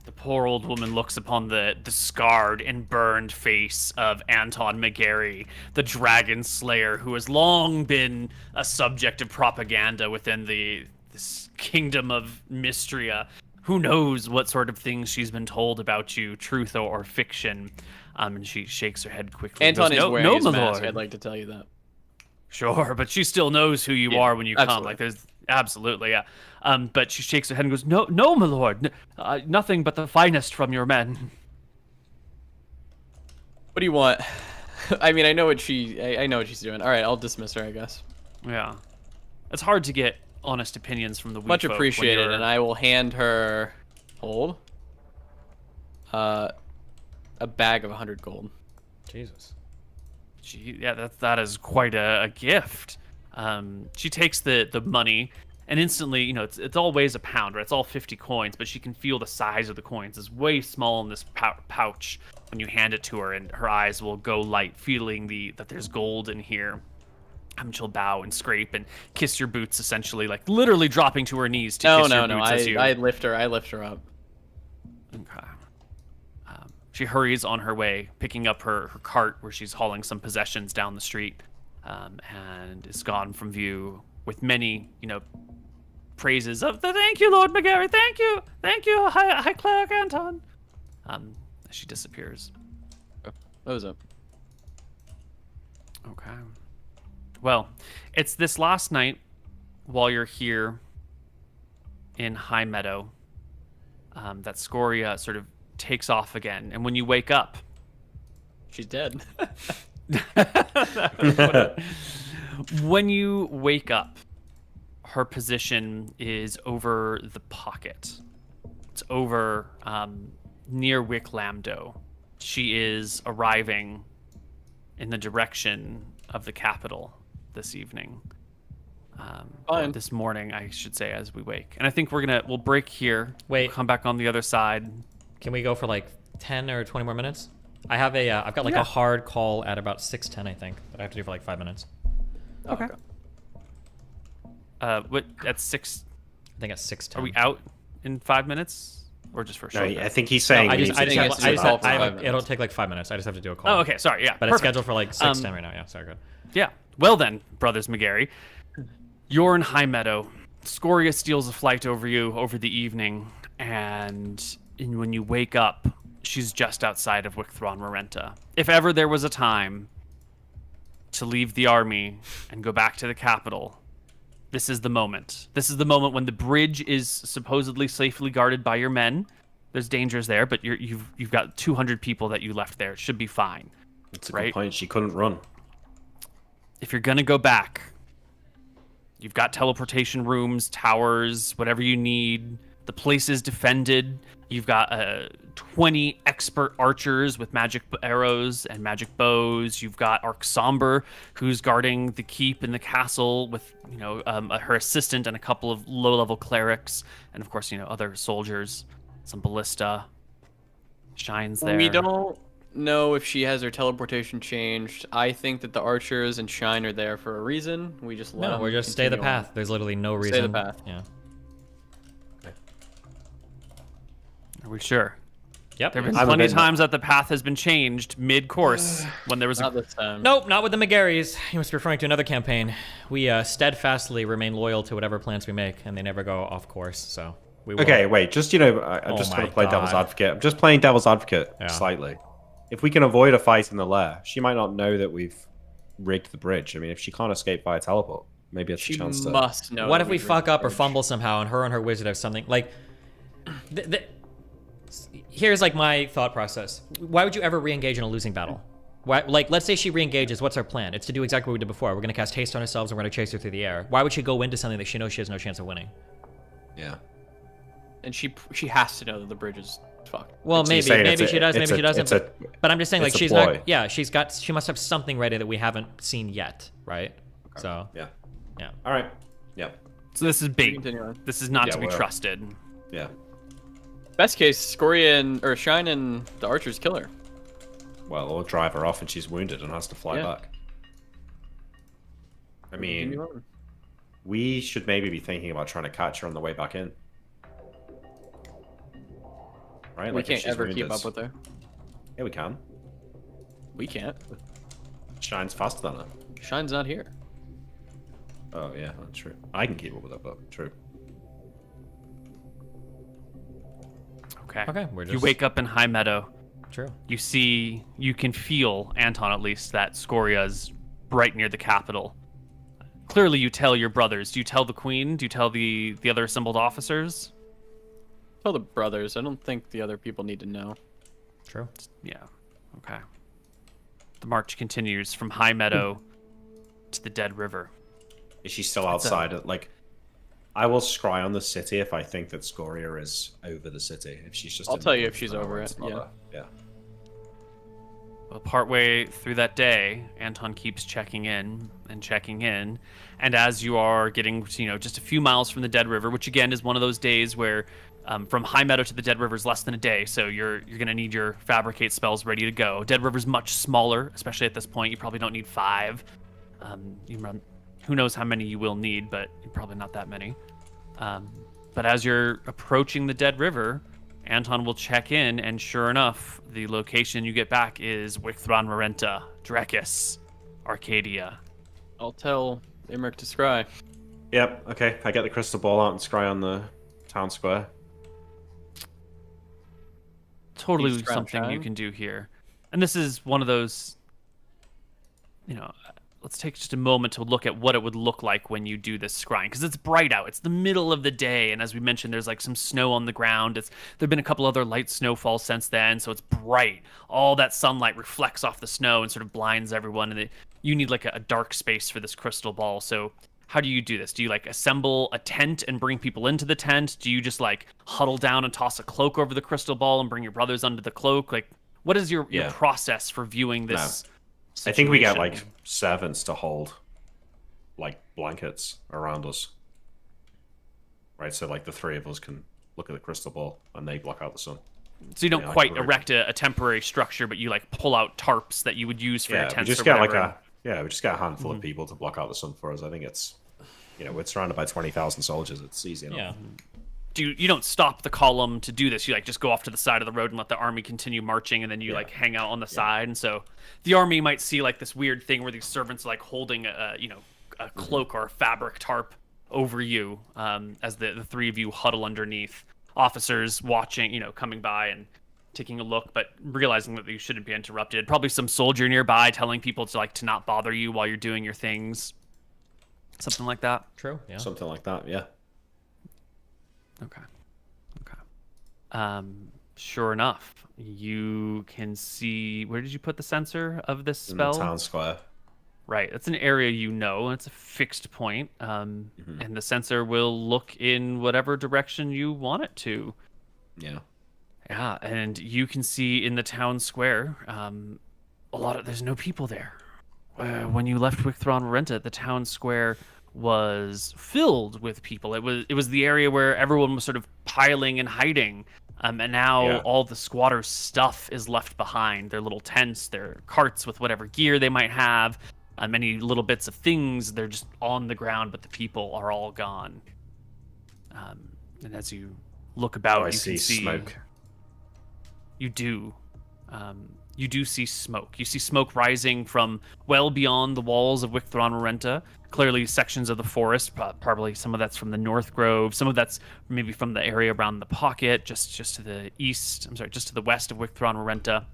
The poor old woman looks upon the scarred and burned face of Anton McGarry, the dragon slayer, who has long been a subject of propaganda within this kingdom of Mystria. Who knows what sort of things she's been told about you, truth or fiction. And she shakes her head quickly. Anton is wearing his my mask, lord. I'd like to tell you that. Sure, but she still knows who you are when you come. absolutely. Like, there's absolutely, yeah. But she shakes her head and goes, "No, my lord, nothing but the finest from your men." What do you want? I mean, I know what she's doing. All right, I'll dismiss her, I guess. Yeah, it's hard to get honest opinions from the wee Much folk when appreciated, you're- and I will hand her a bag of 100 gold. Jesus. Gee, yeah, that is quite a gift. She takes the money, and instantly, it's all weighs a pound, right? It's all 50 coins, but she can feel the size of the coins. It's way small in this pouch when you hand it to her, and her eyes will go light, feeling that there's gold in here. She'll bow and scrape and kiss your boots, essentially, like literally dropping to her knees to kiss your boots as you... I lift her up. Okay. She hurries on her way, picking up her cart where she's hauling some possessions down the street, and is gone from view with many, praises of the "Thank you, Lord McGarry, thank you, High Cleric Anton." As she disappears. What was it? Okay. Well, it's this last night while you're here in High Meadow that Scoria sort of takes off again. And when you wake up... She's dead. When you wake up, her position is over the pocket. It's over near Wicklamdo. She is arriving in the direction of the capital this evening. Fine. This morning, I should say, as we wake. And I think we'll break here. Wait. We'll come back on the other side. Can we go for like 10 or 20 more minutes? I have I've got like a hard call at about 6:10, I think, that I have to do for like 5 minutes. Okay. What at 6? I think at 6:10. Are we out in 5 minutes, or just for a No, short I bit? think he's saying I we just, need I to just, check have, check I just the have, call I for have 5 it'll minutes. take like 5 minutes. I just have to do a call. Oh, okay. Sorry. Yeah. But perfect. it's scheduled for like 6:10 right now. Yeah, sorry, good. Yeah. Well then, brothers McGarry, you're in High Meadow. Scoria steals a flight over you over the evening, and when you wake up, she's just outside of Wicthron Marenta. If ever there was a time to leave the army and go back to the capital, this is the moment. This is the moment when the bridge is supposedly safely guarded by your men. There's dangers there, but you've got 200 people that you left there. It should be fine. It's a right? good point. She couldn't run. If you're gonna go back, you've got teleportation rooms, towers, whatever you need. The place is defended. You've got 20 expert archers with magic arrows and magic bows. You've got Somber, who's guarding the keep and the castle with, her assistant and a couple of low-level clerics, and of course, other soldiers. Some ballista. Shine's there. We don't know if she has her teleportation changed. I think that the archers and Shine are there for a reason. We just let them we're just stay the continue on. path. There's literally no reason. Stay the path. Yeah. Are we sure? Yep. There have been I'm a plenty of bit- times that the path has been changed mid-course when there was Not a... this time. Nope, not with the McGarrys. You must be referring to another campaign. We steadfastly remain loyal to whatever plans we make, and they never go off course. So we will. Okay, wait. Just I'm Oh just my gonna play devil's God. advocate. I'm just playing devil's advocate Yeah. slightly. If we can avoid a fight in the lair, she might not know that we've rigged the bridge. I mean, if she can't escape via teleport, maybe it's She a chance to. must know. What that if we rigged fuck the up or bridge. fumble somehow, and her wizard have something like? Here's like my thought process. Why would you ever re-engage in a losing battle? Why, like, let's say she re-engages. What's our plan? It's to do exactly what we did before. We're gonna cast haste on ourselves, and we're gonna chase her through the air. Why would she go into something that she knows she has no chance of winning? Yeah. And she has to know that the bridge is fucked. Well, So you're maybe saying it's she does, it's maybe she doesn't. it's a- But I'm just saying, like, it's a she's ploy. not. Yeah, she must have something ready that we haven't seen yet, right? So Yeah. yeah. All right. Yeah. So this is bait. Continue on. This is not Yeah, to be well. trusted. Yeah. Best case, Scoria or Shine and the archers kill her. Well, or drive her off and she's wounded and has to fly Yeah. back. I mean, Continue on. we should maybe be thinking about trying to catch her on the way back in. Right? We if can't she's ever keep wounded. up with her. Yeah, we can. We can't. Shine's faster than her. Shine's not here. Oh, yeah, that's true. I can keep up with her, but true. Okay. Okay, we're You just- wake up in High Meadow. True. You can feel, Anton at least, that Scoria's right near the capital. Clearly you tell your brothers. Do you tell the queen? Do you tell the other assembled officers? Tell the brothers. I don't think the other people need to know. True. Yeah. Okay. The march continues from High Meadow to the Dead River. Is she still outside? Like, I will scry on the city if I think that Scoria is over the city. If she's just. I'll in the tell you woods, if she's then I over won't it, bother. yeah. Yeah. Well, partway through that day, Anton keeps checking in and checking in, and as you are getting, just a few miles from the Dead River, which again is one of those days where, from High Meadow to the Dead River is less than a day, so you're gonna need your fabricate spells ready to go. Dead River's much smaller, especially at this point. You probably don't need 5. Who knows how many you will need, but probably not that many. But as you're approaching the Dead River, Anton will check in, and sure enough, the location you get back is Wicthron Marenta, Drekis, Arcadia. I'll tell Imric to scry. Yep. Okay. I get the crystal ball out and scry on the town square. Totally East Ground something you Shine. can do here. And this is one of those, let's take just a moment to look at what it would look like when you do this scrying, because it's bright out. It's the middle of the day, and as we mentioned, there's like some snow on the ground. There've been a couple other light snowfalls since then, so it's bright. All that sunlight reflects off the snow and sort of blinds everyone, and you need like a dark space for this crystal ball. So how do you do this? Do you like assemble a tent and bring people into the tent? Do you just like huddle down and toss a cloak over the crystal ball and bring your brothers under the cloak? Like, what is your Yeah. process for viewing this? I think we get situation? like servants to hold like blankets around us. Right, so like the 3 of us can look at the crystal ball and they block out the sun. So you don't Yeah, like quite we're- erect a temporary structure, but you like pull out tarps that you would use for your Yeah, we tents just or get whatever. we just get a handful of people to block out the sun for us. I think it's we're surrounded by 20,000 soldiers. It's easy enough. Yeah. You don't stop the column to do this. You like just go off to the side of the road and let the army continue marching, and then you like hang out on the side. And so the army might see like this weird thing where these servants are like holding a cloak or a fabric tarp over you, as the 3 of you huddle underneath. Officers watching, coming by, and taking a look, but realizing that you shouldn't be interrupted. Probably some soldier nearby telling people to not bother you while you're doing your things. Something like that. True. Yeah. Something like that. Yeah. Okay. Sure enough, you can see. Where did you put the sensor of this spell? In the town square. Right. That's an area it's a fixed point. And the sensor will look in whatever direction you want it to. Yeah. Yeah, and you can see in the town square, there's no people there. When you left Wicthron Renta, the town square was filled with people. It was the area where everyone was sort of piling and hiding. And now all the squatters' stuff is left behind. Their little tents, their carts with whatever gear they might have, many little bits of things, they're just on the ground, but the people are all gone. And as you look about, you see can see smoke. You do. You do see smoke. You see smoke rising from well beyond the walls of Wicthron Renta. Clearly sections of the forest, probably some of that's from the North Grove, some of that's maybe from the area around the Pocket, just to the east, just to the west of Wicthron Renta.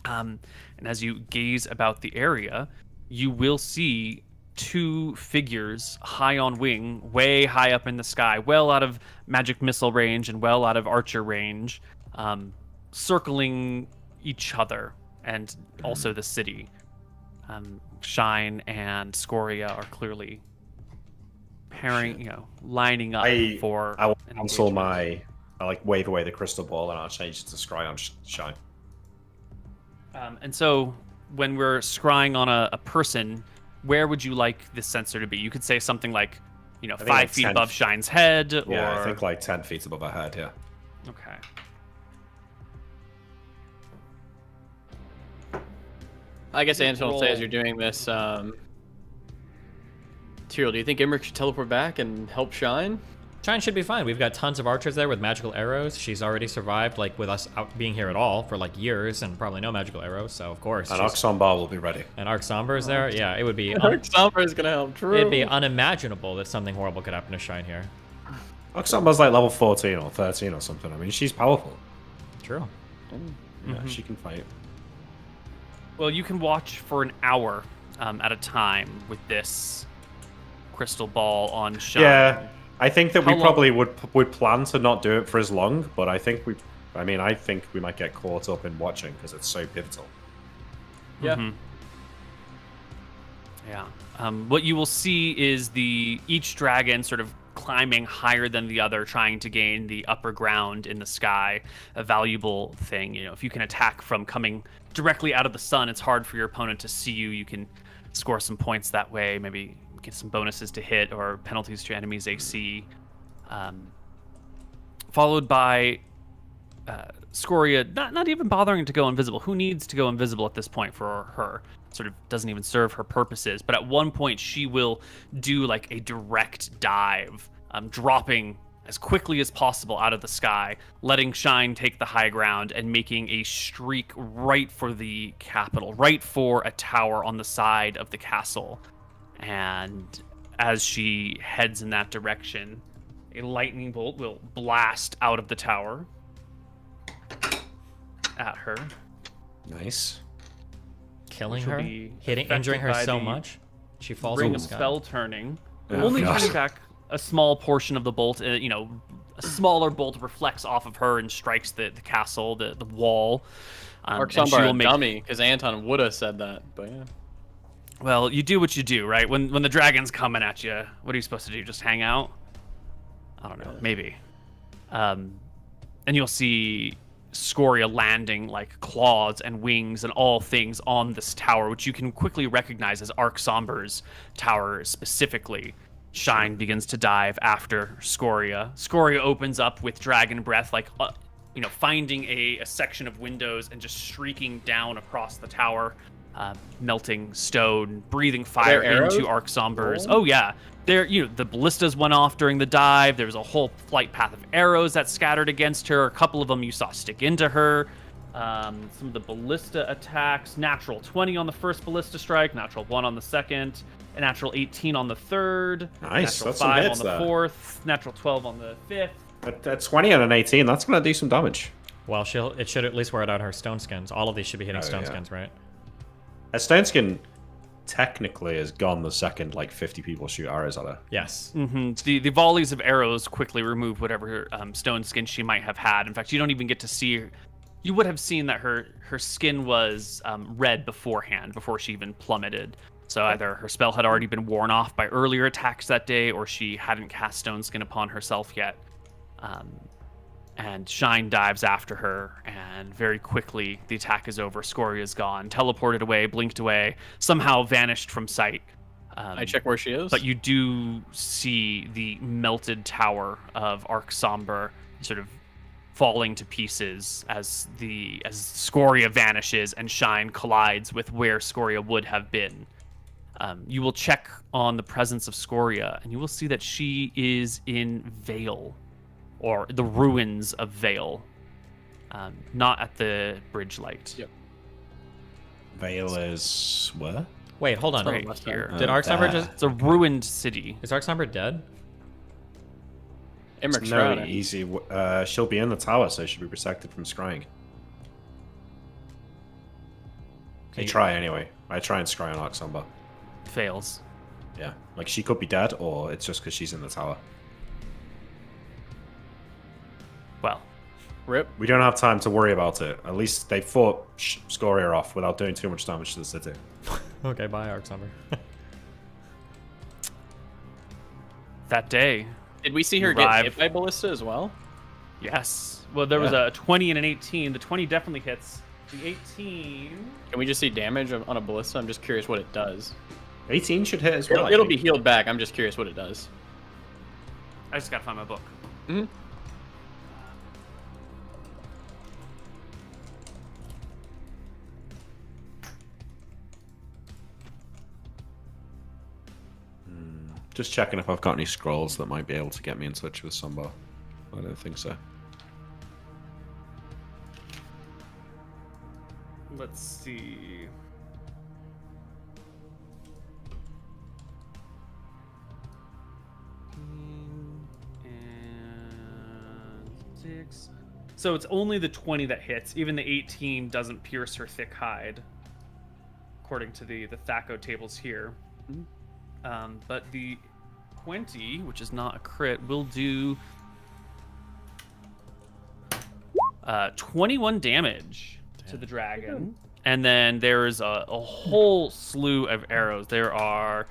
And as you gaze about the area, you will see two figures high on wing, way high up in the sky, well out of magic missile range and well out of archer range, circling each other and also the city. Shine and Scoria are clearly lining up for. I wave away the crystal ball and I'll change it to scry on Shine. And so when we're scrying on a person, where would you like this sensor to be? You could say something like, 5 feet above Shine's head, or I think like 10 feet above her head. Yeah. Okay. I guess Anton will say as you're doing this, Tyrell, do you think Imric should teleport back and help Shine? Shine should be fine. We've got tons of archers there with magical arrows. She's already survived, with us out being here at all for years and probably no magical arrows. So of course. And Arxombar will be ready. And Arxombar is there. Yeah, it would be. Arxombar is gonna help. True. It'd be unimaginable that something horrible could happen to Shine here. Arxombar's level 14 or 13 or something. I mean, she's powerful. True. Yeah, she can fight. Well, you can watch for an hour at a time with this crystal ball on Shine. Yeah, I think that we probably would plan to not do it for as long, but I think we might get caught up in watching because it's so pivotal. Yeah. Yeah. What you will see is each dragon sort of climbing higher than the other, trying to gain the upper ground in the sky. A valuable thing, if you can attack from coming directly out of the sun, it's hard for your opponent to see you. You can score some points that way, maybe get some bonuses to hit or penalties to enemies' AC. Followed by Scoria not even bothering to go invisible. Who needs to go invisible at this point for her? Sort of doesn't even serve her purposes. But at one point, she will do a direct dive, dropping as quickly as possible out of the sky, letting Shine take the high ground and making a streak right for the capital, right for a tower on the side of the castle. And as she heads in that direction, a lightning bolt will blast out of the tower at her. Nice. Killing her? Injuring her so much? She falls Ring in the of sky. spell turning. Oh, only gosh. turning back a small portion of the bolt. A smaller bolt reflects off of her and strikes the castle, the wall. Arxombar a dummy, because Anton would have said that, but yeah. Well, you do what you do, right? When the dragon's coming at you, what are you supposed to do? Just hang out? I don't know, maybe. And you'll see Scoria landing claws and wings and all things on this tower, which you can quickly recognize as Arxombar's tower specifically. Shine begins to dive after Scoria. Scoria opens up with dragon breath, finding a section of windows and just streaking down across the tower, melting stone, breathing fire into Arxombar's. Oh yeah, the ballistas went off during the dive. There was a whole flight path of arrows that scattered against her. A couple of them you saw stick into her. Some of the ballista attacks, natural 20 on the first ballista strike, natural 1 on the second, a natural 18 on the third, Nice, natural that's some 5 hits on the there. fourth, natural 12 on the fifth. At 20 and an 18, that's going to do some damage. Well, it should at least wear out her stone skins. All of these should be hitting stone skins, right? A stone skin technically is gone the second like 50 people shoot arrows at her. Yes. The volleys of arrows quickly remove whatever stone skin she might have had. In fact, you don't even get to see her. You would have seen that her skin was red beforehand, before she even plummeted. So either her spell had already been worn off by earlier attacks that day, or she hadn't cast stone skin upon herself yet. And Shine dives after her, and very quickly the attack is over. Scoria's gone, teleported away, blinked away, somehow vanished from sight. I check where she is. But you do see the melted tower of Arc Somber sort of falling to pieces as Scoria vanishes and Shine collides with where Scoria would have been. You will check on the presence of Scoria, and you will see that she is in Vale, or the ruins of Vale, not at the bridge light. Yep. Vale is where? Wait, hold on. Right here. Did Arcsomber just... It's a ruined city. Is Arcsomber dead? It's no easy. She'll be in the tower, so she'll be protected from scrying. I try anyway. I try and scry on Arcsomber. Fails. Yeah, like she could be dead, or it's just because she's in the tower. Well, rip. We don't have time to worry about it. At least they fought Scoria off without doing too much damage to the city. Okay, bye, Arcsomber. That day. Did we see her get hit by Ballista as well? Yes. Well, there was a 20 and an 18. The 20 definitely hits. The 18... Can we just see damage on a Ballista? I'm just curious what it does. 18 should hit as well. It'll be healed back. I'm just curious what it does. I just gotta find my book. Mm-hmm. Just checking if I've got any scrolls that might be able to get me in touch with somebody. I don't think so. Let's see. And 6. So it's only the 20 that hits. Even the 18 doesn't pierce her thick hide, according to the Thaco tables here. But the 20, which is not a crit, will do 21 damage to the dragon. And then there's a whole slew of arrows. There are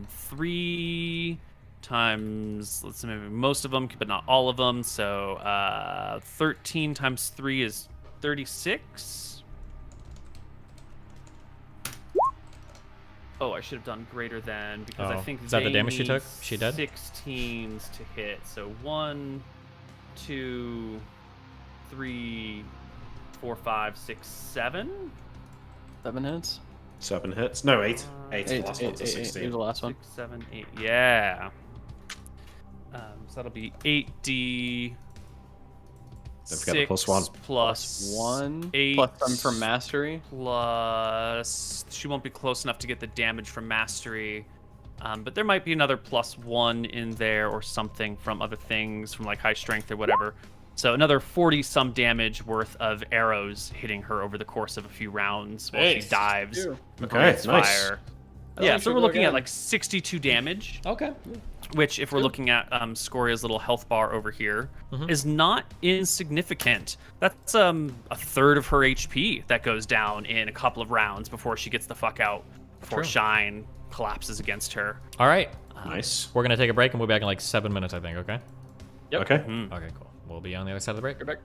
3 times, let's see, maybe most of them, but not all of them. So 13 times 3 is 36. Oh, I should have done greater than, because I think is that the damage she took? She dead? 16s to hit. So 1, 2, 3, 4, 5, 6, 7. 7 hits. 7 hits. No, 8. 8 is the last one. 16. Eight the last one. 6, 7, 8. Yeah. So that'll be 8d. Don't forget the +1. Plus 1. 8. Plus some from mastery. Plus, she won't be close enough to get the damage from mastery. But there might be another +1 in there or something from other things, from like high strength or whatever. So another 40-some damage worth of arrows hitting her over the course of a few rounds while she dives. Okay, its nice. fire. Yeah, so we're looking at like 62 damage. Okay. Which, if we're looking at Scoria's little health bar over here, is not insignificant. That's a third of her HP that goes down in a couple of rounds before she gets the fuck out, before Shine collapses against her. All right. Nice. We're going to take a break and we'll be back in like 7 minutes, I think, okay? Yep. Okay. Okay, cool. We'll be on the other side of the break. You're back.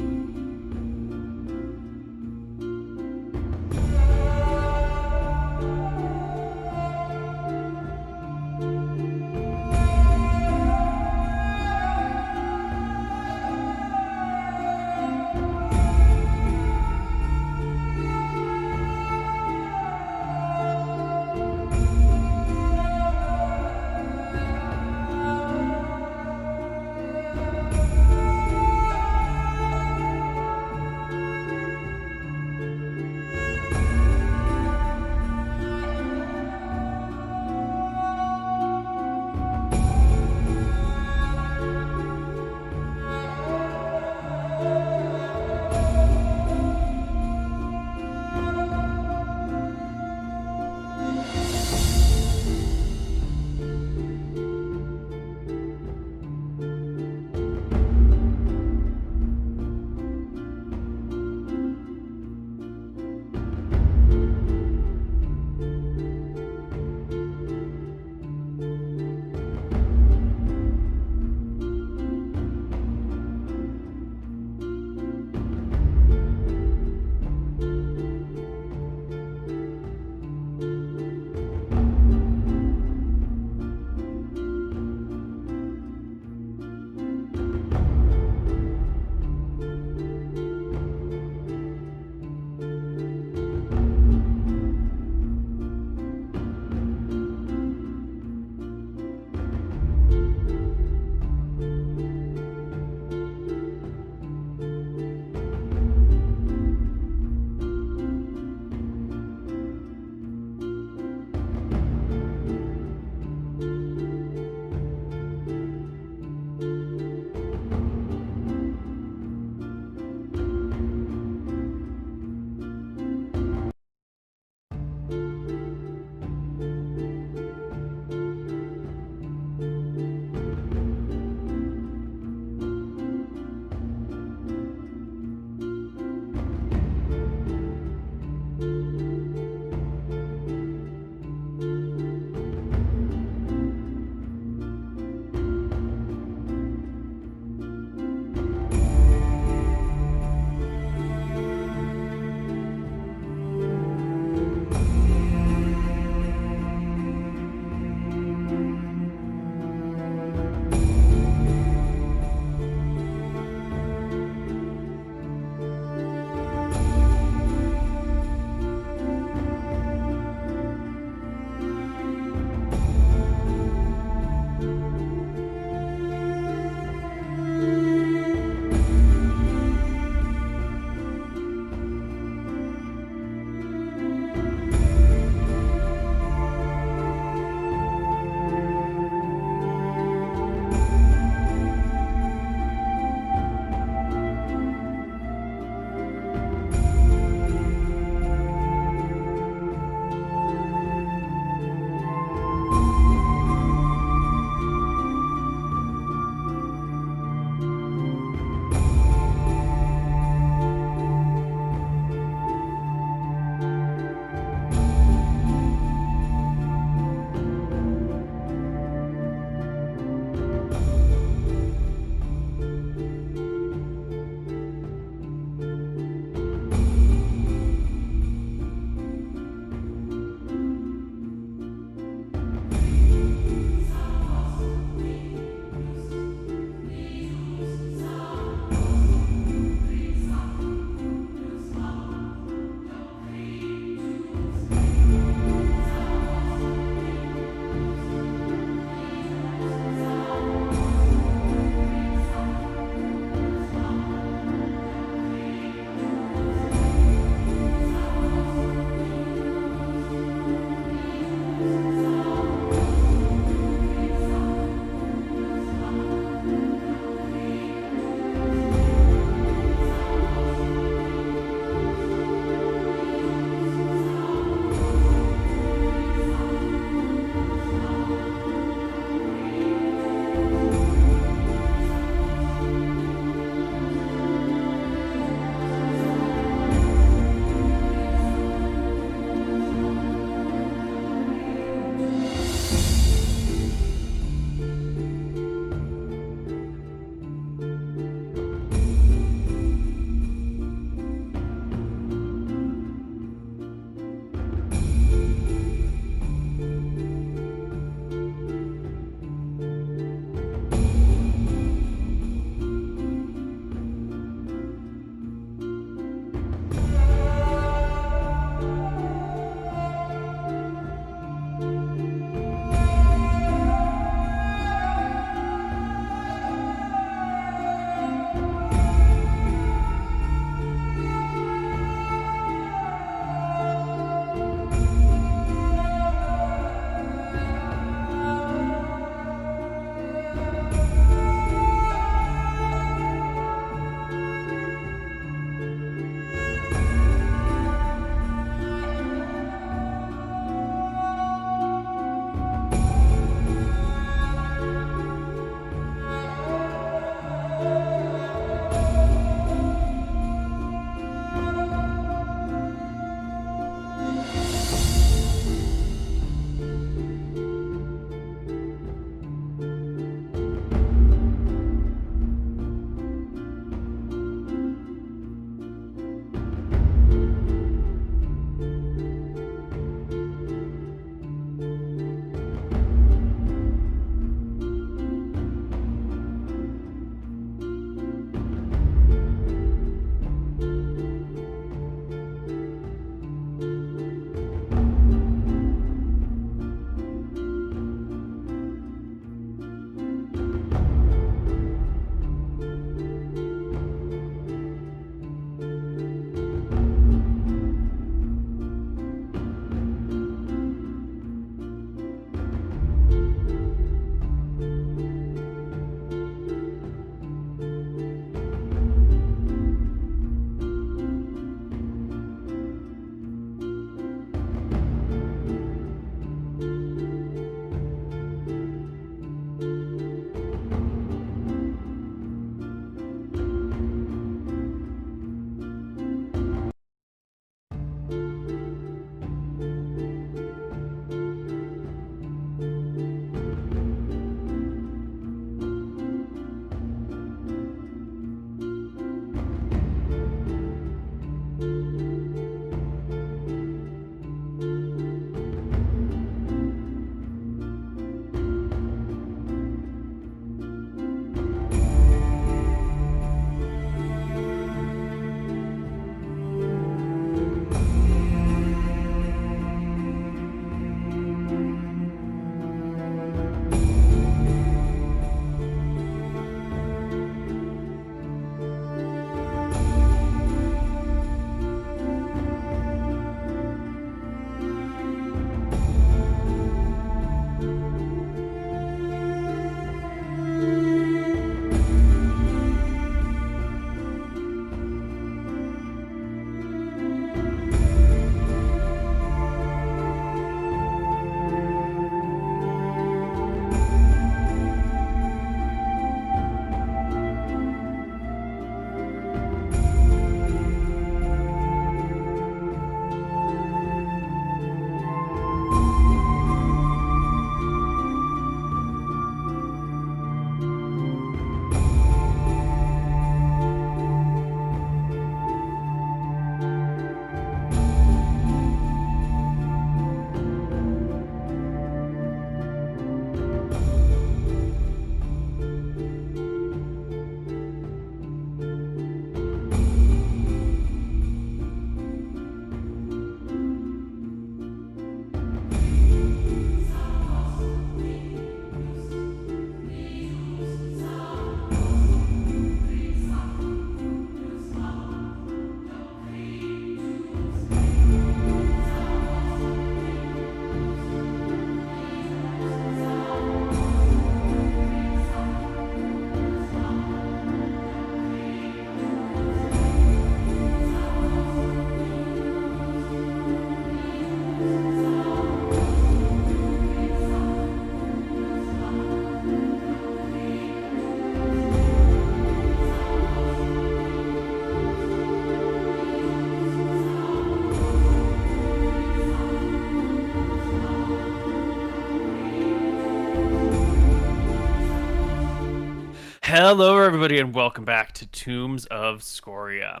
Hello, everybody, and welcome back to Tombs of Scoria.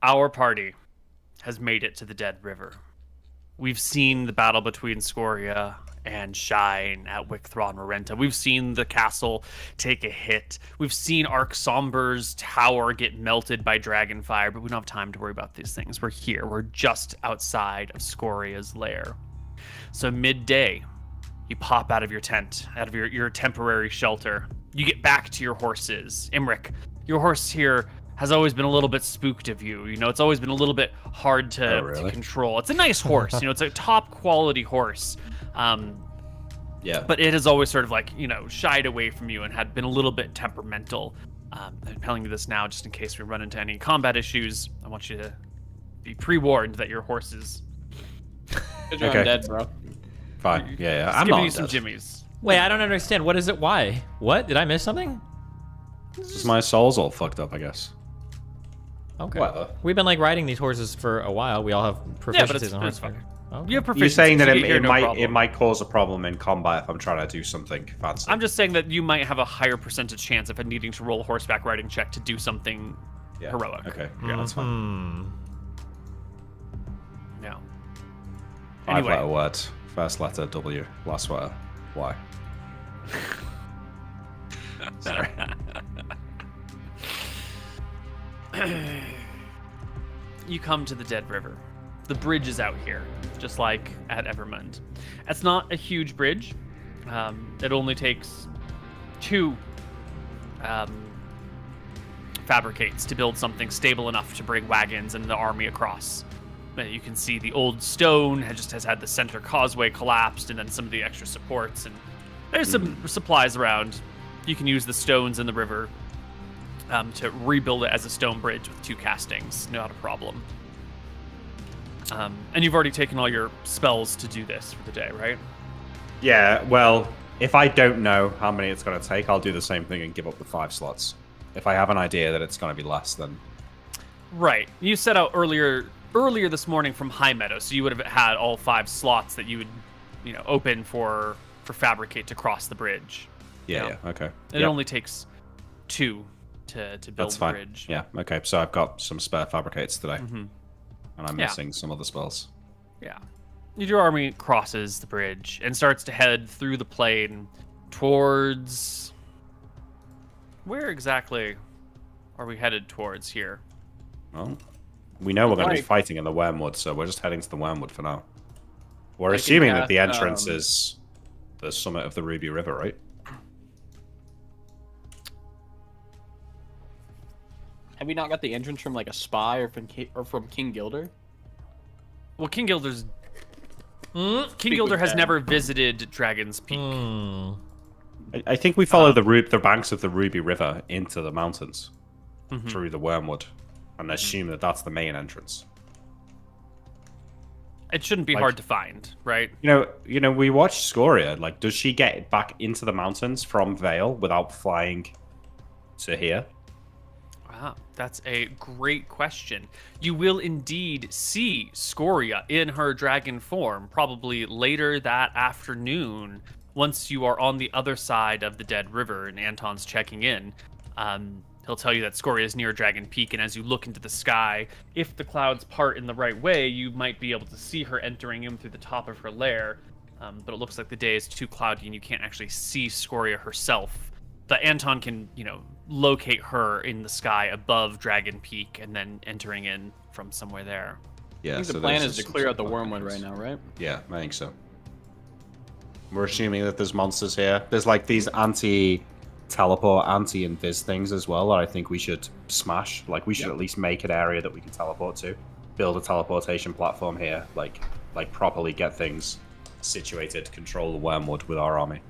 Our party has made it to the Dead River. We've seen the battle between Scoria and Shine at Wicthron Rorenta. We've seen the castle take a hit. We've seen Arc Somber's tower get melted by dragonfire, but we don't have time to worry about these things. We're here. We're just outside of Scoria's lair. So midday, you pop out of your tent, out of your temporary shelter. You get back to your horses. Imric, your horse here has always been a little bit spooked of you. You know, it's always been a little bit hard to control. It's a nice horse. You know, it's a top quality horse. Yeah. But it has always sort of like, you know, shied away from you and had been a little bit temperamental. I'm telling you this now just in case we run into any combat issues. I want you to be pre-warned that your horse is... I'm dead, bro. Fine. Yeah. Just I'm giving not you some dead. jimmies. Wait, I don't understand. What is it? Why? What? Did I miss something? Just my soul's all fucked up, I guess. Okay. Whatever. We've been like riding these horses for a while. We all have proficiencies in it's horses. fine. Okay. You have proficiency. You're saying that so it, you get it no might problem. cause a problem in combat if I'm trying to do something fancy. I'm just saying that you might have a higher percentage chance of needing to roll a horseback riding check to do something heroic. Okay. Yeah, that's fine. Yeah. Five-letter Anyway, word. First letter W. Last letter Y. Sorry. you come to the Dead River. The bridge is out here, just like at Evermund. It's not a huge bridge. It only takes 2 fabricates to build something stable enough to bring wagons and the army across. You can see the old stone has had the center causeway collapsed, and then some of the extra supports, and there's some supplies around. You can use the stones in the river to rebuild it as a stone bridge with 2 castings. Not a problem. And you've already taken all your spells to do this for the day, right? Yeah, well, if I don't know how many it's going to take, I'll do the same thing and give up the 5 slots. If I have an idea that it's going to be less, then... Right. You set out earlier this morning from High Meadow, so you would have had all 5 slots that you would, open for Fabricate to cross the bridge. Yeah, okay. It only takes 2 to build That's the fine. bridge. Yeah, okay, so I've got some spare fabricates today. And I'm Yeah. missing some other spells. Yeah. Your army crosses the bridge and starts to head through the plain towards... Where exactly are we headed towards here? Well, we know we're going to be Right. fighting in the Wormwood, so we're just heading to the Wormwood for now. We're I can assuming that the cast, entrance is the summit of the Ruby River, right? Have we not got the entrance from like a spy or from King Gilder? Well, King Gilder with has them. never visited Dragon's Peak. I think we follow the banks of the Ruby River into the mountains through the Wormwood, and assume that that's the main entrance. It shouldn't be Like- hard to find, right? You know, we watched Scoria. Like, does she get back into the mountains from Vale without flying to here? Wow, that's a great question. You will indeed see Scoria in her dragon form, probably later that afternoon, once you are on the other side of the Dead River and Anton's checking in. He'll tell you that Scoria is near Dragon Peak, and as you look into the sky, if the clouds part in the right way, you might be able to see her entering in through the top of her lair. But it looks like the day is too cloudy and you can't actually see Scoria herself. But Anton can, locate her in the sky above Dragon Peak and then entering in from somewhere there. Yeah. I think the plan is to clear out the Wormwood right now, right? Yeah, I think so. We're assuming that there's monsters here. There's like these anti-teleport, anti-invis things as well that I think we should smash. Like, we should at least make an area that we can teleport to. Build a teleportation platform here. Like properly get things situated. Control the Wormwood with our army.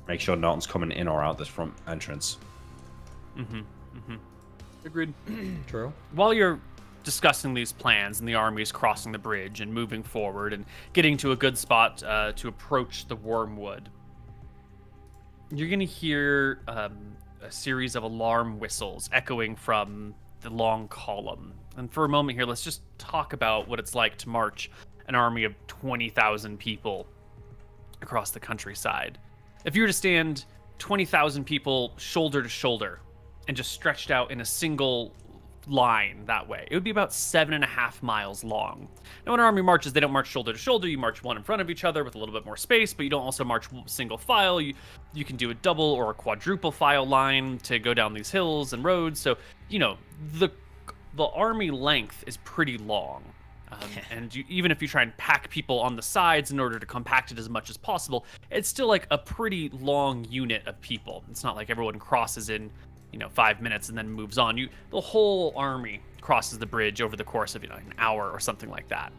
Make sure Norton's coming in or out this front entrance. Agreed. True. While you're discussing these plans and the army's crossing the bridge and moving forward and getting to a good spot to approach the Wormwood, you're going to hear a series of alarm whistles echoing from the long column. And for a moment here, let's just talk about what it's like to march an army of 20,000 people across the countryside. If you were to stand 20,000 people shoulder to shoulder and just stretched out in a single line that way. It would be about 7.5 miles long. Now, when an army marches, they don't march shoulder to shoulder. You march one in front of each other with a little bit more space, but you don't also march single file. You can do a double or a quadruple file line to go down these hills and roads. So, the army length is pretty long. And even if you try and pack people on the sides in order to compact it as much as possible, it's still like a pretty long unit of people. It's not like everyone crosses in 5 minutes and then moves on. The whole army crosses the bridge over the course of an hour or something like that.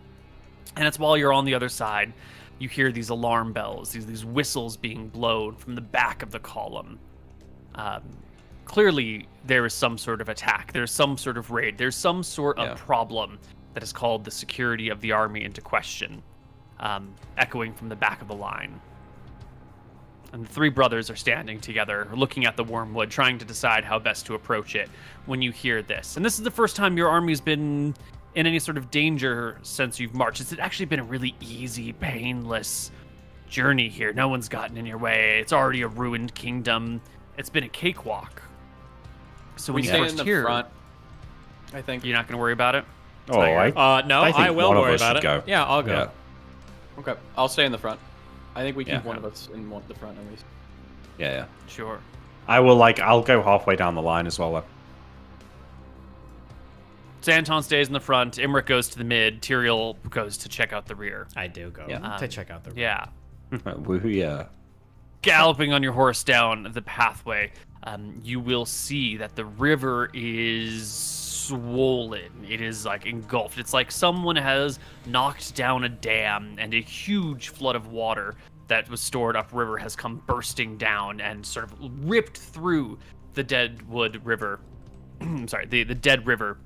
And it's while you're on the other side, you hear these alarm bells, these whistles being blown from the back of the column. Clearly, there is some sort of attack. There's some sort of raid. There's some sort of problem that has called the security of the army into question, echoing from the back of the line. And the three brothers are standing together, looking at the wormwood, trying to decide how best to approach it when you hear this. And this is the first time your army's been in any sort of danger since you've marched. It's actually been a really easy, painless journey here. No one's gotten in your way. It's already a ruined kingdom. It's been a cakewalk. So when you first hear, front, I think you're not going to worry about it. No, I will worry about it. Go. Yeah, I'll go. Yeah. Okay, I'll stay in the front. I think we keep Yeah. one of us in the front at least. Yeah. Sure. I'll go halfway down the line as well, though. Santon stays in the front. Imric goes to the mid. Tyrael goes to check out the rear. I do go Yeah. to check out the. Yeah. Woohoo, yeah. Galloping on your horse down the pathway, you will see that the river is swollen. It is like engulfed. It's like someone has knocked down a dam and a huge flood of water that was stored upriver has come bursting down and sort of ripped through the Deadwood River. Sorry, the Dead River,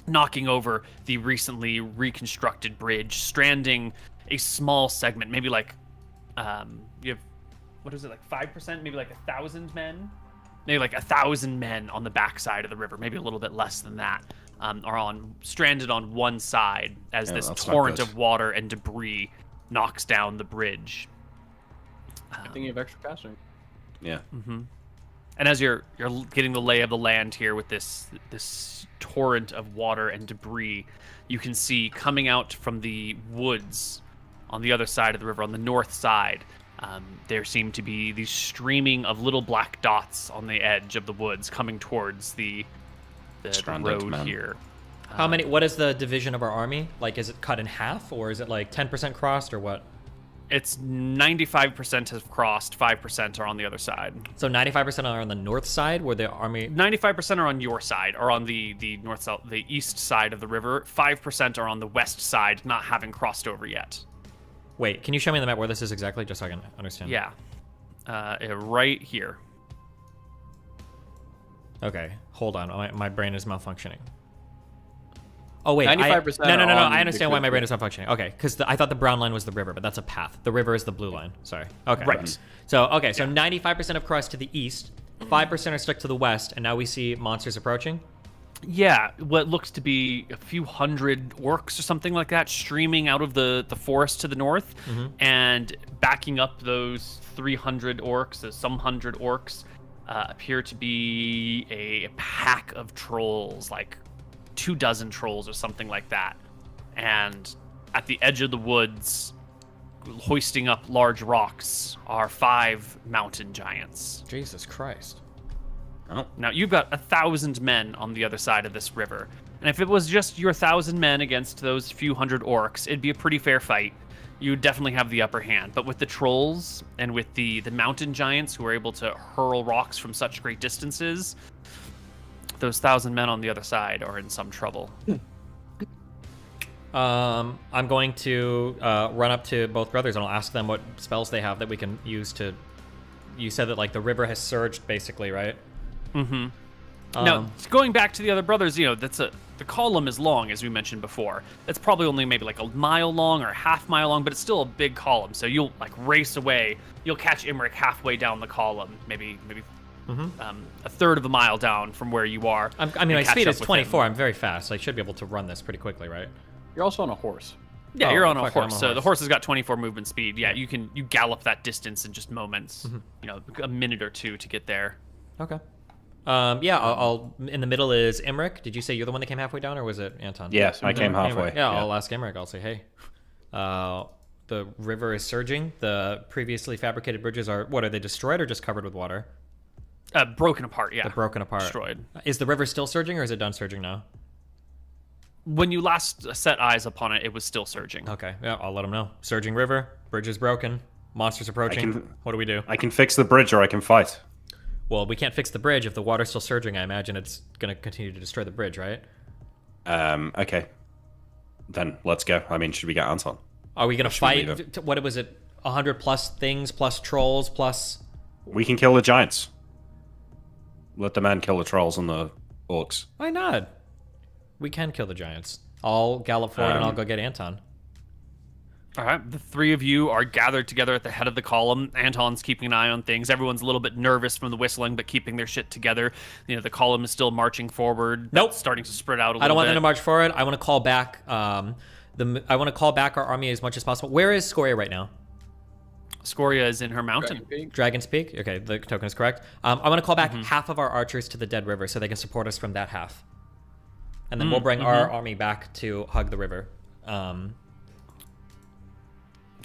knocking over the recently reconstructed bridge, stranding a small segment, maybe like you have, what is it, like 5%, maybe like 1,000 men, maybe like 1,000 men on the backside of the river, maybe a little bit less than that, are stranded on one side as this torrent of water and debris knocks down the bridge. I think you have extra casting. Yeah. Mm-hmm. And as you're getting the lay of the land here with this torrent of water and debris, you can see coming out from the woods on the other side of the river, on the north side, there seem to be these streaming of little black dots on the edge of the woods coming towards the road here. How many? What is the division of our army? Like, is it cut in half, or is it like 10% crossed, or what? It's 95% have crossed, 5% are on the other side. So 95% are on the north side, where the army. 95% are on your side, or on the north south, the east side of the river. 5% are on the west side, not having crossed over yet. Wait, can you show me the map where this is exactly, just so I can understand? Yeah, right here. Okay, hold on. My brain is malfunctioning. Oh, wait. 95% No. are on I understand why my the brain is not functioning. Okay, because I thought the brown line was the river, but that's a path. The river is the blue line. Sorry. Okay. Right. So 95% have crossed to the east, 5% are stuck to the west, and now we see monsters approaching? Yeah, what looks to be a few hundred orcs or something like that streaming out of the forest to the north, and backing up those 300 orcs, some hundred orcs, appear to be a pack of trolls, like 24 trolls or something like that. And at the edge of the woods, hoisting up large rocks, are 5 mountain giants. Jesus Christ. Oh. Now, you've got 1,000 men on the other side of this river. And if it was just your 1,000 men against those few hundred orcs, it'd be a pretty fair fight. You would definitely have the upper hand. But with the trolls and with the mountain giants who are able to hurl rocks from such great distances, those 1,000 men on the other side are in some trouble. I'm going to run up to both brothers and I'll ask them what spells they have that we can use to... You said that, like, the river has surged, basically, right? Mm-hmm. Now, going back to the other brothers, the column is long, as we mentioned before. It's probably only maybe like a mile long or a half mile long, but it's still a big column. So you'll like race away. You'll catch Imric halfway down the column, maybe a third of a mile down from where you are. My speed is 24. I'm very fast. I should be able to run this pretty quickly, right? You're also on a horse. Yeah, Oh, you're on a fuck, horse, I'm on a so the horse. horse has got 24 movement speed. Yeah, you gallop that distance in just moments. You know, a minute or two to get there. Okay. Yeah, I'll in the middle is Emmerich. Did you say you're the one that came halfway down, or was it Anton? Yeah, I came halfway. Yeah, I'll ask Emmerich. I'll say, hey, the river is surging. The previously fabricated bridges are, what, are they destroyed or just covered with water? Broken apart, yeah. They're broken apart. Destroyed. Is the river still surging, or is it done surging now? When you last set eyes upon it, it was still surging. Okay, yeah, I'll let them know. Surging river, bridge is broken, monsters approaching. What do we do? I can fix the bridge or I can fight. Well, we can't fix the bridge. If the water's still surging, I imagine it's going to continue to destroy the bridge, right? Okay. Then let's go. I mean, should we get Anton? Are we going to Should we leave fight? What was it? 100 plus things, plus trolls, plus... We can kill the giants. Let the men kill the trolls and the orcs. Why not? We can kill the giants. I'll gallop forward and I'll go get Anton. All right, the three of you are gathered together at the head of the column. Anton's keeping an eye on things. Everyone's a little bit nervous from the whistling, but keeping their shit together. You know, the column is still marching forward. Nope. Starting to spread out a little bit. I don't want them to march forward. I want to call back I want to call back our army as much as possible. Where is Scoria right now? Scoria is in her mountain. Dragon's Peak? Okay, the token is correct. I want to call back half of our archers to the dead river so they can support us from that half. And then we'll bring our army back to hug the river.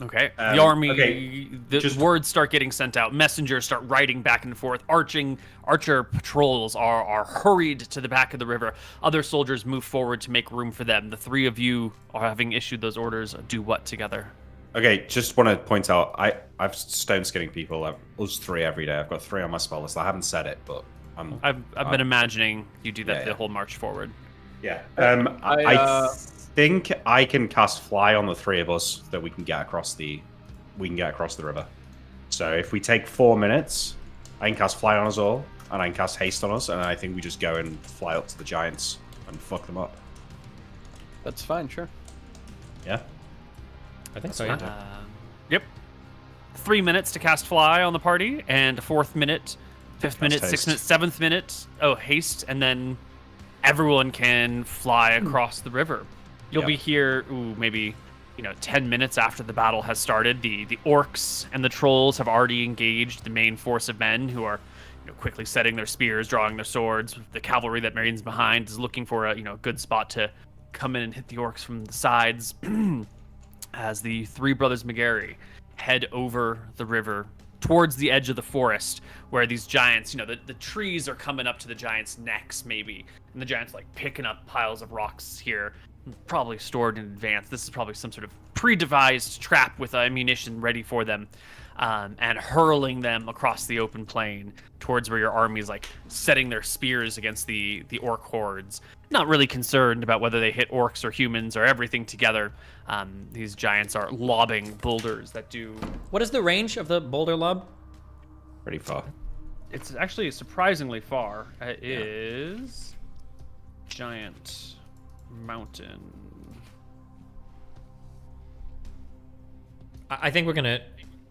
Okay. The army, okay, the words start getting sent out. Messengers start riding back and forth. Archer patrols are hurried to the back of the river. Other soldiers move forward to make room for them. The three of you are having issued those orders. Do what together? Okay, just want to point out, I've stone skinning people. Us three every day. I've got 3 on my spell list. I haven't said it, but I've been imagining you do that the whole march forward. Yeah. I think I can cast fly on the 3 of us that we can get across the river. So if we take 4 minutes, I can cast fly on us all, and I can cast haste on us, and I think we just go and fly up to the giants and fuck them up. That's fine, sure. Yeah. I think so, yeah. Yep. 3 minutes to cast fly on the party, and a 4th minute, 5th minute, 6th minute, 7th minute. Oh, haste, and then everyone can fly across the river. You'll be here, maybe 10 minutes after the battle has started. The orcs and the trolls have already engaged the main force of men who are quickly setting their spears, drawing their swords. The cavalry that remains behind is looking for a good spot to come in and hit the orcs from the sides. As the 3 brothers McGarry head over the river towards the edge of the forest where these giants, the trees are coming up to the giants' necks maybe, and the giants like picking up piles of rocks here, probably stored in advance. This is probably some sort of pre-devised trap with ammunition ready for them, and hurling them across the open plain towards where your army is like setting their spears against the orc hordes. Not really concerned about whether they hit orcs or humans or everything together. These giants are lobbing boulders that do... What is the range of the boulder lob? Pretty far. It's actually surprisingly far. It is... Giant Mountain. I think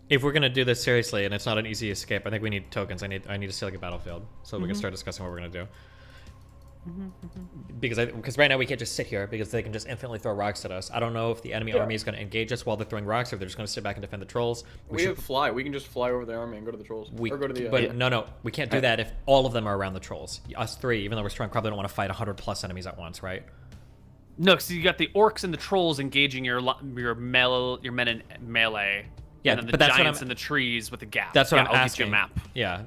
if we're gonna do this seriously, and it's not an easy escape, I think we need tokens. I need to see like a battlefield so we can start discussing what we're gonna do. Because right now we can't just sit here because they can just infinitely throw rocks at us. I don't know if the enemy army is going to engage us while they're throwing rocks, or if they're just going to sit back and defend the trolls. We have fly. We can just fly over the army and go to the trolls. Or go to the. But no, we can't do that if all of them are around the trolls. Us 3, even though we're strong, probably don't want to fight 100 plus enemies at once, right? No, so you got the orcs and the trolls engaging your men in melee. Yeah, and then the but that's giants in the trees with the gap. That's what I'm I'll asking. get you a map. Yeah,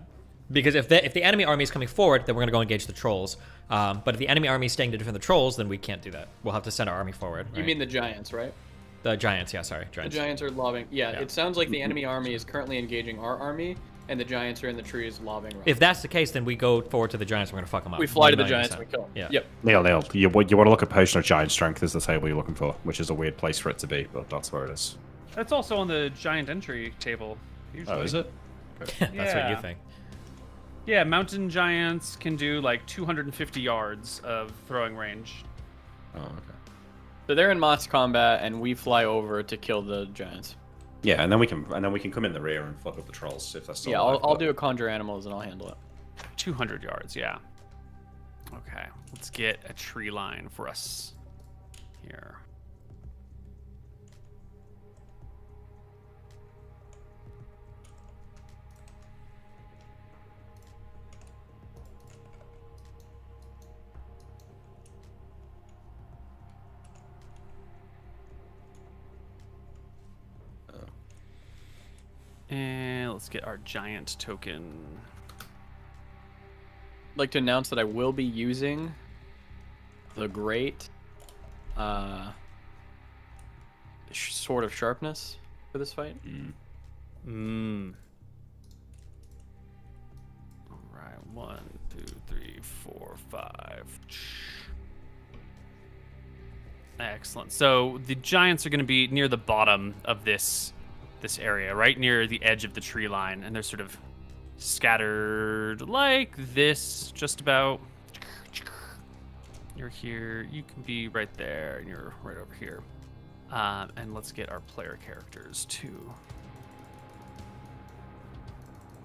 because if the enemy army is coming forward, then we're going to go engage the trolls. But if the enemy army is staying to defend the trolls, then we can't do that. We'll have to send our army forward. Right? You mean the giants, right? The giants? Yeah, sorry, giants. The giants are lobbing. Yeah, it sounds like the enemy army is currently engaging our army, and the giants are in the trees lobbing rocks. If that's the case, then we go forward to the giants. We're going to fuck them up. We fly to the 1,000,000%. giants and we kill them. Yeah. Yep. Neal, you want to look at Potion of Giant Strength is the table you're looking for, which is a weird place for it to be, but that's where it is. That's also on the giant entry table. Usually. Oh, is it? That's what you think. Yeah, mountain giants can do like 250 yards of throwing range. Oh, okay. So they're in mass combat, and we fly over to kill the giants. Yeah, and then we can come in the rear and fuck up the trolls if that's still Yeah, alive, I'll but- do a conjure animals and I'll handle it. 200 yards, yeah. Okay, let's get a tree line for us here. And let's get our giant token. I'd like to announce that I will be using the great Sword of Sharpness for this fight. All right, 1, 2, 3, 4, 5. Excellent. So the giants are going to be near the bottom of this area, right near the edge of the tree line, and they're sort of scattered like this, just about. You're here. You can be right there, and you're right over here. And let's get our player characters too.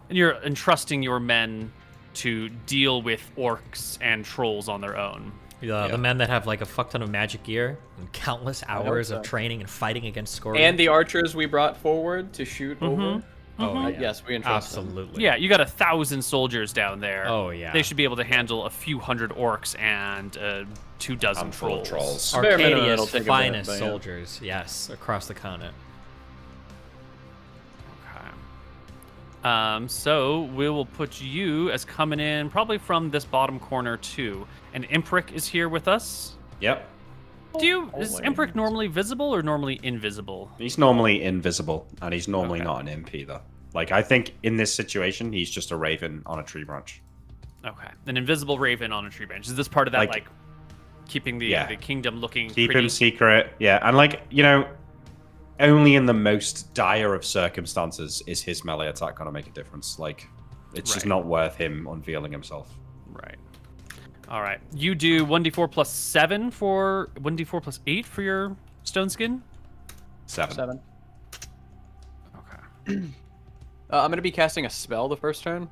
And you're entrusting your men to deal with orcs and trolls on their own. The men that have like a fuck ton of magic gear and countless hours of training and fighting against Scoria. And the archers we brought forward to shoot over. Oh, yeah. Yes, we entrust them. Absolutely. Yeah, you got 1,000 soldiers down there. Oh, yeah. They should be able to handle a few hundred orcs and 24 trolls. Bare minimum, it'll Arcadia's take a bit, finest but yeah. soldiers, yes, across the continent. Okay. So we will put you as coming in probably from this bottom corner too. And Imprick is here with us. Yep. Is Imprick normally visible or normally invisible? He's normally invisible, and he's normally not an imp either. Like, I think in this situation, he's just a raven on a tree branch. Okay. An invisible raven on a tree branch. Is this part of that, like keeping the kingdom looking Keep pretty? him secret, yeah. And, like, you know, only in the most dire of circumstances is his melee attack going to make a difference. Like, it's just not worth him unveiling himself. Right. All right. You do 1d4 plus 7 for 1d4 plus 8 for your stone skin? 7. Okay. I'm going to be casting a spell the first turn.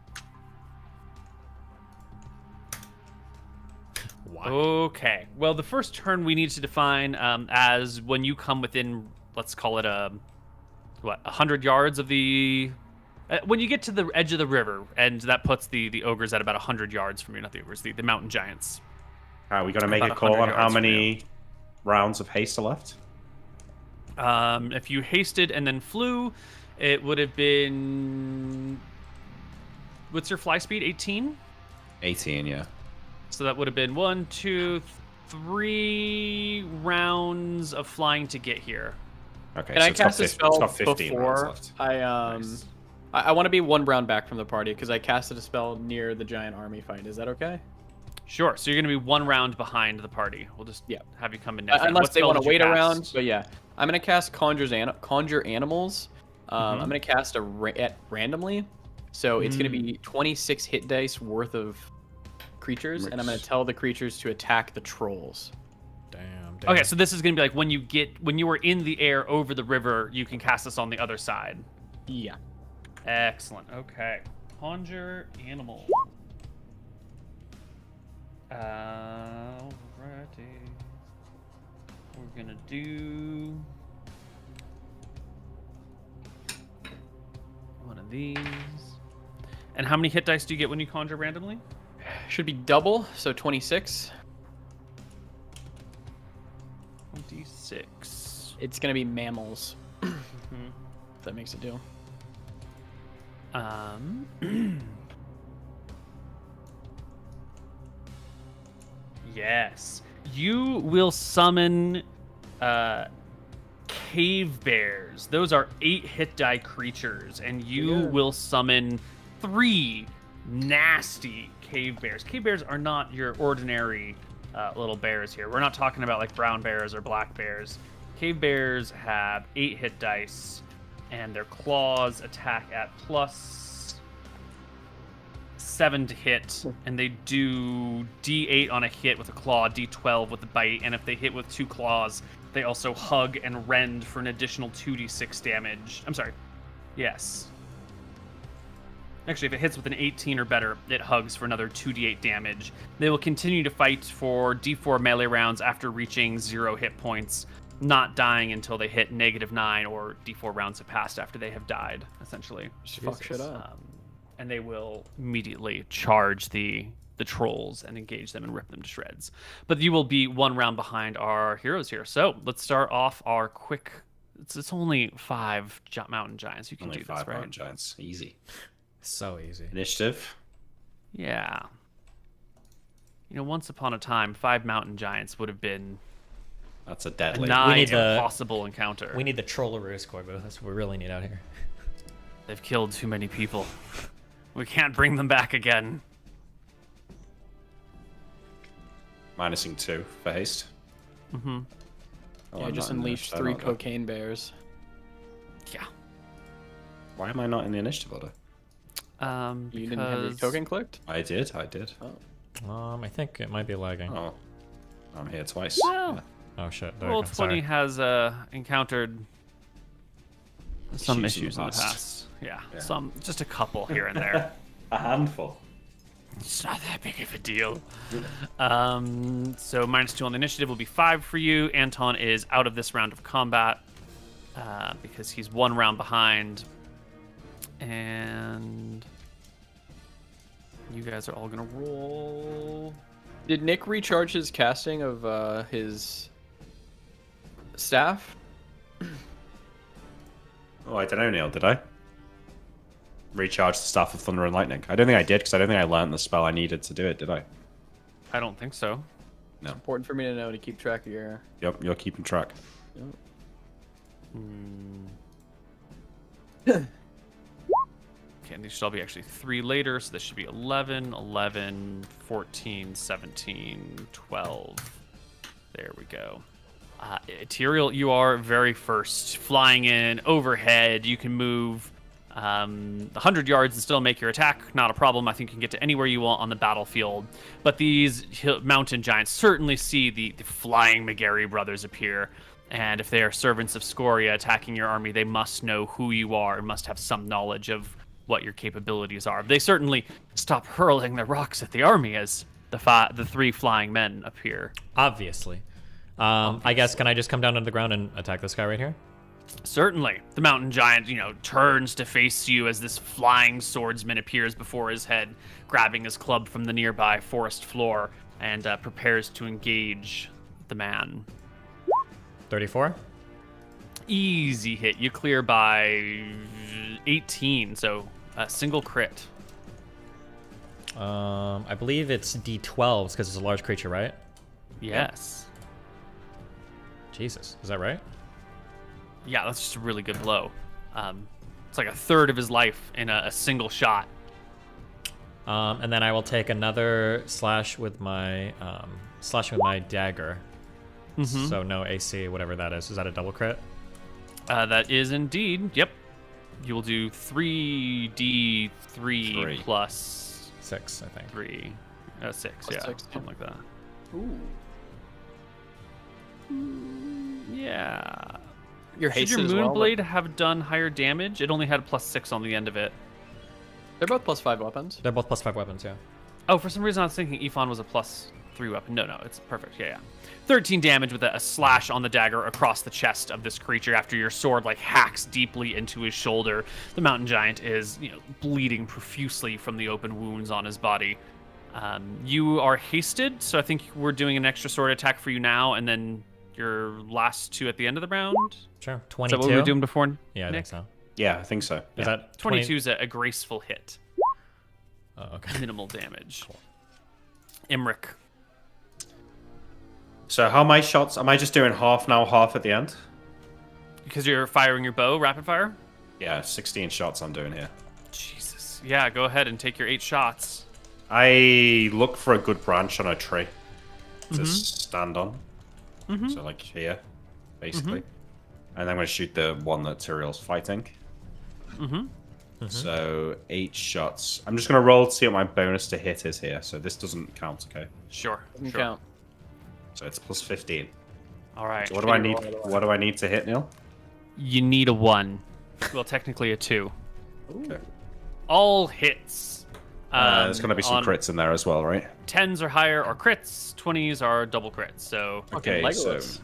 What? Okay. Well, the first turn we need to define as when you come within, let's call it 100 yards of the. When you get to the edge of the river, and that puts the ogres at about 100 yards from you, not the ogres, the mountain giants. We got to make a About call 100 on how yards from many rounds of haste are left. If you hasted and then flew, it would have been. What's your fly speed? 18? 18, yeah. So that would have been 1, 2, 3 rounds of flying to get here. Okay, Can so I it's got cast a 15, spell it's got 15 rounds before left. Nice. I want to be 1 round back from the party because I casted a spell near the giant army fight. Is that okay? Sure. So you're going to be 1 round behind the party. We'll just have you come in next. Unless What they spell want did to you wait cast? around. But yeah, I'm going to cast Conjure Animals. I'm going to cast randomly. So it's going to be 26 hit dice worth of creatures, and I'm going to tell the creatures to attack the trolls. Damn. Okay, so this is going to be like when you were in the air over the river, you can cast this on the other side. Yeah. Excellent. Okay. Conjure animal. Alrighty. We're gonna do one of these. And how many hit dice do you get when you conjure randomly? Should be double, so 26. 26. It's going to be mammals. If that makes it do. Yes. You will summon cave bears. Those are 8 hit die creatures, and you will summon 3 nasty cave bears. Cave bears are not your ordinary little bears here. We're not talking about like brown bears or black bears. Cave bears have 8 hit dice, and their claws attack at plus 7 to hit, and they do D8 on a hit with a claw, D12 with a bite, and if they hit with 2 claws, they also hug and rend for an additional 2d6 damage. I'm sorry. Yes. Actually, if it hits with an 18 or better, it hugs for another 2d8 damage. They will continue to fight for d4 melee rounds after reaching 0 hit points, not dying until they hit -9 or d4 rounds have passed after they have died, essentially. Just fuck shit up. And they will immediately charge the trolls and engage them and rip them to shreds. But you will be 1 round behind our heroes here. So let's start off our quick It's only 5 mountain giants. You can Only do 5 this, right? mountain giants. Easy. So easy. Initiative. Yeah. You know, once upon a time, 5 mountain giants would have been That's a a deadly. nigh need the- impossible encounter. We need the Trolleroos, Koibu. That's what we really need out here. They've killed too many people. We can't bring them back again. Minusing 2 for haste. Mm-hmm. Oh, Yeah, I'm just not in the unleashed initiative 3 order. cocaine bears. Yeah. Why am I not in the initiative order? You didn't have your Because token clicked? I did. I did. I think it might be lagging. Oh, I'm here twice. Well, Oh shit. There Roll we go. 20 Sorry. has encountered some issues in the past. past. Yeah, Yeah. just a couple here and there. A handful. It's not that big of a deal. So -2 on the initiative will be 5 for you. Anton is out of this round of combat because he's 1 round behind. And you guys are all going to roll. Did Nick recharge his casting of his staff? Oh, I don't know, Neal. Did I? Recharge the Staff of Thunder and Lightning. I don't think I did because I don't think I learned the spell I needed to do it. Did I? I don't think so. No. Important for me to know to keep track of your. Yep. You're keeping track. Okay, and these should all be actually 3 later, so this should be 11, 11, 14, 17, 12. There we go. Tyrael, you are very first. Flying in overhead, you can move 100 yards and still make your attack. Not a problem. I think you can get to anywhere you want on the battlefield. But these mountain giants certainly see the flying McGarry brothers appear. And if they are servants of Scoria attacking your army, they must know who you are and must have some knowledge of what your capabilities are. They certainly stop hurling their rocks at the army as the 3 flying men appear. Obviously. I guess, can I just come down to the ground and attack this guy right here? Certainly. The mountain giant, turns to face you as this flying swordsman appears before his head, grabbing his club from the nearby forest floor, and prepares to engage the man. 34? Easy hit. You clear by 18, so a single crit. I believe it's D12s because it's a large creature, right? Yes. Jesus, is that right? Yeah, that's just a really good blow. It's like a third of his life in a single shot. And then I will take another slash with my dagger. Mhm. So no AC, whatever that is. Is that a double crit? That is indeed. Yep. You will do 3d3 Three. plus 6, I think. 3. 6, Plus yeah. 6, Something like that. Ooh. Yeah. Your Should haste your as well. Moonblade have done higher damage? It only had +6 on the end of it. They're both +5 weapons. They're both +5 weapons, yeah. Oh, for some reason I was thinking Ephon was a +3 weapon. No, it's perfect. Yeah. 13 damage with a slash on the dagger across the chest of this creature after your sword hacks deeply into his shoulder. The mountain giant is, bleeding profusely from the open wounds on his body. You are hasted, so I think we're doing an extra sword attack for you now, and then your last 2 at the end of the round. Sure. Is 22? that what we were doing before? Yeah, I Nick? think so. Yeah, I think so. Is Yeah. that 22 is a graceful hit. Oh, okay. Minimal damage. Imric. So how my shots? Am I just doing half now, half at the end? Because you're firing your bow, rapid fire? Yeah, 16 shots I'm doing here. Jesus. Yeah, go ahead and take your 8 shots. I look for a good branch on a tree to stand on. So like here, basically. And I'm going to shoot the one that Tyrael's fighting. So 8 shots. I'm just going to roll to see what my bonus to hit is here. So this doesn't count, okay? Sure. Doesn't sure. count. So it's plus 15. All right. So what do I need? What do I need to hit, Neal? You need a 1. Well, technically a 2. Okay. All hits. There's going to be some on crits in there as well, right? 10s or higher are crits. 20s are double crits. So Okay, Legolas.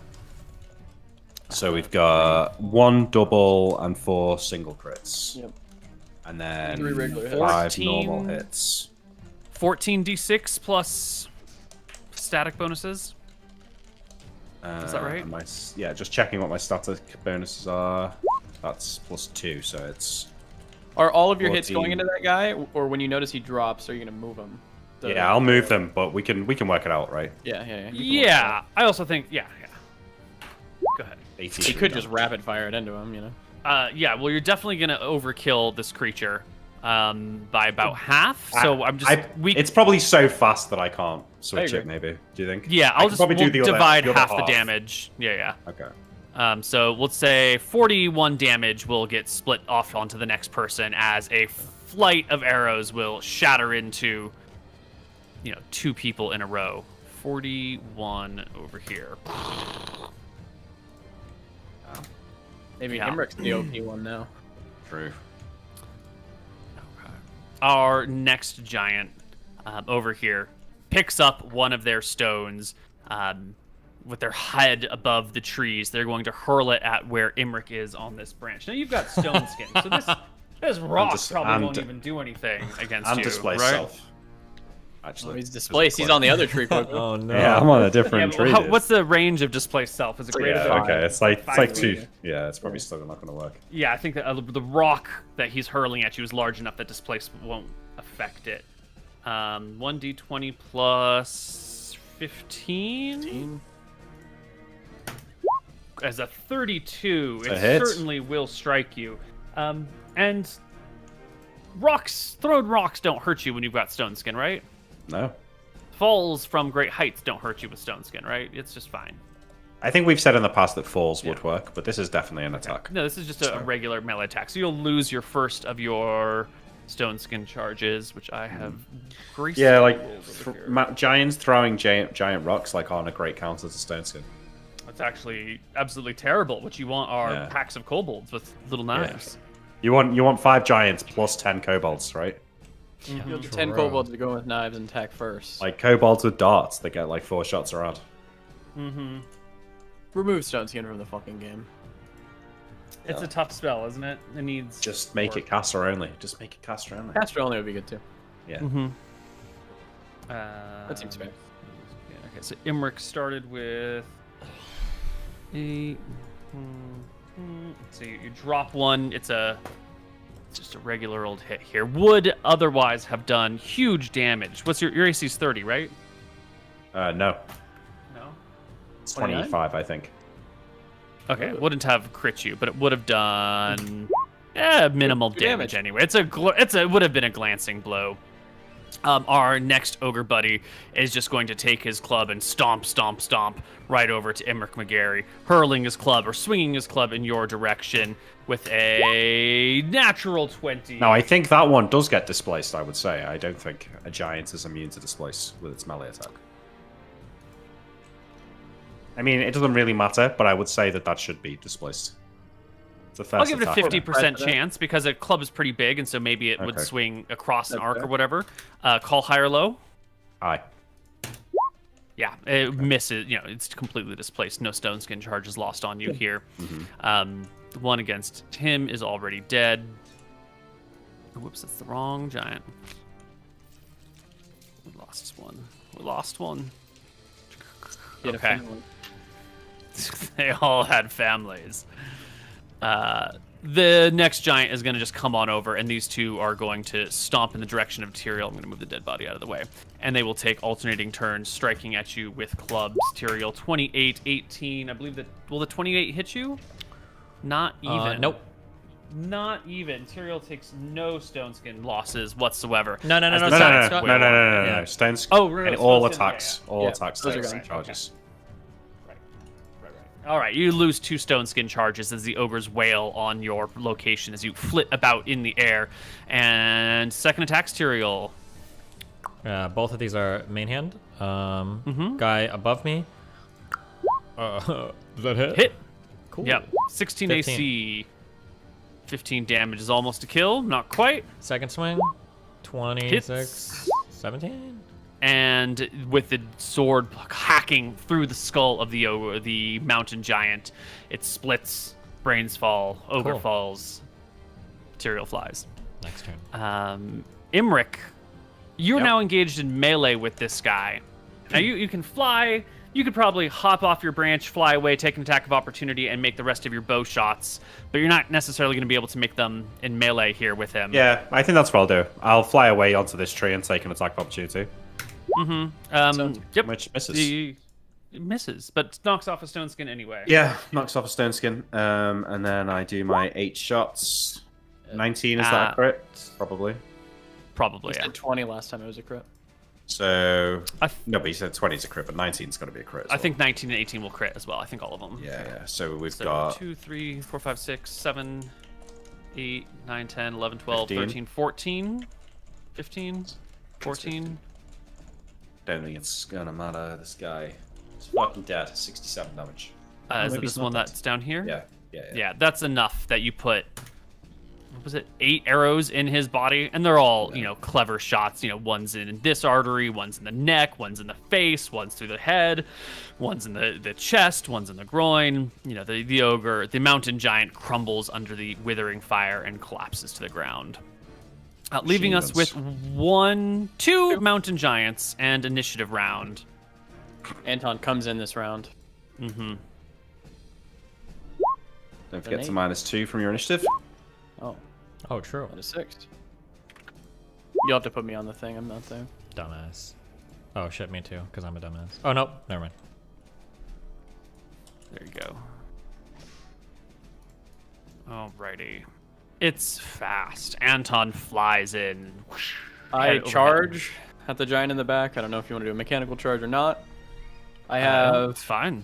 so we've got 1 double and 4 single crits. Yep. And then 3 regular hits. 5 14. normal hits. 14d6 plus static bonuses. Is that right? Yeah, just checking what my static bonuses are. That's +2, so it's... Are all of your hits 14. going into that guy, or when you notice he drops, are you gonna move him? Yeah, I'll move them, but we can work it out, right? Yeah. You can work it Yeah, out. I also think, yeah. Go ahead. 83 He could just damage. rapid fire it into him, you know. Yeah, well, you're definitely gonna overkill this creature by about half. So I'm just It's probably so fast that I can't switch agree. it. Maybe. Do you think? yeah, I I'll could just probably do the other- divide the other half the half. damage. Yeah. Okay. So let's say 41 damage will get split off onto the next person as a flight of arrows will shatter into, 2 people in a row. 41 over here. Maybe Yeah. Himrick's the OP one now. True. Our next giant over here picks up one of their stones with their head above the trees. They're going to hurl it at where Imric is on this branch. Now you've got stone skin, so this rock probably won't even do anything against you, display right? self. Oh, Actually, he's displaced. He's on the other tree. Koibu. Oh no. Yeah, I'm on a Yeah, different but tree. what's the range of displaced self? Is it greater Yeah, than okay. It's like 5 2. feet? Yeah, it's probably still not going to work. Yeah, I think that the rock that he's hurling at you is large enough that displacement won't affect it. 1d20 plus 15? As a 32, a it hit. certainly will strike you. And thrown rocks don't hurt you when you've got stone skin, right? No. Falls from great heights don't hurt you with stone skin, right? It's just fine. I think we've said in the past that falls would work, but this is definitely an attack. No, this is just a regular melee attack. So you'll lose your first of your stone skin charges, which I have gracefully Yeah, like rolled over here. giants throwing giant rocks like aren't a great counter to stone skin. That's actually absolutely terrible. What you want are Yeah. packs of kobolds with little knives. You want 5 giants plus 10 kobolds, right? You have 10 kobolds to go with knives and attack first. Like kobolds with darts that get like 4 shots around. Remove stone skin from the fucking game. It's a tough spell, isn't it? It needs Just make it caster only. Just make it caster only. Caster only would be good too. Yeah. That seems fair. Yeah, okay, so Imric started with a. So you drop one. It's just a regular old hit here. Would otherwise have done huge damage. What's your AC's 30, right? No. No. It's 29? 25, I think. Okay, it wouldn't have crit you, but it would have done minimal Good damage damage. anyway. It would have been a glancing blow. Our next ogre buddy is just going to take his club and stomp right over to Imric McGarry, hurling his club or swinging his club in your direction with a natural 20. Now, I think that one does get displaced, I would say. I don't think a giant is immune to displace with its melee attack. I mean, it doesn't really matter, but I would say that should be displaced. It's a I'll first give it a attack. 50% chance because a club is pretty big, and so maybe it would Okay. swing across an That's arc fair. or whatever. Call high or low. Aye. Yeah, it misses. It's completely displaced. No stone skin charges lost on you here. The one against him is already dead. Whoops, that's the wrong giant. We lost one. He had a Okay. family. They all had families. The next giant is going to just come on over, and these two are going to stomp in the direction of Tyrael. I'm going to move the dead body out of the way. And they will take alternating turns, striking at you with clubs. Tyrael, 28, 18. I believe that... Will the 28 hit you? Not even. Nope. Not even. Tyrael takes no stone skin losses whatsoever. No. As the No. giants Scott. wail on. No. Stones. Oh, really? And all Stones, attacks. yeah. All Yeah, attacks those are take gone. charges. All right, you lose 2 stone skin charges as the ogres wail on your location as you flit about in the air. And second attack's Tyrael. Both of these are main hand. Guy above me. Does that hit? Hit. Cool. Yep. 16 15. AC. 15 damage is almost a kill. Not quite. Second swing. 26. 17. And with the sword hacking through the skull of the mountain giant, it splits. Brains fall. Ogre Cool. falls. Tyrael flies. Next turn. Imric, you're Yep. now engaged in melee with this guy. Now you can fly, you could probably hop off your branch, fly away, take an attack of opportunity, and make the rest of your bow shots. But you're not necessarily going to be able to make them in melee here with him. Yeah, I think that's what I'll do. I'll fly away onto this tree and take an attack of opportunity. Yep. Which misses. It misses, but knocks off a stone skin anyway. Yeah, knocks off a stone skin. And then I do my 8 shots. 19, is that a crit? Probably. You said 20 last time it was a crit. So, no, but you said 20 is a crit, but 19's got to be a crit. I think 19 and 18 will crit as well. I think all of them. Yeah. So we've got 2, 3, 4, 5, 6, 7, 8, 9, 10, 11, 12, 15. 13, 14, 15, 14. Don't think it's gonna matter. This guy is fucking dead. 67 damage. Is it this one that's down here? Yeah. Yeah, that's enough that you put, what was it, 8 arrows in his body, and they're all, clever shots. One's in this artery, one's in the neck, one's in the face, one's through the head, one's in the chest, one's in the groin. The ogre, the mountain giant, crumbles under the withering fire and collapses to the ground, leaving us with 2 mountain giants and initiative round. Anton comes in this round. Don't forget to -2 from your initiative. Oh, true. That is 6. You'll have to put me on the thing. I'm not there. Dumbass. Oh shit, me too, because I'm a dumbass. Oh nope, never mind. There you go. Alrighty. It's fast. Anton flies in. I charge at the giant in the back. I don't know if you want to do a mechanical charge or not. I have It's fine.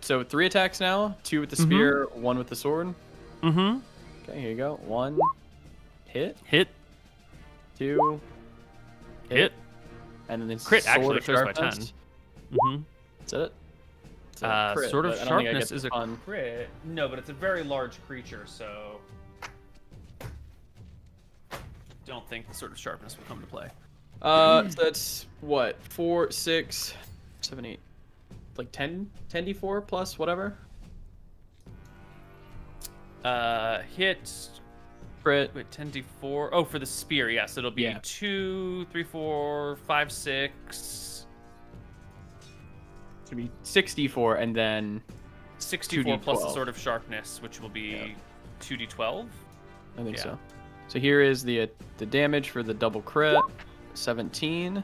So 3 attacks now. 2 with the spear, 1 with the sword. Okay, here you go. 1 hit. 2 hit. And then Crit sword actually of clears by 10. sharpness. Is that it? It's a crit, Sword of but I don't think I Sharpness get is a the crit. No, but it's a very large creature, so don't think the Sword of Sharpness will come to play. So that's what? 4, 6, 7, 8. Like 10d4 plus whatever. Hit. Crit. Wait, 10d4. Oh, for the spear, yes. It'll be Yeah. 2, 3, 4, 5, 6. It's gonna be 6d4 and then 64 plus the 2d12. Sword of Sharpness, which will be 2d12. I think Yeah. so. So here is the damage for the double crit, 17,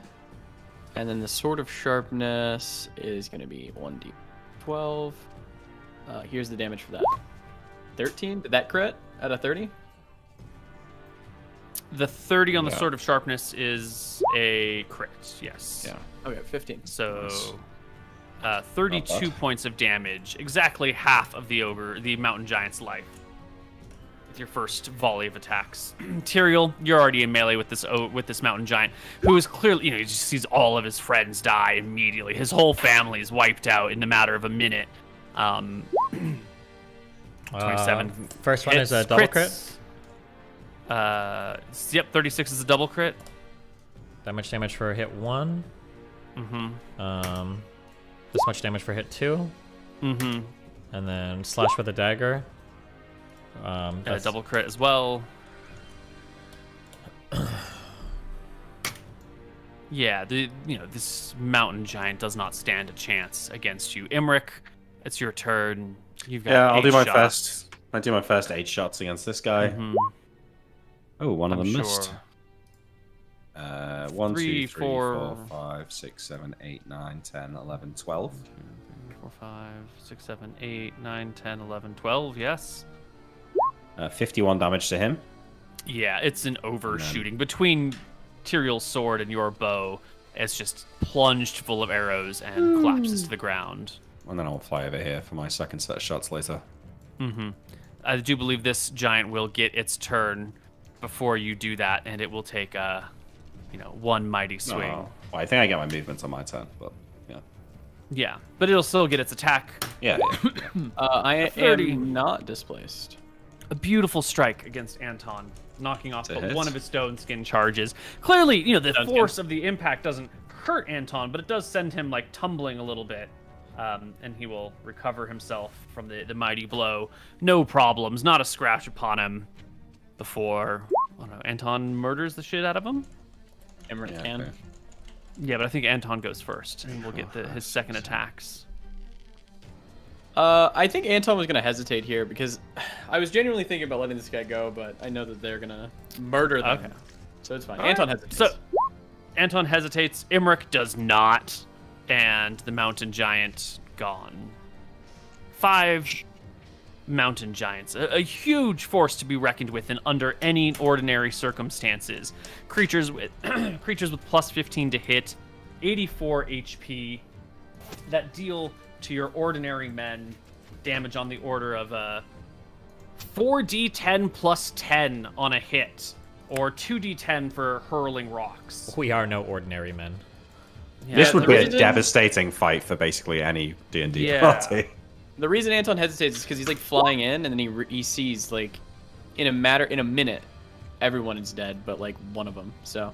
and then the Sword of Sharpness is going to be 1d12. Here's the damage for that. 13. Did that crit at a 30? The 30 on the Sword of Sharpness is a crit, yes. Yeah. Okay, 15. So 32 points of damage, exactly half of the mountain giant's life. With your first volley of attacks. Tyrael, you're already in melee with this mountain giant, who is clearly, he just sees all of his friends die immediately. His whole family is wiped out in a matter of a minute. 27. First one is a double crit. Yep, 36 is a double crit. That much damage for hit 1. This much damage for hit 2. And then slash with a dagger. A double crit as well. Yeah, this mountain giant does not stand a chance against you. Imric, it's your turn. You've got I'll do my shots. first. I do my first 8 shots against this guy. Oh, one of them missed. 1, 2, 3, 4, 5, 6, 7, 8, 9, 10, 11, 12. 4, 5, 6, 7, 8, 9, 10, 11, 12, yes. 51 damage to him. Yeah, it's an overshooting. Between Tyrael's sword and your bow, it's just plunged full of arrows and collapses to the ground. And then I'll fly over here for my second set of shots later. I do believe this giant will get its turn before you do that, and it will take one mighty swing. Oh. Well, I think I get my movements on my turn, but yeah. Yeah, but it'll still get its attack. Yeah. I 30. am not displaced. A beautiful strike against Anton, knocking off It's a hit. one of his stone skin charges. Clearly, the force of the impact doesn't hurt Anton, but it does send him tumbling a little bit. And he will recover himself from the mighty blow. No problems, not a scratch upon him before Anton murders the shit out of him. Emmerich Yeah, can. okay. Yeah, but I think Anton goes first, and we'll get his second attacks. I think Anton was gonna hesitate here because I was genuinely thinking about letting this guy go, but I know that they're gonna murder them. Okay. So it's fine. All Anton right. hesitates. So Anton hesitates. Imric does not, and the mountain giant gone. 5 mountain giants, a huge force to be reckoned with in under any ordinary circumstances. Creatures with creatures with plus 15 to hit, 84 HP, that deal to your ordinary men damage on the order of 4d10 plus 10 on a hit, or 2d10 for hurling rocks. We are no ordinary men. Yeah, This would the be a reason- devastating fight for basically any D&D Yeah. party. The reason Anton hesitates is because he's like flying in, and then he sees like in a minute, everyone is dead, but like one of them. So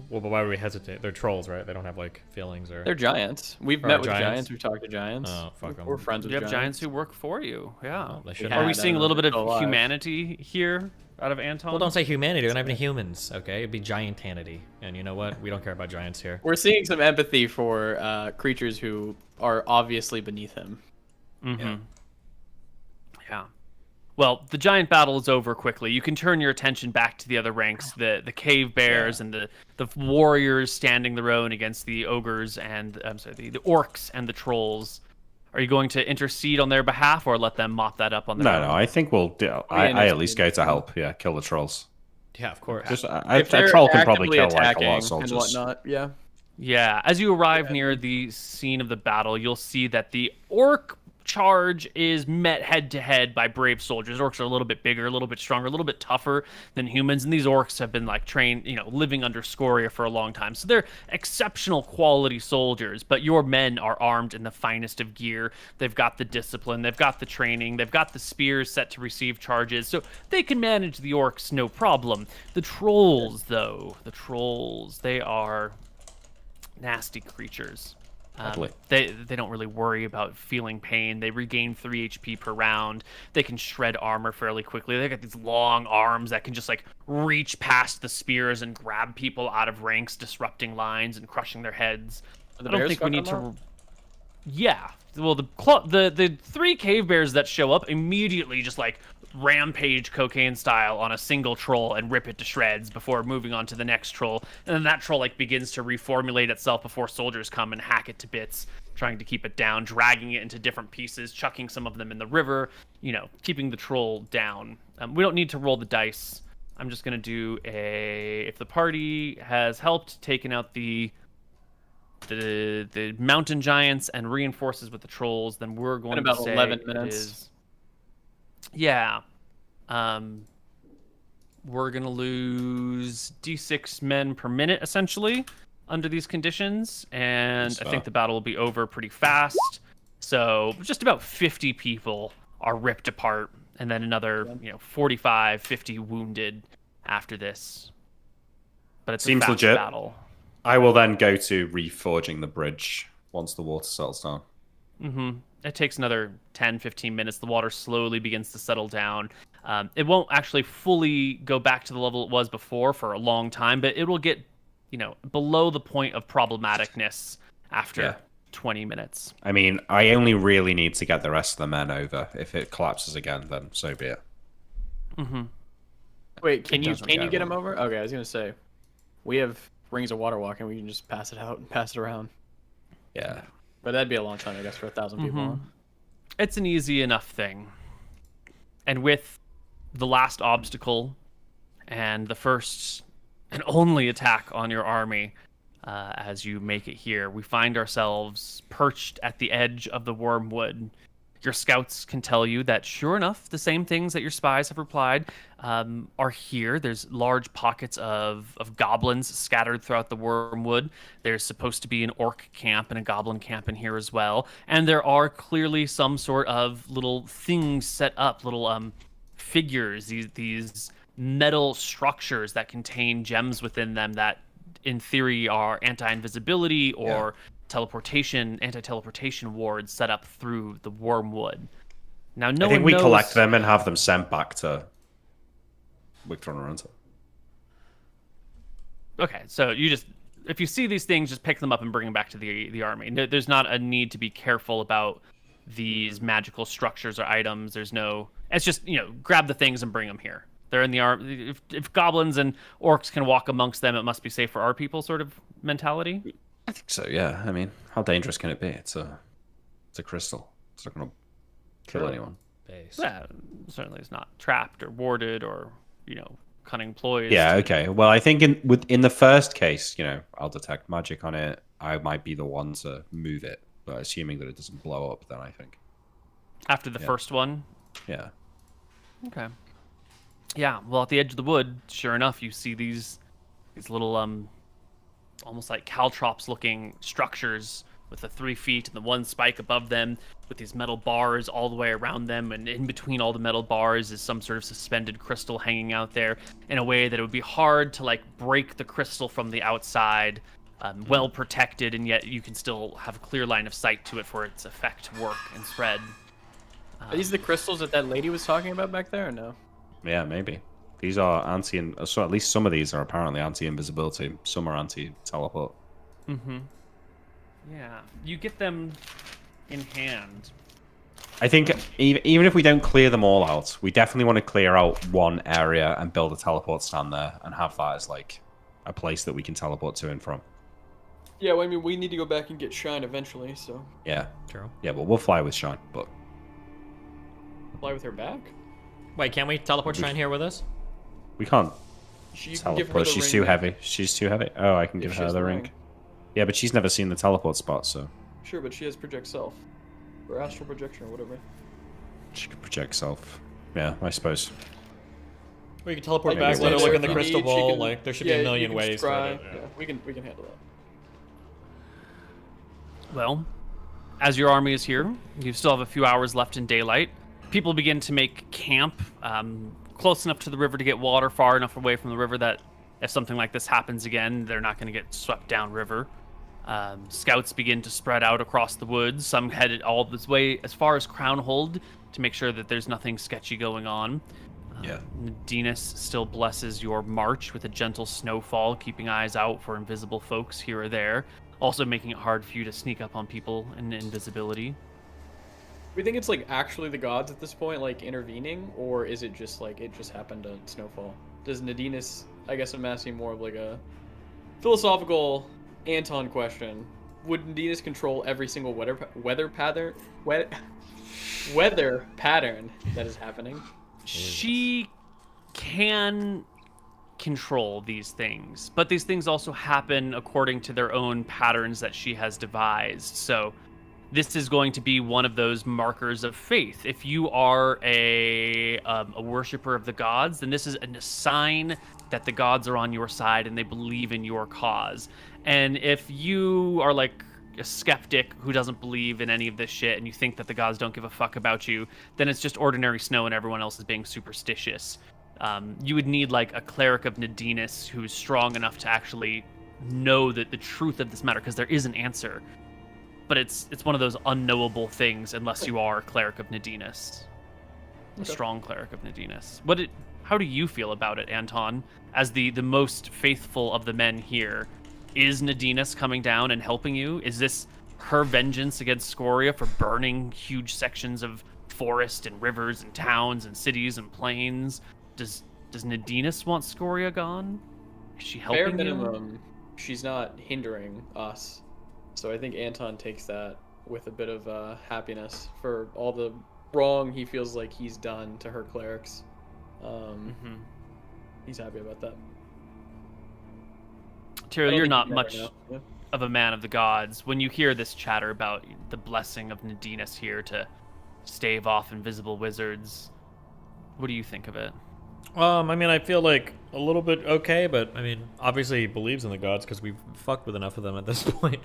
Well, but why would we hesitate? They're trolls, right? They don't have like feelings or. they're giants. We've Or met with giants. giants. We've talked to giants. Oh, fuck 'em. We're friends with You have giants who work for you. Yeah. They should Yeah, Are we no, seeing a no, little bit they're still of alive. humanity here out of Anton? Well, don't say humanity. We don't have any humans, okay? It'd be giantanity. And you know what? We don't care about giants here. We're seeing some empathy for creatures who are obviously beneath him. Yeah. Well, the giant battle is over quickly. You can turn your attention back to the other ranks, the cave bears and the warriors standing their own against the ogres and the orcs and the trolls. Are you going to intercede on their behalf or let them mop that up on their own? No, I think we'll do. I at least go to help. Yeah, kill the trolls. Yeah, of course. Just a If they're troll can probably actively kill like a attacking lot of and soldiers. whatnot, yeah. Yeah, as you arrive near the scene of the battle, you'll see that the orc charge is met head to head by brave soldiers. Orcs are a little bit bigger, a little bit stronger, a little bit tougher than humans, and these orcs have been like trained, living under Scoria for a long time. So they're exceptional quality soldiers, but your men are armed in the finest of gear. They've got the discipline, they've got the training, they've got the spears set to receive charges, so they can manage the orcs no problem. The trolls, though, they are nasty creatures. They don't really worry about feeling pain. They regain 3 HP per round. They can shred armor fairly quickly. They got these long arms that can just like reach past the spears and grab people out of ranks, disrupting lines and crushing their heads. I don't bears think we need fuck 'em to. up? Yeah. Well, the 3 cave bears that show up immediately just like rampage cocaine style on a single troll and rip it to shreds before moving on to the next troll, and then that troll like begins to reformulate itself before soldiers come and hack it to bits, trying to keep it down, dragging it into different pieces, chucking some of them in the river, keeping the troll down. We don't need to roll the dice. I'm just gonna do if the party has helped taking out the mountain giants and reinforces with the trolls, then we're going about to say 11 it minutes. is. Yeah. We're going to lose D6 men per minute, essentially, under these conditions. And I think the battle will be over pretty fast. So just about 50 people are ripped apart. And then another, 45, 50 wounded after this. But it's Seems a fast legit. battle. I will then go to reforging the bridge once the water settles down. It takes another 10, 15 minutes. The water slowly begins to settle down. It won't actually fully go back to the level it was before for a long time, but it will get, below the point of problematicness after 20 minutes. I mean, I only really need to get the rest of the men over. If it collapses again, then so be it. Wait, can you doesn't get get him over? Okay, I was gonna say, we have rings of water walking. We can just pass it out and pass it around. Yeah. But that'd be a long time, I guess, for 1,000 people. Huh? It's an easy enough thing. And with the last obstacle and the first and only attack on your army, as you make it here, we find ourselves perched at the edge of the wormwood. Your scouts can tell you that, sure enough, the same things that your spies have replied are here. There's large pockets of goblins scattered throughout the wormwood. There's supposed to be an orc camp and a goblin camp in here as well. And there are clearly some sort of little things set up, little figures, these metal structures that contain gems within them that, in theory, are anti-invisibility or anti-teleportation wards set up through the wormwood. Now, I think we collect them and have them sent back to Victor and Arunta. Okay, so you just if you see these things, just pick them up and bring them back to the army. There's not a need to be careful about these magical structures or items. There's no. It's just grab the things and bring them here. They're in the army. If goblins and orcs can walk amongst them, it must be safe for our people. Sort of mentality. I think so. Yeah. I mean, how dangerous can it be? It's a crystal. It's not going to kill anyone. Base. Yeah, certainly it's not trapped or warded or cunning ploys. Yeah. Okay. Well, I think in the first case, I'll detect magic on it. I might be the one to move it, but assuming that it doesn't blow up, then I think. After the first one. Yeah. Okay. Yeah. Well, at the edge of the wood, sure enough, you see these little almost like caltrops-looking structures with the 3 feet and the one spike above them, with these metal bars all the way around them, and in between all the metal bars is some sort of suspended crystal hanging out there in a way that it would be hard to break the crystal from the outside, well protected, and yet you can still have a clear line of sight to it for its effect to work and spread. Are these the crystals that lady was talking about back there, or no? Yeah, maybe. These are so at least some of these are apparently anti-invisibility. Some are anti-teleport. Mm-hmm. Yeah, you get them in hand. I think even if we don't clear them all out, we definitely want to clear out one area and build a teleport stand there and have that as a place that we can teleport to and from. Yeah, well, I mean, we need to go back and get Shine eventually, so... Yeah. True. Yeah, but we'll fly with Shine, but... Fly with her back? Wait, can't we teleport Shine here with us? We can't You can give her teleport. the She's ring too back. heavy. She's too heavy. Oh, I can give She her has the ring. Yeah, but she's never seen the teleport spot, so... Sure, but she has project self. Or astral projection or whatever. She can project self. Yeah, I suppose. Or you can teleport Like, back, maybe let her later look in the if you crystal need, she ball. can- There should be a million you can ways. scry. To Yeah, we can handle that. Well, as your army is here, you still have a few hours left in daylight. People begin to make camp close enough to the river to get water, far enough away from the river that if something like this happens again, they're not going to get swept downriver. Scouts begin to spread out across the woods. Some headed all this way as far as Crownhold to make sure that there's nothing sketchy going on. Yeah. Nadinus still blesses your march with a gentle snowfall, keeping eyes out for invisible folks here or there, also making it hard for you to sneak up on people in invisibility. We think it's actually the gods at this point intervening, or is it just it just happened to snowfall? Does Nadinus, I guess I'm asking more of a philosophical Anton question. Would Nadinus control every single weather pattern that is happening? She can control these things, but these things also happen according to their own patterns that she has devised. So this is going to be one of those markers of faith. If you are a worshiper of the gods, then this is a sign that the gods are on your side and they believe in your cause. And if you are a skeptic who doesn't believe in any of this shit and you think that the gods don't give a fuck about you, then it's just ordinary snow and everyone else is being superstitious. You would need a cleric of Nadinus who's strong enough to actually know that the truth of this matter, because there is an answer. But it's one of those unknowable things unless you are a cleric of Nadinus. A strong cleric of Nadinus. How do you feel about it, Anton? As the most faithful of the men here, is Nadinus coming down and helping you? Is this her vengeance against Scoria for burning huge sections of forest and rivers and towns and cities and plains? Does Nadinus want Scoria gone? Is she helping Bare you? minimum, she's not hindering us. So I think Anton takes that with a bit of happiness for all the wrong he feels like he's done to her clerics. He's happy about that. Tyrael, you're not think much he'd never know. of a man of the gods. When you hear this chatter about the blessing of Nadinus here to stave off invisible wizards, what do you think of it? I mean, I feel a little bit okay, but I mean, obviously he believes in the gods because we've fucked with enough of them at this point,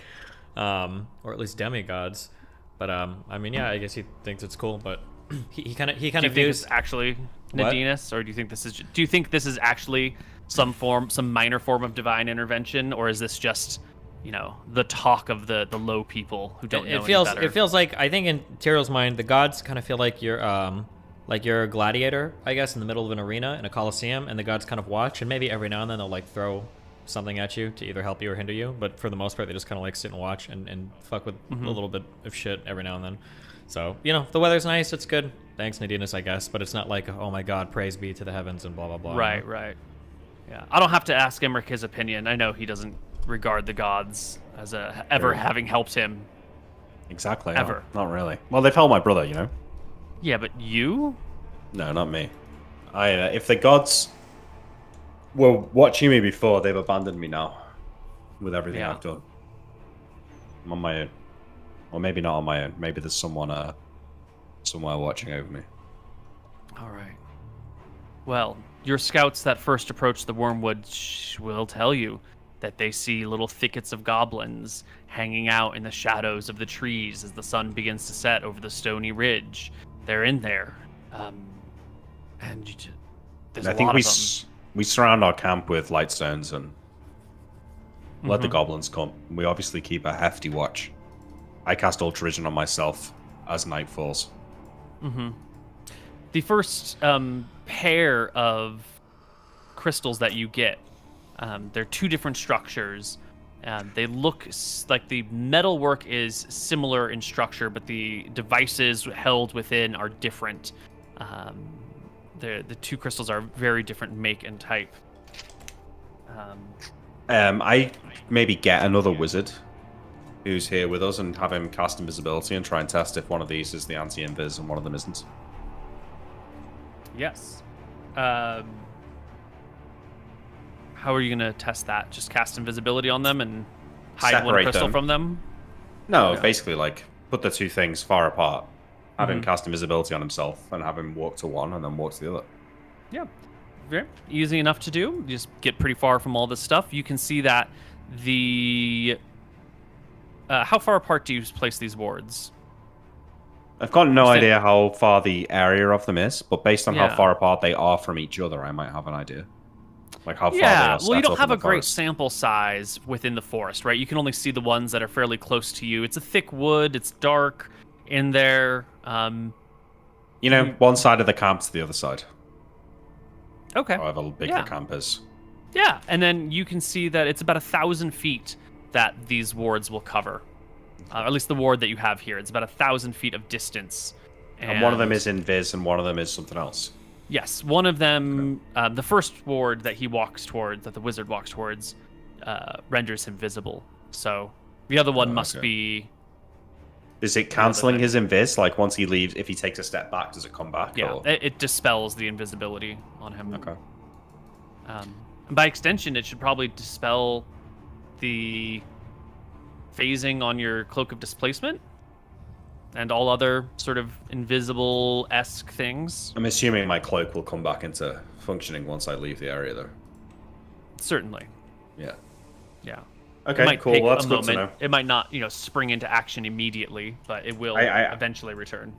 or at least demigods. But I mean, yeah, I guess he thinks it's cool, but he kind of Do you think views. it's actually Nadinus, or do you think this is actually some minor form of divine intervention, or is this just the talk of the low people who don't know any better? It feels like, I think in Tyrael's mind, the gods kind of feel like you're a gladiator, I guess, in the middle of an arena in a coliseum, and the gods kind of watch, and maybe every now and then they'll throw something at you to either help you or hinder you. But for the most part, they just kind of like sit and watch and fuck with a little bit of shit every now and then. So, you know, the weather's nice. It's good. Thanks, Nadinus, I guess. But it's not like, oh my god, praise be to the heavens and blah, blah, blah. Right, right. Yeah. I don't have to ask Emmerich his opinion. I know he doesn't regard the gods as ever having helped him. Exactly. Ever. Not really. Well, they've helped my brother, you know? Yeah, but you? No, not me. If the gods were watching me before, they've abandoned me now. With everything I've done. I'm on my own. Or maybe not on my own. Maybe there's someone somewhere watching over me. All right. Well, your scouts that first approach the Wormwood will tell you that they see little thickets of goblins hanging out in the shadows of the trees as the sun begins to set over the stony ridge. They're in there. And there's a lot of them. We surround our camp with light stones and let the goblins come. We obviously keep a hefty watch. I cast Ultra Vision on myself as night falls. The first pair of crystals that you get, they're two different structures. They look like the metalwork is similar in structure, but the devices held within are different. The two crystals are very different make and type. I maybe get another wizard who's here with us and have him cast invisibility and try and test if one of these is the anti-invis and one of them isn't. Yes. How are you going to test that? Just cast invisibility on them and hide one Separate crystal them. from them? No, basically, like, put the two things far apart. Have him cast invisibility on himself and have him walk to one and then walk to the other. Yeah. Very easy enough to do. You just get pretty far from all this stuff. You can see that the... how far apart do you place these wards? I've got no idea how far the area of them is, but based on how far apart they are from each other, I might have an idea. Like how far they are set well, you don't up have in a the great forest. sample size within the forest, right? You can only see the ones that are fairly close to you. It's a thick wood. It's dark in there. You know, one side of the camp to the other side. Okay. However big the camp is. Yeah, and then you can see that it's about 1,000 feet that these wards will cover. At least the ward that you have here. It's about 1,000 feet of distance. And one of them is invis and one of them is something else. Yes, one of them, the first ward that he walks towards, that the wizard walks towards, renders him visible. So the other one must be... Is it cancelling his invis? Like once he leaves, if he takes a step back, does it come back? Yeah, or? it dispels the invisibility on him. Okay. And by extension, it should probably dispel the phasing on your Cloak of Displacement and all other sort of invisible-esque things. I'm assuming my cloak will come back into functioning once I leave the area, though. Certainly. Yeah. Yeah. Okay, it might cool. take Well, that's a good to moment. know. It might not, spring into action immediately, but it will eventually return.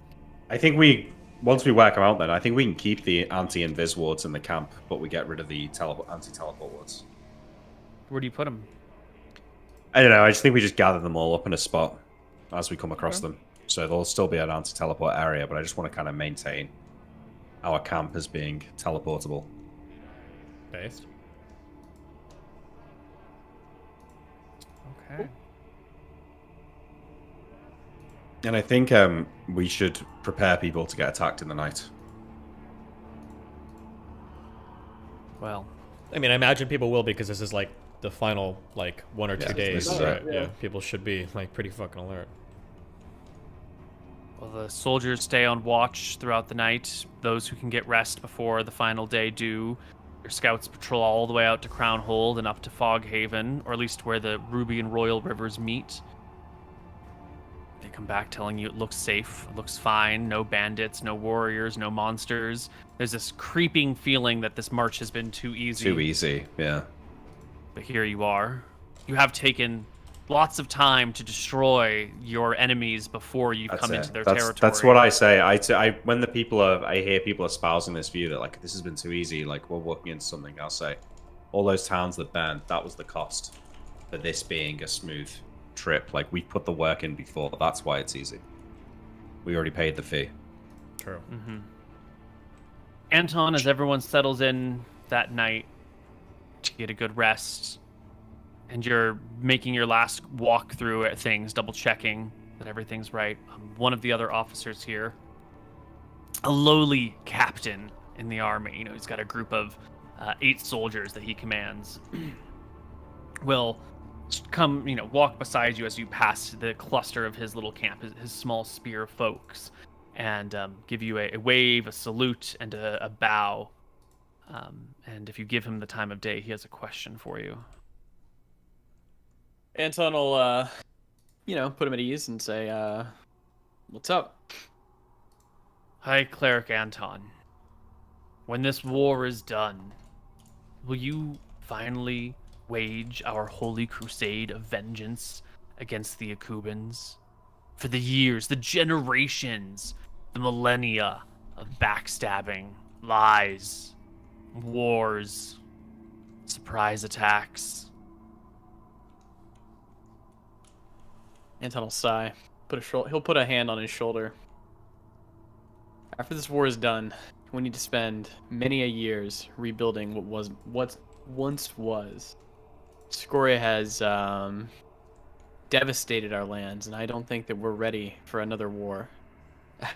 I think once we work them out, then I think we can keep the anti-invis wards in the camp, but we get rid of the anti-teleport wards. Where do you put them? I don't know. I just think we just gather them all up in a spot as we come across them. So there'll still be an anti-teleport area, but I just want to kind of maintain our camp as being teleportable. Based. Okay. And I think we should prepare people to get attacked in the night. Well, I mean, I imagine people will because this is like the final 1 or 2 days. this is Right? it. Yeah, people should be pretty fucking alert. well, the soldiers stay on watch throughout the night. Those who can get rest before the final day do. Your scouts patrol all the way out to Crownhold and up to Foghaven, or at least where the Ruby and Royal rivers meet. They come back telling you it looks safe, it looks fine, no bandits, no warriors, no monsters. There's this creeping feeling that this march has been too easy. Too easy, yeah. But here you are. You have taken lots of time to destroy your enemies before you've come into their territory. That's what I say. When I hear people espousing this view that this has been too easy, we're walking into something, I'll say, all those towns that burned, that was the cost for this being a smooth trip. We put the work in before. That's why it's easy. We already paid the fee. True. Mm-hmm. Anton, as everyone settles in that night to get a good rest, and you're making your last walk through at things, double checking that everything's right. One of the other officers here, a lowly captain in the army, you know, he's got a group of 8 soldiers that he commands, will come, you know, walk beside you as you pass the cluster of his little camp, his small spear of folks, and give you a wave, a salute, and a bow. And if you give him the time of day, he has a question for you. Anton will, you know, put him at ease and say, what's up? Hi, Cleric Anton. When this war is done, will you finally wage our holy crusade of vengeance against the Akubans? For the years, the generations, the millennia of backstabbing, lies, wars, surprise attacks. Anton will sigh. He'll put a hand on his shoulder. After this war is done, we need to spend many a years rebuilding what once was. Scoria has devastated our lands, and I don't think that we're ready for another war. If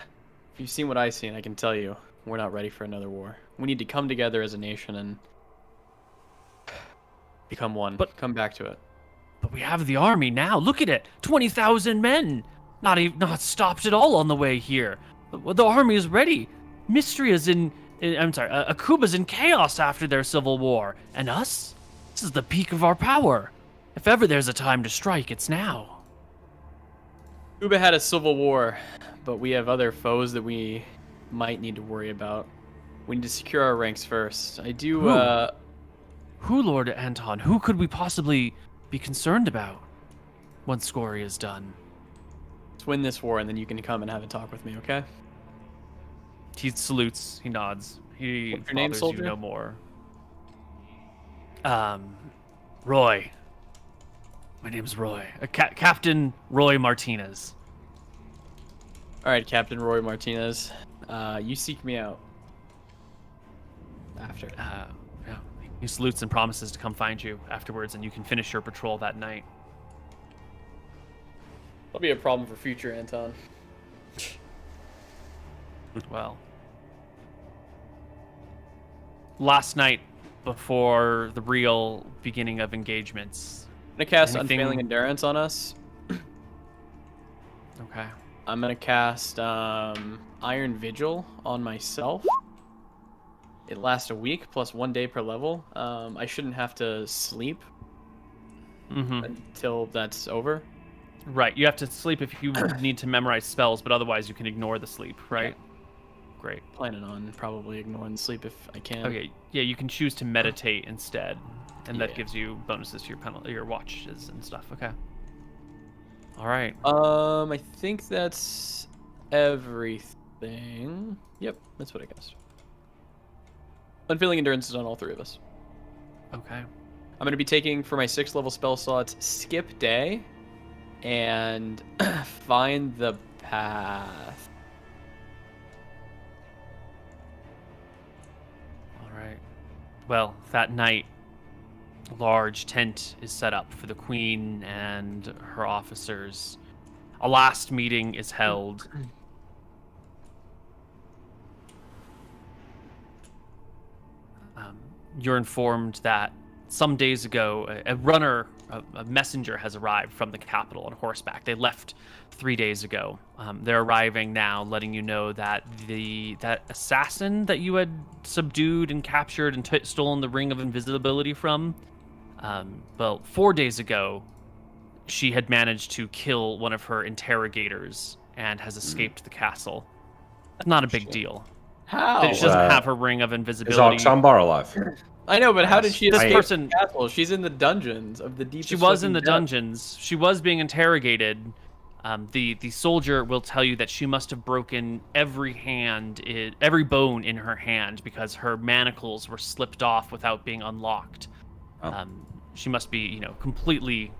you've seen what I've seen, I can tell you, we're not ready for another war. We need to come together as a nation and become one. But come back to it. But we have the army now. Look at it, 20,000 men. Not stopped at all on the way here. The army is ready. Mystria's Akuba's in chaos after their civil war, and us? This is the peak of our power. If ever there's a time to strike, it's now. Akuba had a civil war, but we have other foes that we might need to worry about. We need to secure our ranks first. I do, Who, Lord Anton? Who could we possibly be concerned about once Scoria is done? Let's win this war, and then you can come and have a talk with me, okay? He salutes. He nods. He What's your name, bothers soldier? you no more. Roy. My name's Roy. Captain Roy Martinez. All right, Captain Roy Martinez. You seek me out. After. Yeah. He salutes and promises to come find you afterwards, and you can finish your patrol that night. That'll be a problem for future Anton. Well, last night before the real beginning of engagements. I'm gonna cast Anything- Unfailing Endurance on us. Okay. I'm gonna cast Iron Vigil on myself. It lasts a week plus 1 day per level. I shouldn't have to sleep until that's over. Right. You have to sleep if you need to memorize spells, but otherwise you can ignore the sleep, right? Yeah. Great. Planning on probably ignoring the sleep if I can. Okay. Yeah, you can choose to meditate instead, and that Yeah. gives you bonuses to your watches and stuff. Okay. All right. I think that's everything. Yep, that's what I guessed. Unfailing Endurance is on all 3 of us. Okay. I'm going to be taking for my 6th level spell slots Skip Day and Find the Path. All right. Well, that night, a large tent is set up for the queen and her officers. A last meeting is held. You're informed that some days ago, a messenger has arrived from the capital on horseback. They left 3 days ago. They're arriving now, letting you know that that assassin that you had subdued and captured and stolen the Ring of Invisibility from, 4 days ago, she had managed to kill one of her interrogators and has escaped the castle. Not a big deal. How? She doesn't have her Ring of Is Invisibility. Oxambar alive? I know, but how did she This escape person- the castle? She's in the dungeons of the deepest. She was in fucking the depths. dungeons. She was being interrogated. The soldier will tell you that she must have broken every bone in her hand because her manacles were slipped off without being unlocked. Oh. She must be, completely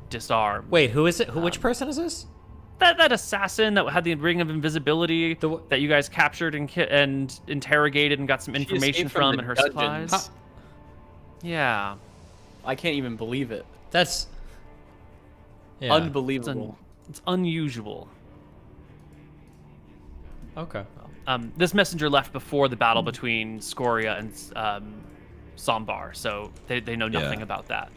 disarmed. Wait, who is it? Which person is this? That assassin that had the Ring of Invisibility that you guys captured and interrogated and got some She information escaped from from the and her dungeons. supplies. Yeah. I can't even believe it. That's yeah. Unbelievable. It's unusual. Okay. This messenger left before the battle between Scoria and Sombar, so they know nothing about that.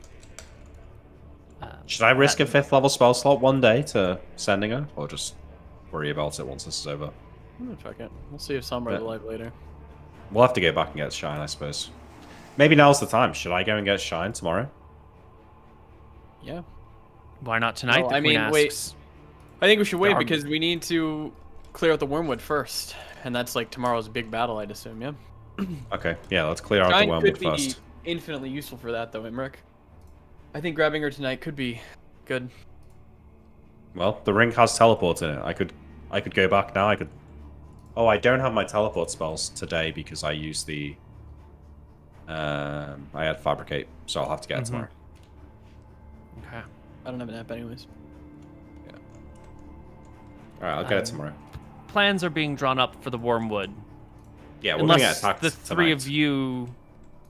Should I risk a 5th level spell slot one day to sending her, or just worry about it once this is over? Fuck it. We'll see if Sombar's alive later. We'll have to go back and get Shine, I suppose. Maybe now's the time. Should I go and get Shine tomorrow? Yeah. Why not tonight? Well, the I Queen mean, wait. asks. I think we should wait army. because we need to clear out the Wormwood first, and that's like tomorrow's big battle, I'd assume. Yeah. Okay, yeah, let's clear out the Shine Wormwood could be first. infinitely useful for that, though, Imric. I think grabbing her tonight could be good. Well, the ring has teleport in it. I could go back now. Oh, I don't have my teleport spells today because I used the. I had fabricate, so I'll have to get it tomorrow. Okay. I don't have an app, anyways. All right, I'll get it tomorrow. Plans are being drawn up for the Wormwood. Yeah, we're gonna get Unless attacked the three tonight. of you.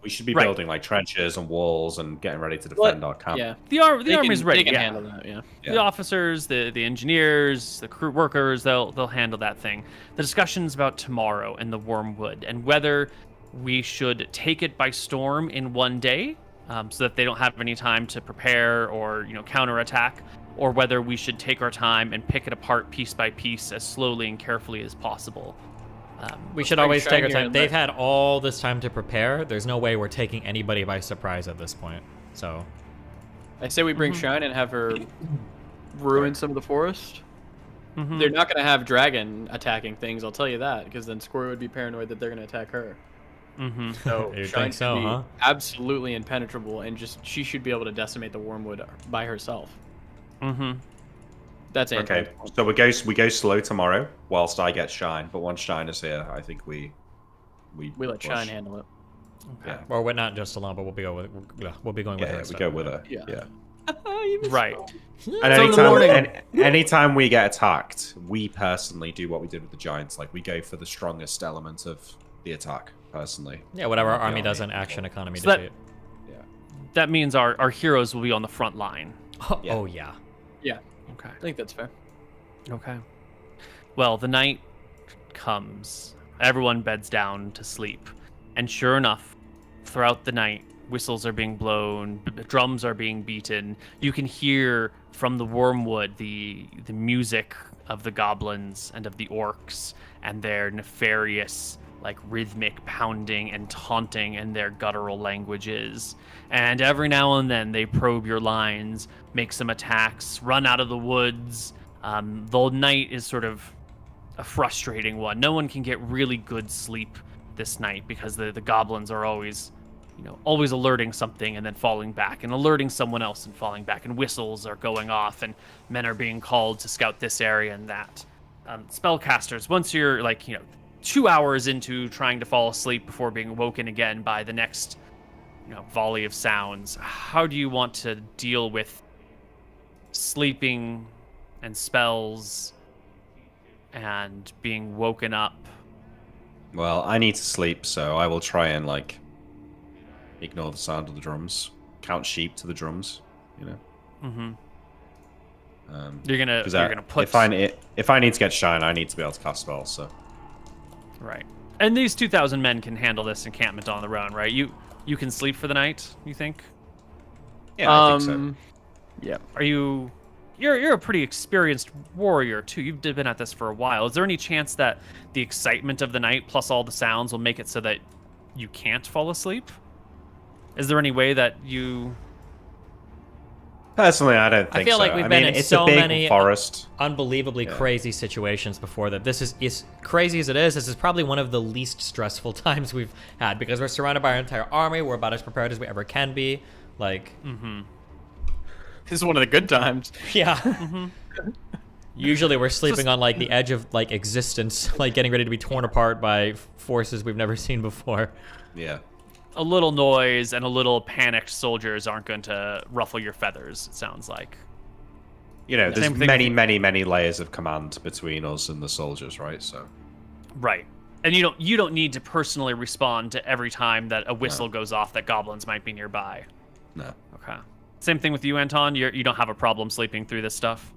We should be Right. building like trenches and walls and getting ready to defend our camp. Yeah. The They army's can, ready. They can yeah. handle that, yeah. Yeah. The officers, the engineers, the crew workers, they'll handle that thing. The discussion's about tomorrow and the Wormwood and whether we should take it by storm in one day, so that they don't have any time to prepare or counterattack, or whether we should take our time and pick it apart piece by piece as slowly and carefully as possible. We should bring always Shine take our here time. and They've let- had all this time to prepare. There's no way we're taking anybody by surprise at this point. So, I say we bring Shine and have her ruin some of the forest. Mhm. They're not going to have dragon attacking things, I'll tell you that, because then Scoria would be paranoid that they're going to attack her. Mhm. So You Shine think so, should be huh? absolutely impenetrable, and she should be able to decimate the Wormwood by herself. Mhm. That's it. Okay, so we go slow tomorrow whilst I get Shine. But once Shine is here, I think we We let push. Shine handle it. Yeah, or we're not just alone, but we'll be we'll be going with her. we instead. go with her. Yeah. Yeah. Right. And So in the morning- anytime we get attacked, we personally do what we did with the Giants. Like we go for the strongest element of the attack. Personally. Yeah, whatever our The army does army. in action economy So that- defeat. Yeah. That means our heroes will be on the front line. Yeah. Oh yeah. Yeah, Okay. I think that's fair. Okay. Well, the night comes. Everyone beds down to sleep. And sure enough, throughout the night, whistles are being blown, drums are being beaten. You can hear from the Wormwood the music of the goblins and of the orcs and their nefarious, like rhythmic pounding and taunting in their guttural languages. And every now and then they probe your lines, make some attacks, run out of the woods. The night is sort of a frustrating one. No one can get really good sleep this night because the goblins are always alerting something and then falling back and alerting someone else and falling back, and whistles are going off and men are being called to scout this area and that. Spellcasters, once you're 2 hours into trying to fall asleep before being woken again by the next volley of sounds, how do you want to deal with sleeping and spells and being woken up? Well, I need to sleep, so I will try and ignore the sound of the drums, count sheep to the drums. Mm-hmm. You're gonna put if I need to get Shine, I need to be able to cast spells. So right, and these 2,000 men can handle this encampment on their own, right? You can sleep for the night, you think? yeah, I think so. Yeah. Are you? You're a pretty experienced warrior too. You've been at this for a while. Is there any chance that the excitement of the night plus all the sounds will make it so that you can't fall asleep? Is there any way that you? Personally, I don't think feel so. like we've been in it's so a big many forest. Unbelievably crazy situations before that. This is crazy as it is. This is probably one of the least stressful times we've had because we're surrounded by our entire army. We're about as prepared as we ever can be. This is one of the good times. Yeah. Usually we're sleeping on the edge of existence, getting ready to be torn apart by forces we've never seen before. Yeah. A little noise and a little panicked soldiers aren't going to ruffle your feathers, it sounds like. There's Same thing many, with- many, many layers of command between us and the soldiers, right? So Right. And you don't need to personally respond to every time that a whistle goes off that goblins might be nearby. no. Okay. Same thing with you, Anton. You don't have a problem sleeping through this stuff.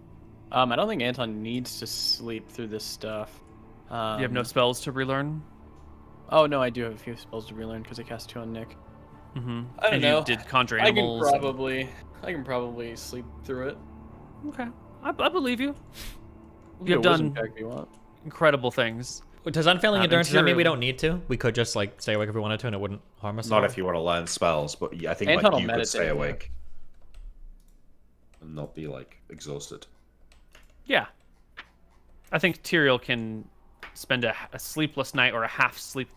I don't think Anton needs to sleep through this stuff. You have no spells to relearn? Oh, no, I do have a few spells to relearn because I cast 2 on Nick. Mm-hmm. I don't know. You did conjure I animals. can probably sleep through it. Okay. I believe you. You have done check if you want. incredible things. Does unfailing endurance, does that mean we Interior- don't need to? We could just like stay awake if we wanted to and it wouldn't harm us? at Not all? if you want to learn spells, but I think Anton like will you could stay meditate, yeah. awake and not be like exhausted. Yeah. I think Tyrael can spend a sleepless night or a half sleep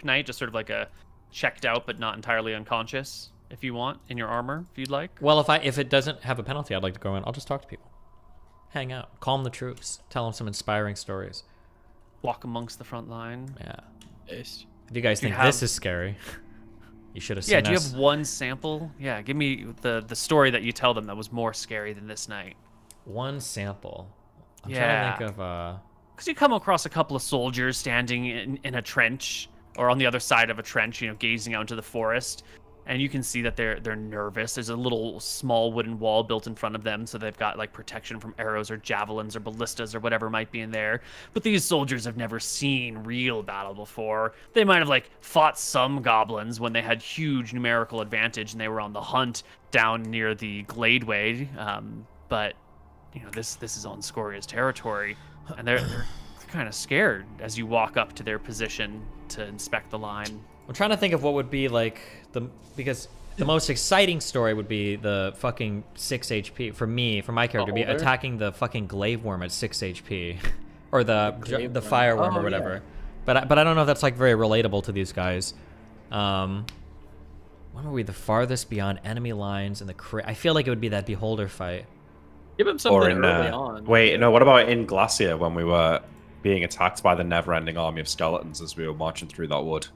night, just sort of like a checked out but not entirely unconscious, if you want, in your armor, if you'd like. Well, if it doesn't have a penalty, I'd like to go in. I'll just talk to people, hang out, calm the troops, tell them some inspiring stories. Walk amongst the front line. Yeah. Nice. If you guys Do you think this have- is scary, you should have seen Yeah, do you us. have one sample? Yeah, give me the story that you tell them that was more scary than this night. One sample. I'm Yeah. trying to think of Because you come across a couple of soldiers standing in a trench or on the other side of a trench, gazing out into the forest, and you can see that they're nervous. There's a little small wooden wall built in front of them, so they've got like protection from arrows or javelins or ballistas or whatever might be in there. But these soldiers have never seen real battle before. They might have like fought some goblins when they had huge numerical advantage and they were on the hunt down near the Gladeway. But this is on Scoria's territory, and they're kind of scared as you walk up to their position to inspect the line. I'm trying to think of what would be like because the most exciting story would be the fucking 6 HP for my character, be Older? attacking the fucking glaive worm at 6 HP, or the glaive worm. fireworm Oh, or whatever. yeah. But I don't know if that's like very relatable to these guys. When were we the farthest beyond enemy lines in the I feel like it would be that beholder fight. Give him Or something in early on. wait, no. What about in Glacier when we were being attacked by the never-ending army of skeletons as we were marching through that wood?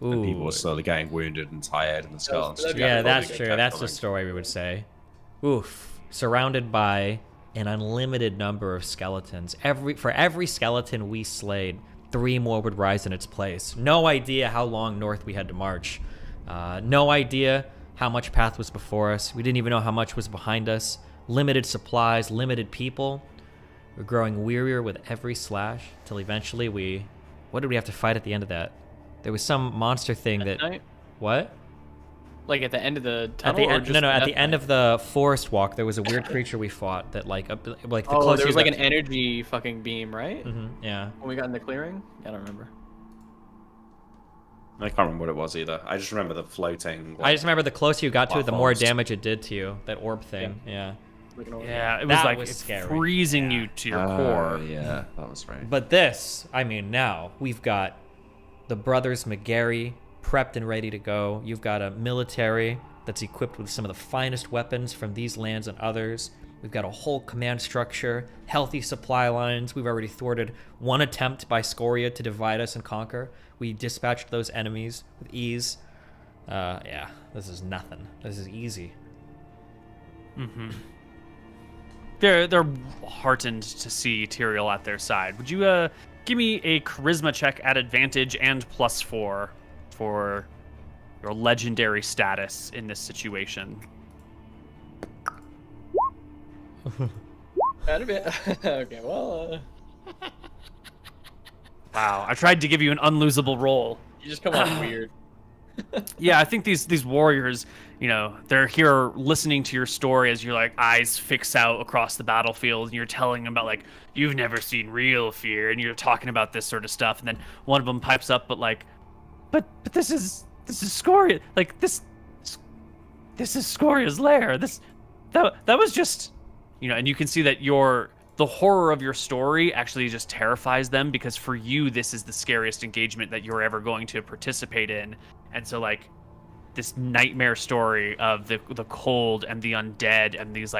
And people were slowly getting wounded and tired, and the skeletons. that'd just be Yeah, kept that's building true. and kept That's the coming. story we would say. Oof. Surrounded by an unlimited number of skeletons. For every skeleton we slayed, 3 more would rise in its place. No idea how long north we had to march. No idea how much path was before us. We didn't even know how much was behind us. Limited supplies, limited people. We're growing wearier with every slash, till eventually what did we have to fight at the end of that? There was some monster thing that... Night? What? Like at the end of the At tunnel? the or end, just no, at the death end night? of the forest walk, there was a weird creature we fought that the Oh, closer there was you like got- an energy fucking beam, right? yeah. When we got in the clearing? I don't remember. I can't remember what it was either. I just remember the floating. I just remember the closer you got to it, the more Platforms. damage it did to you. That orb thing. Yeah. Looking over Yeah, it was That like was scary. freezing you to your core. Yeah, that was right. But this, now we've got the brothers McGarry prepped and ready to go. You've got a military that's equipped with some of the finest weapons from these lands and others. We've got a whole command structure, healthy supply lines. We've already thwarted one attempt by Scoria to divide us and conquer. We dispatched those enemies with ease. Yeah, this is nothing. This is easy. They're heartened to see Tyrael at their side. Would you give me a charisma check at advantage and +4 for your legendary status in this situation? Okay, well, Wow, I tried to give you an unlosable roll. you just come off weird. Yeah, I think these warriors, they're here listening to your story as your like eyes fix out across the battlefield, and you're telling them about like you've never seen real fear, and you're talking about this sort of stuff, and then one of them pipes up, but this is Scoria, like this is Scoria's lair. That was just, and you can see that the horror of your story actually just terrifies them, because for you this is the scariest engagement that you're ever going to participate in. And so like this nightmare story of the cold and the undead and these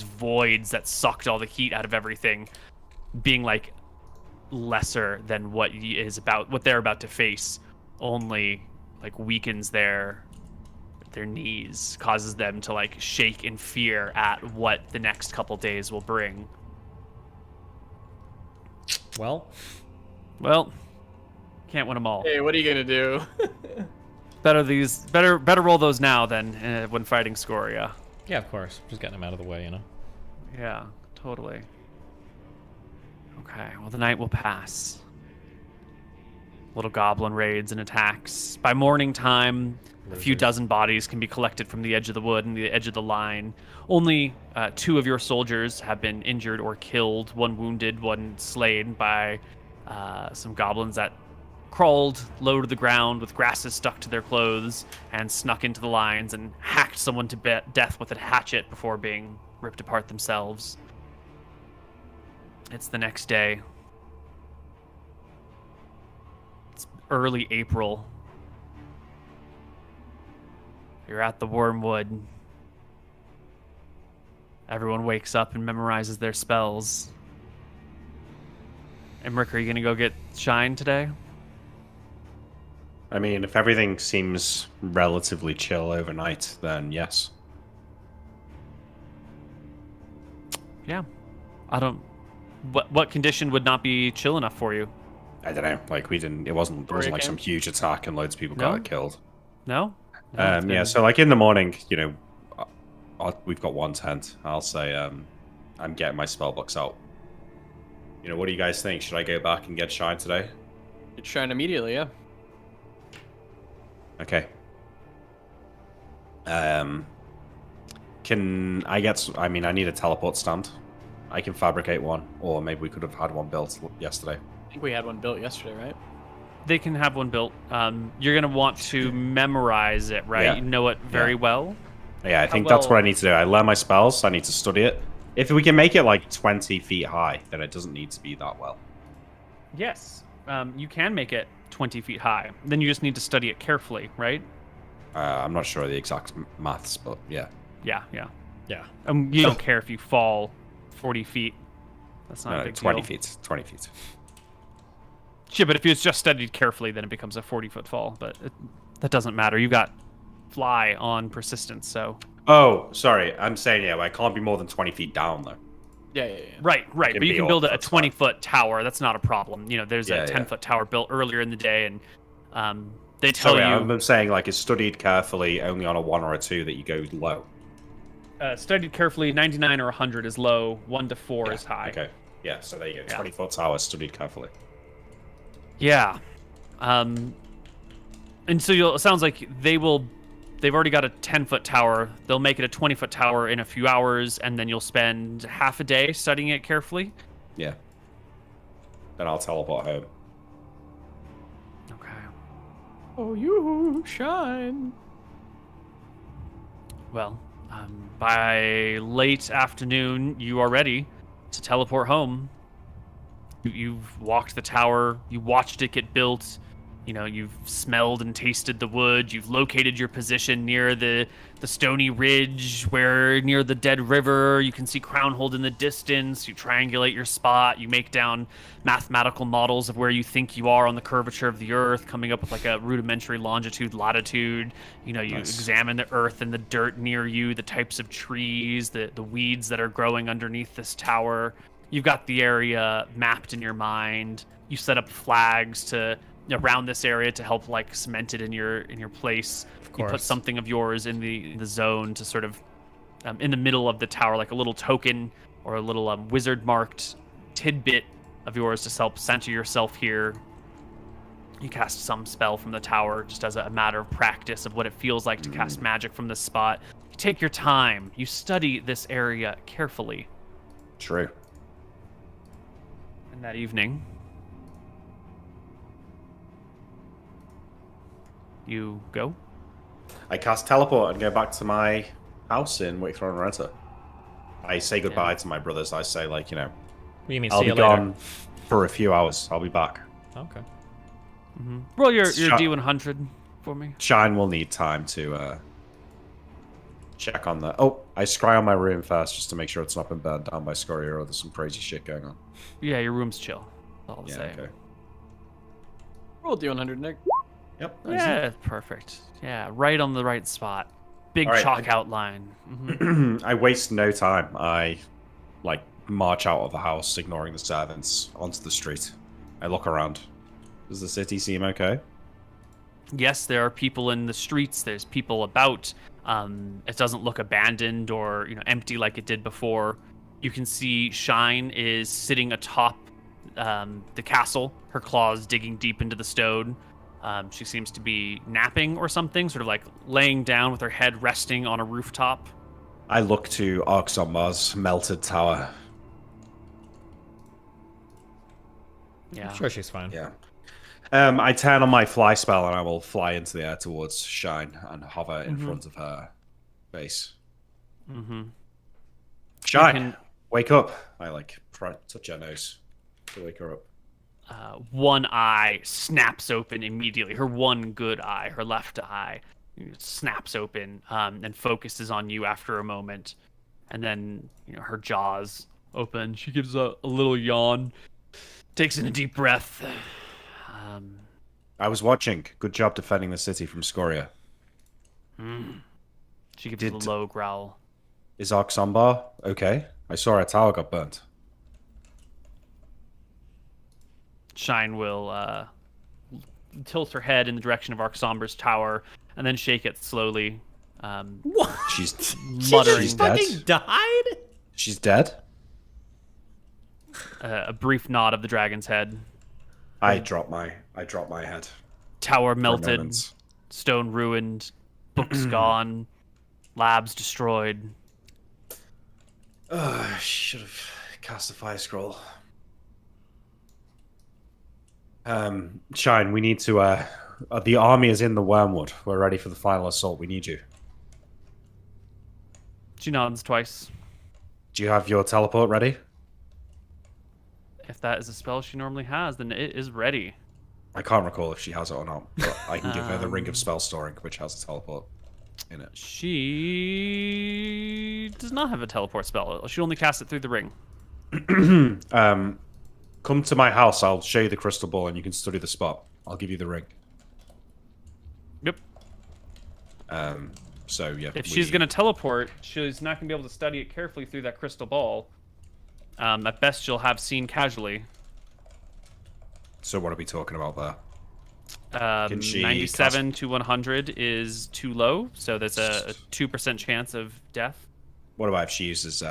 voids that sucked all the heat out of everything being like lesser than what they're about to face only like weakens their knees, causes them to like shake in fear at what the next couple days will bring. Well, Can't win them all. Hey, what are you gonna do? Better roll those now than when fighting Scoria. Yeah, of course. Just getting them out of the way, you know. Yeah, totally. Okay, well, the night will pass. Little goblin raids and attacks. By morning time, a few dozen bodies can be collected from the edge of the wood and the edge of the line. Only 2 of your soldiers have been injured or killed, one wounded, one slain by some goblins that crawled low to the ground with grasses stuck to their clothes and snuck into the lines and hacked someone to death with a hatchet before being ripped apart themselves. It's the next day. It's early April. You're at the Wormwood. Everyone wakes up and memorizes their spells. Emmerich, are you going to go get Shine today? I mean, if everything seems relatively chill overnight, then yes. Yeah. I don't... What condition would not be chill enough for you? I don't know. Like, it wasn't like some huge attack and loads of people got killed. No? Yeah, so like in the morning, you know, we've got one tent. I'll say I'm getting my spell books out. You know, what do you guys think? Should I go back and get Shine today? Get Shine immediately, yeah. Okay. Can I get... I mean, I need a teleport stand. I can fabricate one, or maybe we could have had one built yesterday. I think we had one built yesterday, right? They can have one built. You're going to want to memorize it, right? Yeah. You know it very well. Yeah, I think that's what I need to do. I learn my spells, I need to study it. If we can make it like 20 feet high, then it doesn't need to be that well. Yes. You can make it 20 feet high. Then you just need to study it carefully, right? I'm not sure of the exact maths, but yeah. Yeah. Yeah. You don't care if you fall 40 feet. That's not a big 20 deal. feet. 20 feet. Sure, but if it's just studied carefully, then it becomes a 40-foot fall. But that doesn't matter. You got fly on persistence, so... Oh, sorry. I'm saying, I can't be more than 20 feet down, though. Yeah. Right. But you can build a 20-foot tower. That's not a problem. You know, there's a 10-foot tower built earlier in the day, and they tell you... I'm saying, like, it's studied carefully, only on a 1 or a 2 that you go low. Studied carefully, 99 or 100 is low, 1 to 4 is high. Okay. Yeah, so there you go. 20-foot tower, studied carefully. Yeah. And so it sounds like they've already got a 10-foot tower. They'll make it a 20-foot tower in a few hours, and then you'll spend half a day studying it carefully. Yeah. Then I'll teleport home. Okay. Oh, you Shine. Well, by late afternoon, you are ready to teleport home. You've walked the tower. You watched it get built. You know, you've smelled and tasted the wood. You've located your position near the stony ridge where near the dead river. You can see Crownhold in the distance. You triangulate your spot. You make down mathematical models of where you think you are on the curvature of the earth, coming up with like a rudimentary longitude, latitude. You know, you examine the earth and the dirt near you, the types of trees, the weeds that are growing underneath this tower. You've got the area mapped in your mind. You set up flags to around this area to help like cement it in your place. You put something of yours in the zone to sort of in the middle of the tower, like a little token or a little wizard marked tidbit of yours to help center yourself here. You cast some spell from the tower just as a matter of practice of what it feels like to cast magic from this spot. You take your time. You study this area carefully. True. And that evening, you go? I cast teleport and go back to my house in Wickthorn-on-Renta. I say goodbye to my brothers. I say, like, you know, What do you mean, I'll see be you later? gone for a few hours. I'll be back. Okay. Roll your D100 for me. Shine will need time to check on that. Oh, I scry on my room first just to make sure it's not been burned down by Scoria or there's some crazy shit going on. Yeah, your room's chill. All the Yeah, same. okay. Roll D100, Nick. Yep. Yeah, perfect. Yeah, right on the right spot. Big All right, chalk outline. I waste no time. I, like, march out of the house, ignoring the servants, onto the street. I look around. Does the city seem okay? Yes, there are people in the streets. There's people about. It doesn't look abandoned or empty like it did before. You can see Shine is sitting atop the castle, her claws digging deep into the stone. She seems to be napping or something, sort of like laying down with her head resting on a rooftop. I look to Arxombar's melted tower. Yeah. I'm sure she's fine. Yeah. I turn on my fly spell and I will fly into the air towards Shine and hover in front of her face. Mm-hmm. Shine, wake up! I touch her nose to wake her up. One eye snaps open immediately. Her one good eye, her left eye, snaps open and focuses on you after a moment. And then her jaws open. She gives a little yawn, takes in a deep breath. I was watching. Good job defending the city from Scoria. She gives a low growl. Is Arxombar okay? I saw her tower got burnt. Shine will tilt her head in the direction of Arxombar's tower and then shake it slowly. What? She's muttering. She's dead. Fucking died? She's dead? A brief nod of the dragon's head. I drop my head. Tower for a melted, moment. stone ruined, books gone, labs destroyed. I should have cast a fire scroll. Shine, we need to the army is in the Wormwood. We're ready for the final assault. We need you. She nods twice. Do you have your teleport ready? If that is a spell she normally has, then it is ready. I can't recall if she has it or not, but I can give her the Ring of Spell Storing, which has a teleport in it. She does not have a teleport spell. She only casts it through the ring. Come to my house. I'll show you the crystal ball, and you can study the spot. I'll give you the ring. Yep. So yeah. If she's gonna teleport, she's not gonna be able to study it carefully through that crystal ball. At best, she'll have seen casually. So what are we talking about there? Can she 97 to 100 is too low, so there's a 2% chance of death. What about if she uses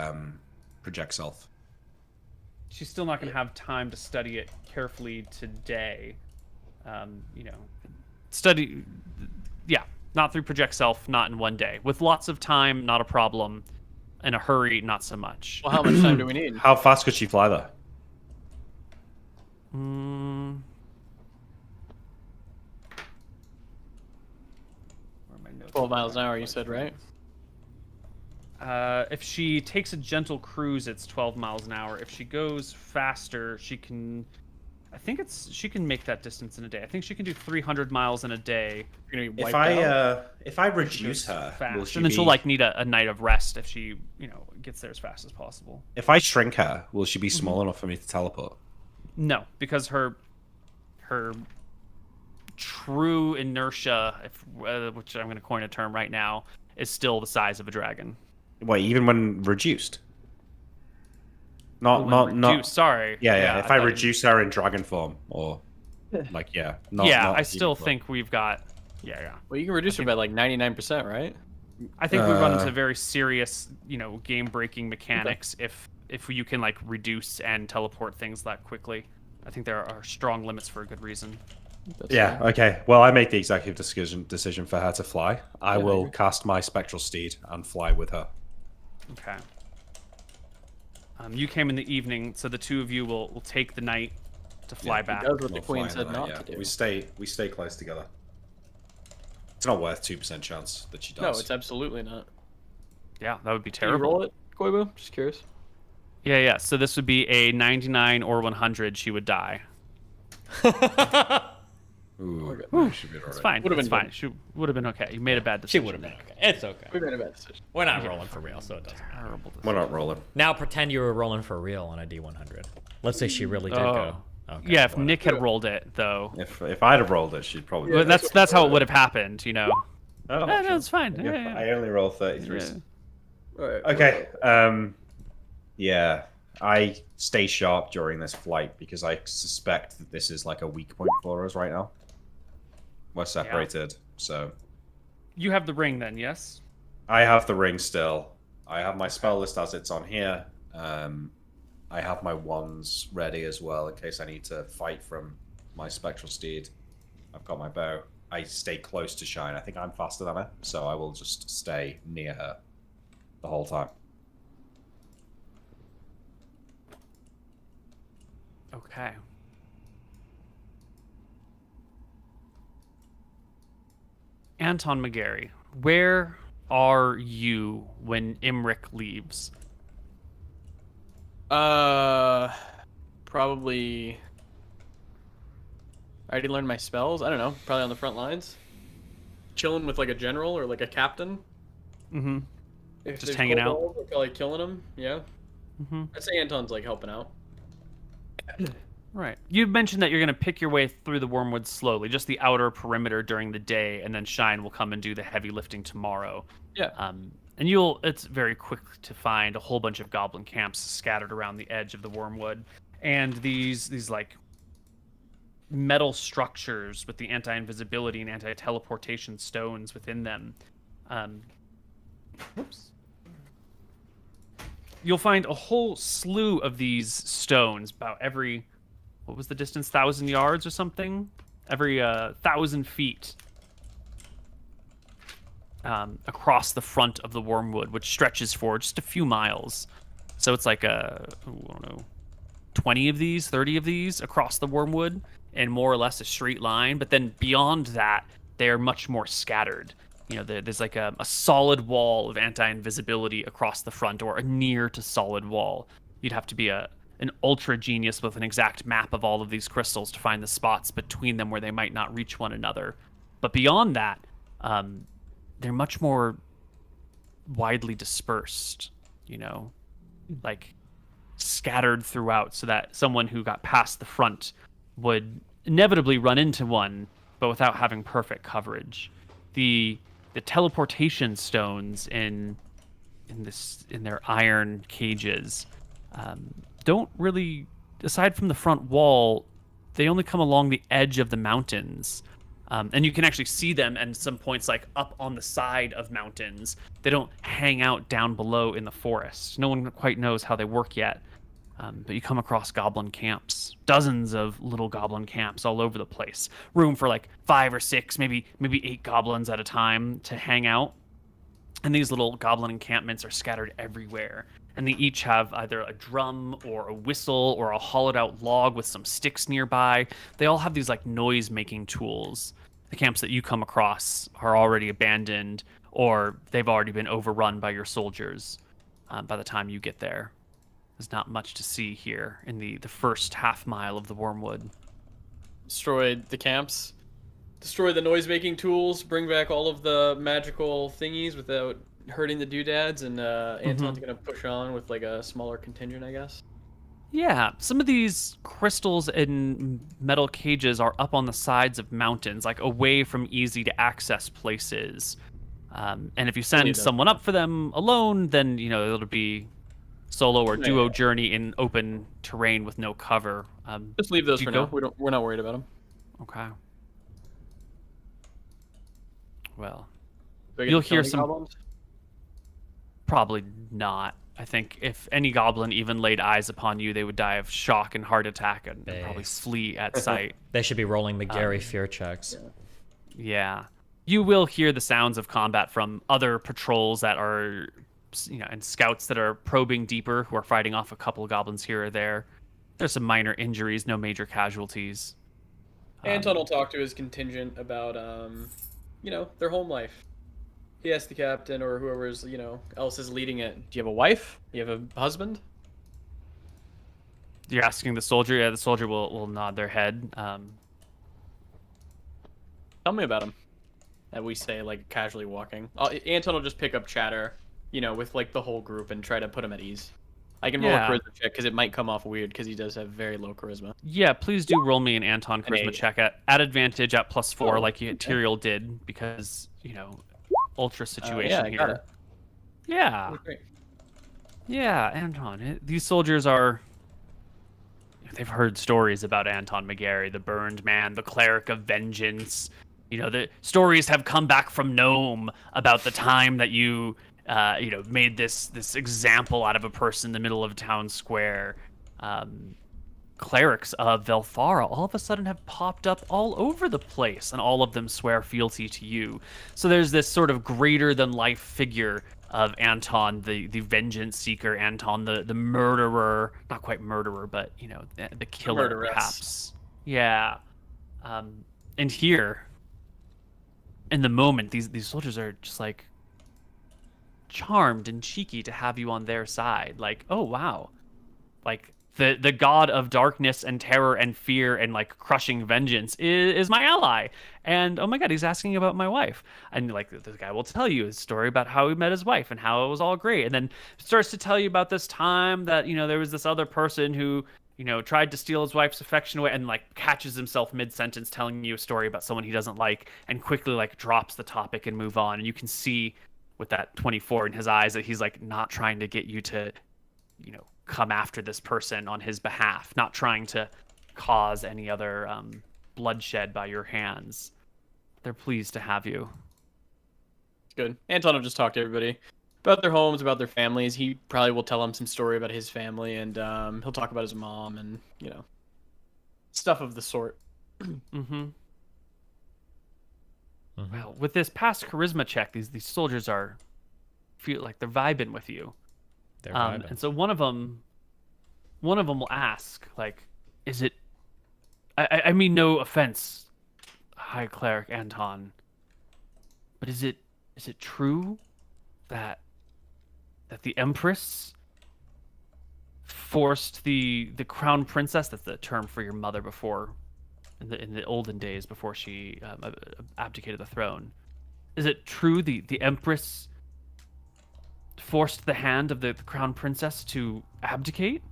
project self? She's still not going to have time to study it carefully today. Study, yeah, not through project self, not in one day. With lots of time, not a problem. In a hurry, not so much. Well, how much time do we need? How fast could she fly there? 12 miles an hour, you said, right? If she takes a gentle cruise, it's 12 miles an hour. If she goes faster, she can... she can make that distance in a day. I think she can do 300 miles in a day. You're gonna be If wiped out? if I reduce her, will she and then be... she'll need a night of rest if she gets there as fast as possible. If I shrink her, will she be small enough for me to teleport? No, because her true inertia, which I'm going to coin a term right now, is still the size of a dragon. Wait, even when reduced? Not Reduced, sorry. Yeah. If I reduce her in dragon form, or I still think we've got. Yeah. Well, you can reduce her by like 99%, right? I think we run into very serious, game-breaking mechanics if you can reduce and teleport things that quickly. I think there are strong limits for a good reason. Yeah. Okay. Well, I make the executive decision for her to fly. I will cast my spectral steed and fly with her. Okay. You came in the evening, so the two of you will take the night to fly back. That's what the queen said not to do. We stay close together. It's not worth 2% chance that she does. No, it's absolutely not. Yeah, that would be Can you terrible. roll it, Koibu? Just curious. Yeah. So this would be a 99 or 100. She would die. Ooh, should be It's fine. Would've It's been fine. She would have been okay. You made a bad decision. She would have been okay. It's okay. We made a bad decision. We're not rolling for real, so it doesn't matter. Terrible decision. We're not rolling. Now pretend you were rolling for real on a D100. Let's say she really did go. Okay, Yeah, if whatever. Nick had rolled it, though. If I'd have rolled it, she'd probably. Well, that's how it would have happened, Oh, no, it's fine. Yeah. I only roll 33. Yeah. Alright. Okay. Yeah. I stay sharp during this flight because I suspect that this is like a weak point for us right now. We're separated, so You have the ring then, yes? I have the ring still. I have my spell list as it's on here. I have my wands ready as well in case I need to fight from my spectral steed. I've got my bow. I stay close to Shine. I think I'm faster than her, so I will just stay near her the whole time. Okay. Anton McGarry, where are you when Imric leaves? Probably. I already learned my spells. I don't know. Probably on the front lines. Chilling with like a general or like a captain. Mm-hmm. If Just there's hanging out. kobolds, we're probably killing them. Yeah. Mm-hmm. I'd say Anton's like helping out. Right. You mentioned that you're going to pick your way through the Wormwood slowly, just the outer perimeter during the day, and then Shine will come and do the heavy lifting tomorrow. Yeah. And it's very quick to find a whole bunch of goblin camps scattered around the edge of the Wormwood, and these like metal structures with the anti-invisibility and anti-teleportation stones within them. Whoops. You'll find a whole slew of these stones about every, what was the distance, 1,000 yards or something? Every 1,000 feet across the front of the Wormwood, which stretches for just a few miles. So it's like I don't know, 20 of these, 30 of these across the Wormwood in more or less a straight line. But then beyond that, they're much more scattered. You know, there's like a solid wall of anti-invisibility across the front, or a near to solid wall. You'd have to be an ultra genius with an exact map of all of these crystals to find the spots between them where they might not reach one another. But beyond that, they're much more widely dispersed, you know, like scattered throughout, so that someone who got past the front would inevitably run into one, but without having perfect coverage. The teleportation stones in their iron cages don't really, aside from the front wall, they only come along the edge of the mountains. And you can actually see them at some points, like up on the side of mountains. They don't hang out down below in the forest. No one quite knows how they work yet. But you come across goblin camps, dozens of little goblin camps all over the place. Room for like 5 or 6, maybe 8 goblins at a time to hang out. And these little goblin encampments are scattered everywhere. And they each have either a drum or a whistle or a hollowed out log with some sticks nearby. They all have these like noise making tools. The camps that you come across are already abandoned, or they've already been overrun by your soldiers by the time you get there. There's not much to see here in the first half mile of the Wormwood. Destroy the camps. Destroy the noise-making tools. Bring back all of the magical thingies without hurting the doodads. And Anton's going to push on with like a smaller contingent, I guess. Yeah, some of these crystals in metal cages are up on the sides of mountains, like away from easy to access places. And if you send someone up for them alone, then, you know, it'll be solo or duo journey in open terrain with no cover. Just leave those for now. We're not worried about them. Okay. Well, you'll hear some. Goblins? Probably not. I think if any goblin even laid eyes upon you, they would die of shock and heart attack and probably flee at sight. They should be rolling McGarry fear checks. Yeah. You will hear the sounds of combat from other patrols that are, you know, and scouts that are probing deeper, who are fighting off a couple of goblins here or there. There's some minor injuries, no major casualties. Anton will talk to his contingent about, you know, their home life. He asks the captain or whoever's, you know, else is leading it. Do you have a wife? Do you have a husband? You're asking the soldier? Yeah, the soldier will nod their head. Tell me about him. That we say, like, casually walking. Anton will just pick up chatter, you know, with, like, the whole group and try to put him at ease. I can roll a charisma check because it might come off weird because he does have very low charisma. Yeah, please do roll me an Anton charisma check at advantage at +4 like Tyrael did, because, you know, ultra situation here. Got it. Yeah. Great. Yeah, Anton. These soldiers are... They've heard stories about Anton McGarry, the burned man, the cleric of vengeance. The stories have come back from Nome about the time that you made this example out of a person in the middle of town square. Clerics of Velfara all of a sudden have popped up all over the place, and all of them swear fealty to you. So there's this sort of greater than life figure of Anton, the vengeance seeker, Anton, the murderer, not quite murderer, but the killer, Murderess. perhaps. Yeah. And here, in the moment, these soldiers are just like charmed and cheeky to have you on their side. Like, oh wow, like the god of darkness and terror and fear and like crushing vengeance is my ally. And oh my god, he's asking about my wife. And like the guy will tell you his story about how he met his wife and how it was all great. And then starts to tell you about this time that there was this other person who tried to steal his wife's affection away, and like catches himself mid-sentence telling you a story about someone he doesn't like, and quickly like drops the topic and move on. And you can see with that 24 in his eyes that he's like not trying to get you to, come after this person on his behalf, not trying to cause any other bloodshed by your hands. They're pleased to have you. Good. Anton will just talk to everybody about their homes, about their families. He probably will tell them some story about his family, and he'll talk about his mom and stuff of the sort. Mm-hmm. Well, with this past charisma check, these soldiers feel like they're vibing with you. They're vibing. And so one of them will ask, like, is it? I mean, no offense, High Cleric Anton, but is it true that the Empress forced the crown princess? That's the term for your mother before, in the olden days, before she abdicated the throne. Is it true the Empress forced the hand of the crown princess to abdicate?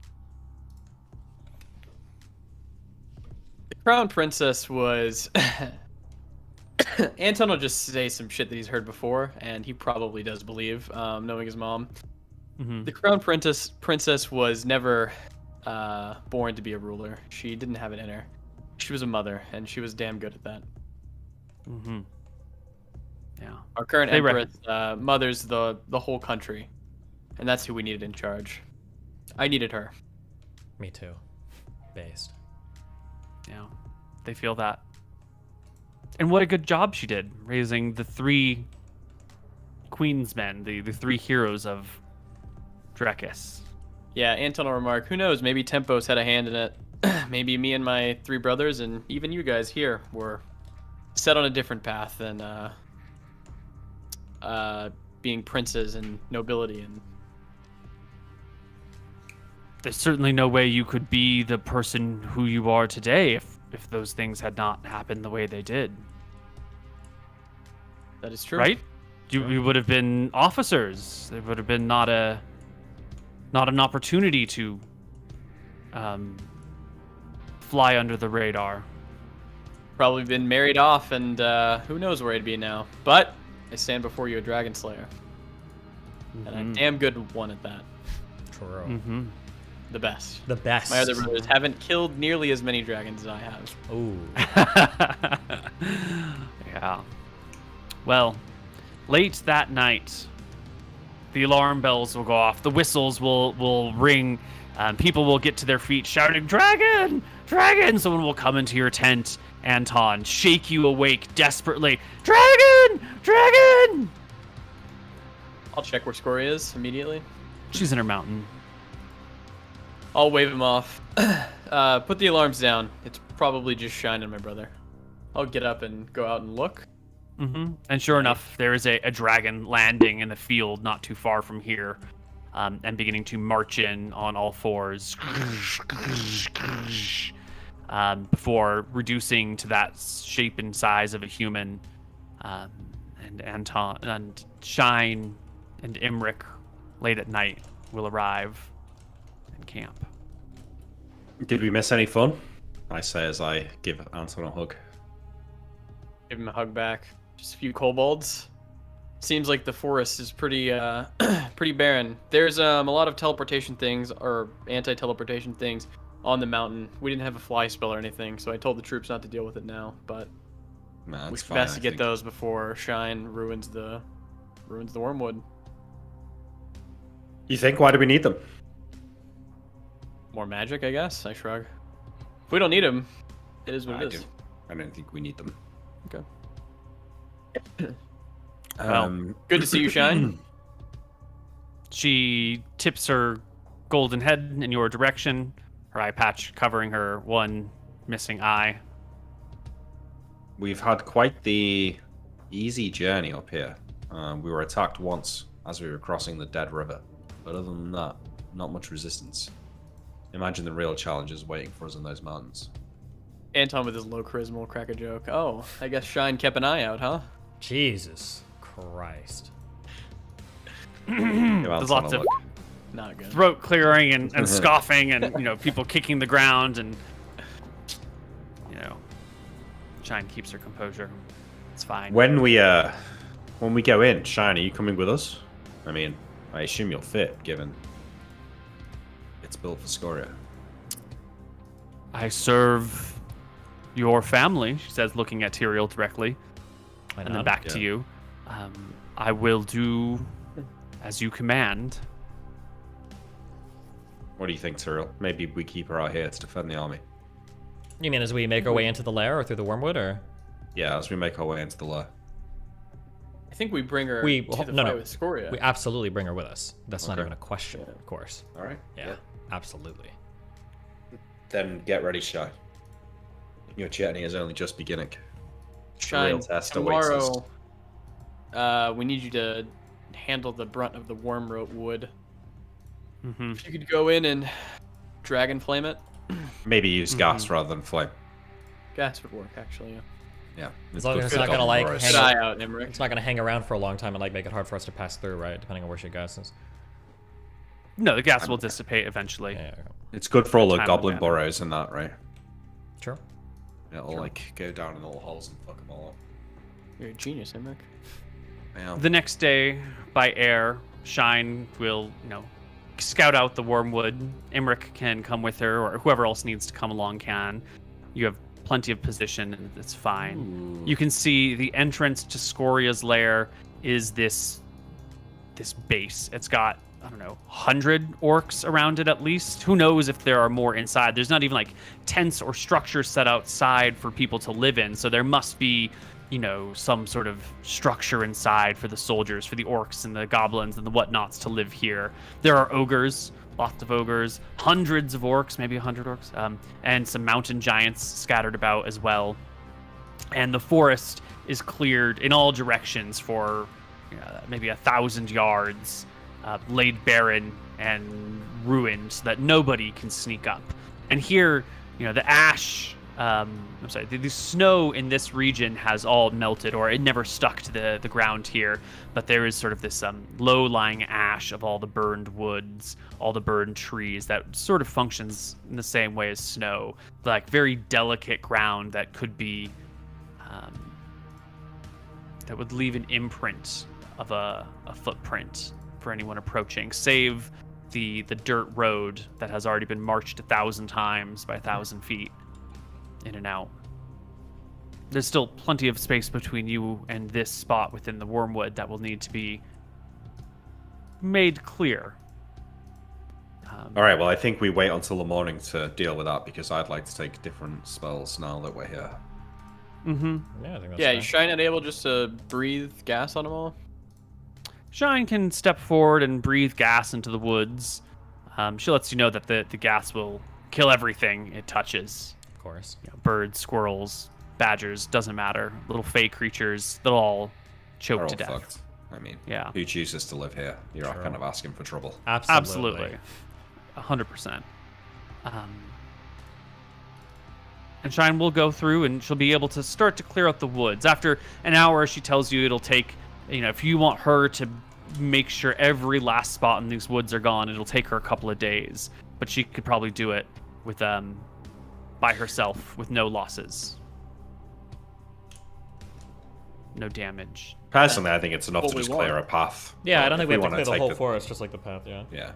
The crown princess was... Anton will just say some shit that he's heard before, and he probably does believe, knowing his mom. Mm-hmm. The crown princess was never born to be a ruler. She didn't have it in her. She was a mother, and she was damn good at that. Mm-hmm. Yeah. Our current empress mothers the whole country, and that's who we needed in charge. I needed her. Me too. Based. Yeah. They feel that. And what a good job she did, raising the 3 Queensmen, the 3 heroes of Drekis. Yeah, Anton will remark, who knows, maybe Tempos had a hand in it. Maybe me and my 3 brothers, and even you guys here, were set on a different path than being princes and nobility. And there's certainly no way you could be the person who you are today if those things had not happened the way they did. that is true. Right? You would have been officers. There would have been not an opportunity to fly under the radar. Probably been married off, and who knows where I'd be now. But I stand before you a dragon slayer. And a damn good one at that. True. Mm-hmm. The best. The best. My other brothers haven't killed nearly as many dragons as I have. Ooh. Yeah. Well, late that night, the alarm bells will go off. The whistles will ring. People will get to their feet shouting, "Dragon! Dragon!" Someone will come into your tent, Anton, shake you awake desperately. "Dragon! Dragon!" I'll check where Scoria is immediately. She's in her mountain. I'll wave him off. Put the alarms down. It's probably just shining, my brother. I'll get up and go out and look. Mm-hmm. And sure enough, there is a dragon landing in the field not too far from here, and beginning to march in on all fours before reducing to that shape and size of a human. And Anton and Shine and Imric, late at night, will arrive and camp. Did we miss any fun? I say as I give Anton a hug. Give him a hug back. Just a few kobolds. Seems like the forest is pretty pretty barren. There's a lot of teleportation things, or anti-teleportation things, on the mountain. We didn't have a fly spell or anything, so I told the troops not to deal with it now, but Nah, it's We fine, best I to get think. those before Shine ruins the wormwood. You think? Why do we need them? More magic, I guess. I shrug. If we don't need them, it is what I it is. don't think we need them. Okay. Um, Good to see you, Shine. She tips her golden head in your direction, her eye patch covering her one missing eye. We've had quite the easy journey up here. We were attacked once as we were crossing the Dead River. But other than that, not much resistance. Imagine the real challenges waiting for us in those mountains. Anton with his low charisma will crack a joke. Oh, I guess Shine kept an eye out, huh? Jesus Christ. There's lots of Not good. throat clearing and scoffing and people kicking the ground and Shine keeps her composure. It's fine. when we go in, Shine, are you coming with us? I mean, I assume you'll fit, given it's built for Scoria. I serve your family, she says, looking at Tyrael directly, Why and then not? back to you. I will do as you command. What do you think, Tyrael? Maybe we keep her out here to defend the army. You mean as we make our way into the lair or through the wormwood, or? Yeah, as we make our way into the lair. I think we bring her We to the no fight no. with Scoria. We absolutely bring her with us. That's not Okay. even a question, of course. All right. Yeah, absolutely. Then get ready, Shine. Your journey is only just beginning. Shine, real test awaits us. tomorrow, we need you to handle the brunt of the wormwood. Mm-hmm. If you could go in and dragon flame it, Maybe use gas rather than flame. gas would work, actually, yeah. Yeah. As long good as for it's not gonna, Goblin like, Boros. hang Good eye out, Emmerich. It's not gonna hang around for a long time and like make it hard for us to pass through, right? Depending on where she goes. No, the gas will dissipate eventually. Yeah, It's good for all the Time goblin and burrows and that, right? sure. It'll like go down in little holes and fuck them all up. You're a genius, Emmerich. Yeah. The next day, by air, Shine will, scout out the wormwood. Imric can come with her, or whoever else needs to come along can. You have plenty of position, and it's fine. You can see the entrance to Scoria's lair is this base. It's got, 100 orcs around it at least. Who knows if there are more inside. There's not even like tents or structures set outside for people to live in. So there must be, some sort of structure inside for the soldiers, for the orcs and the goblins and the whatnots to live here. There are ogres, lots of ogres, hundreds of orcs, maybe 100 orcs, and some mountain giants scattered about as well. And the forest is cleared in all directions for maybe 1,000 yards. Laid barren and ruined so that nobody can sneak up. And here, the ash, the snow in this region has all melted, or it never stuck to the ground here, but there is sort of this low-lying ash of all the burned woods, all the burned trees that sort of functions in the same way as snow, like very delicate ground that could be, that would leave an imprint of a footprint for anyone approaching, save the dirt road that has already been marched 1,000 times by 1,000 feet in and out. There's still plenty of space between you and this spot within the wormwood that will need to be made clear. All right, well, I think we wait until the morning to deal with that because I'd like to take different spells now that we're here. Mm-hmm. Yeah, I think that's Yeah, fine. you Shine not able just to breathe gas on them all? Shine can step forward and breathe gas into the woods. She lets you know that the gas will kill everything it touches. Of course. Birds, squirrels, badgers, doesn't matter. Little fey creatures, they'll all choke They're to all death. fucked. I mean, Yeah. who chooses to live here? You're Sure. kind of asking for trouble. Absolutely. 100%. And Shine will go through and she'll be able to start to clear out the woods. After an hour, she tells you it'll take, if you want her to make sure every last spot in these woods are gone, it'll take her a couple of days. But she could probably do it with by herself with no losses. No damage. Personally, I think it's enough What to we just want. clear a path. Yeah, I But don't if think we have to wanna clear the take whole forest, just like the path, yeah. Yeah.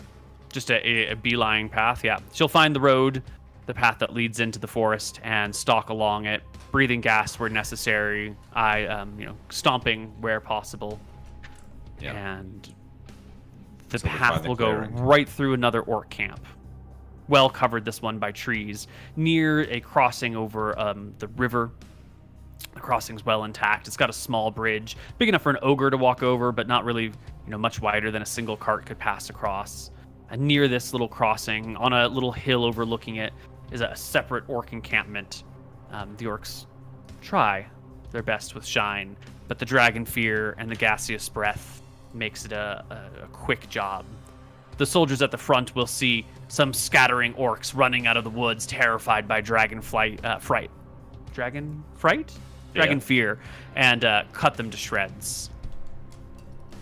Just a beeline path, yeah. She'll find the road the path that leads into the forest and stalk along it, breathing gas where necessary, stomping where possible. Yeah. And the So we find path the will go clearing. right through another orc camp. Well covered, this one by trees, near a crossing over the river. The crossing's well intact. It's got a small bridge, big enough for an ogre to walk over, but not really, much wider than a single cart could pass across. And near this little crossing, on a little hill overlooking it, is a separate orc encampment. The orcs try their best with shine, but the dragon fear and the gaseous breath makes it a quick job. The soldiers at the front will see some scattering orcs running out of the woods, terrified by dragon fright, dragon fear, and cut them to shreds.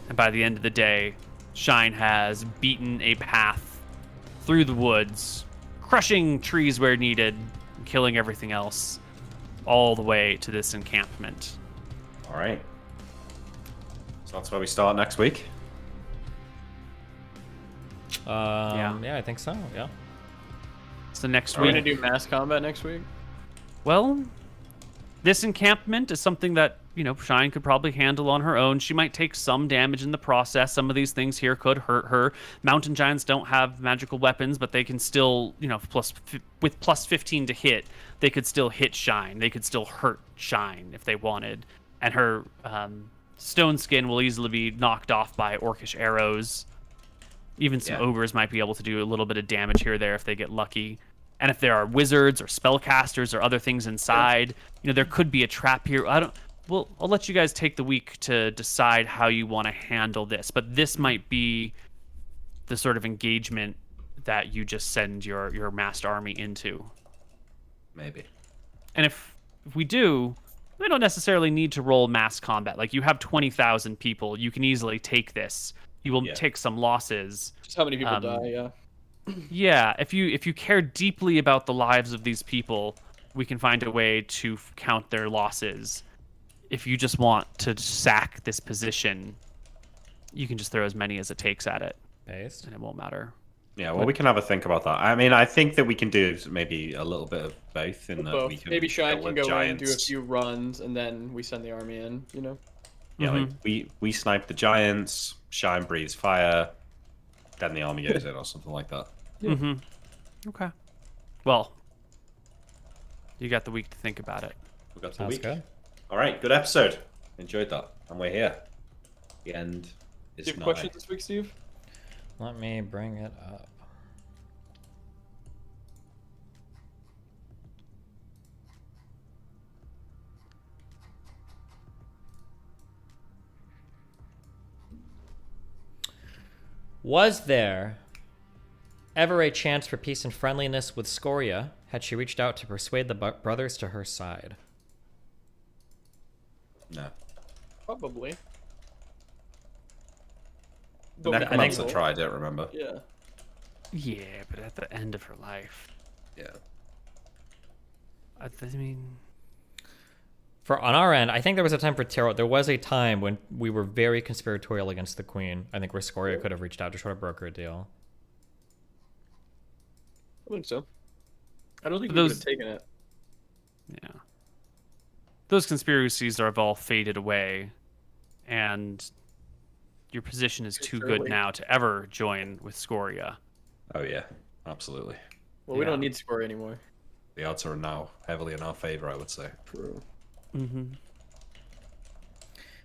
And by the end of the day, Shine has beaten a path through the woods, crushing trees where needed, killing everything else, all the way to this encampment. All right. So that's where we start next week. Yeah, I think so. Yeah. So next Are we week, gonna do mass combat next week? well, this encampment is something that, Shine could probably handle on her own. She might take some damage in the process. Some of these things here could hurt her. Mountain giants don't have magical weapons, but they can still, with plus 15 to hit, they could still hit Shine. They could still hurt Shine if they wanted. And her stone skin will easily be knocked off by orcish arrows. Even some ogres might be able to do a little bit of damage here or there if they get lucky. And if there are wizards or spellcasters or other things inside, there could be a trap here. I'll let you guys take the week to decide how you want to handle this. But this might be the sort of engagement that you just send your massed army into. Maybe. And if we do, we don't necessarily need to roll mass combat. Like, you have 20,000 people. You can easily take this. You will take some losses. Just how many people die? Yeah. Yeah, if you care deeply about the lives of these people, we can find a way to count their losses. If you just want to sack this position, you can just throw as many as it takes at it, Based. and it won't matter. Yeah, well, we can have a think about that. I mean, I think that we can do maybe a little bit of both. In that Both. we can Maybe Shine go can with go in, do a giants. few runs, and then we send the army in. Yeah, like we snipe the giants. Shine breathes fire. Then the army goes in, or something like that. Mm-hmm. Okay. Well, you got the week to think about it. We got the Sounds week. good. All right, good episode. Enjoyed that, and we're here. The end is Do you have nigh. questions this week, Steve? Let me bring it up. Was there ever a chance for peace and friendliness with Scoria had she reached out to persuade the brothers to her side? No. Probably. The But necromancer we- tried. I don't remember. Yeah. Yeah, but at the end of her life, Yeah. I mean, On our end, I think there was a time for tarot. There was a time when we were very conspiratorial against the queen. I think where Scoria could have reached out to try to broker a deal. I think so. I don't think But we would those- have taken it. yeah. Those conspiracies have all faded away, and your position is too good Surely. now to ever join with Scoria. Oh yeah, absolutely. Well, we Yeah. don't need Scoria anymore. The odds are now heavily in our favor, I would say. True. Mm-hmm.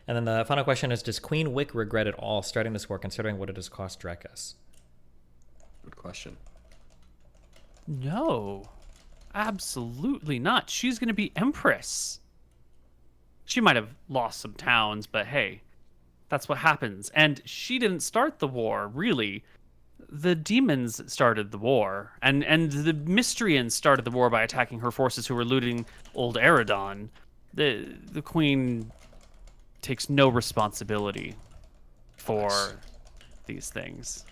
And then the final question is, does Queen Wick regret at all starting this war considering what it has cost Drekus? Good question. No, absolutely not. She's going to be Empress. She might have lost some towns, but hey, that's what happens. And she didn't start the war, really. The demons started the war, and the Mystrians started the war by attacking her forces who were looting Old Eridon. The queen takes no responsibility for these things.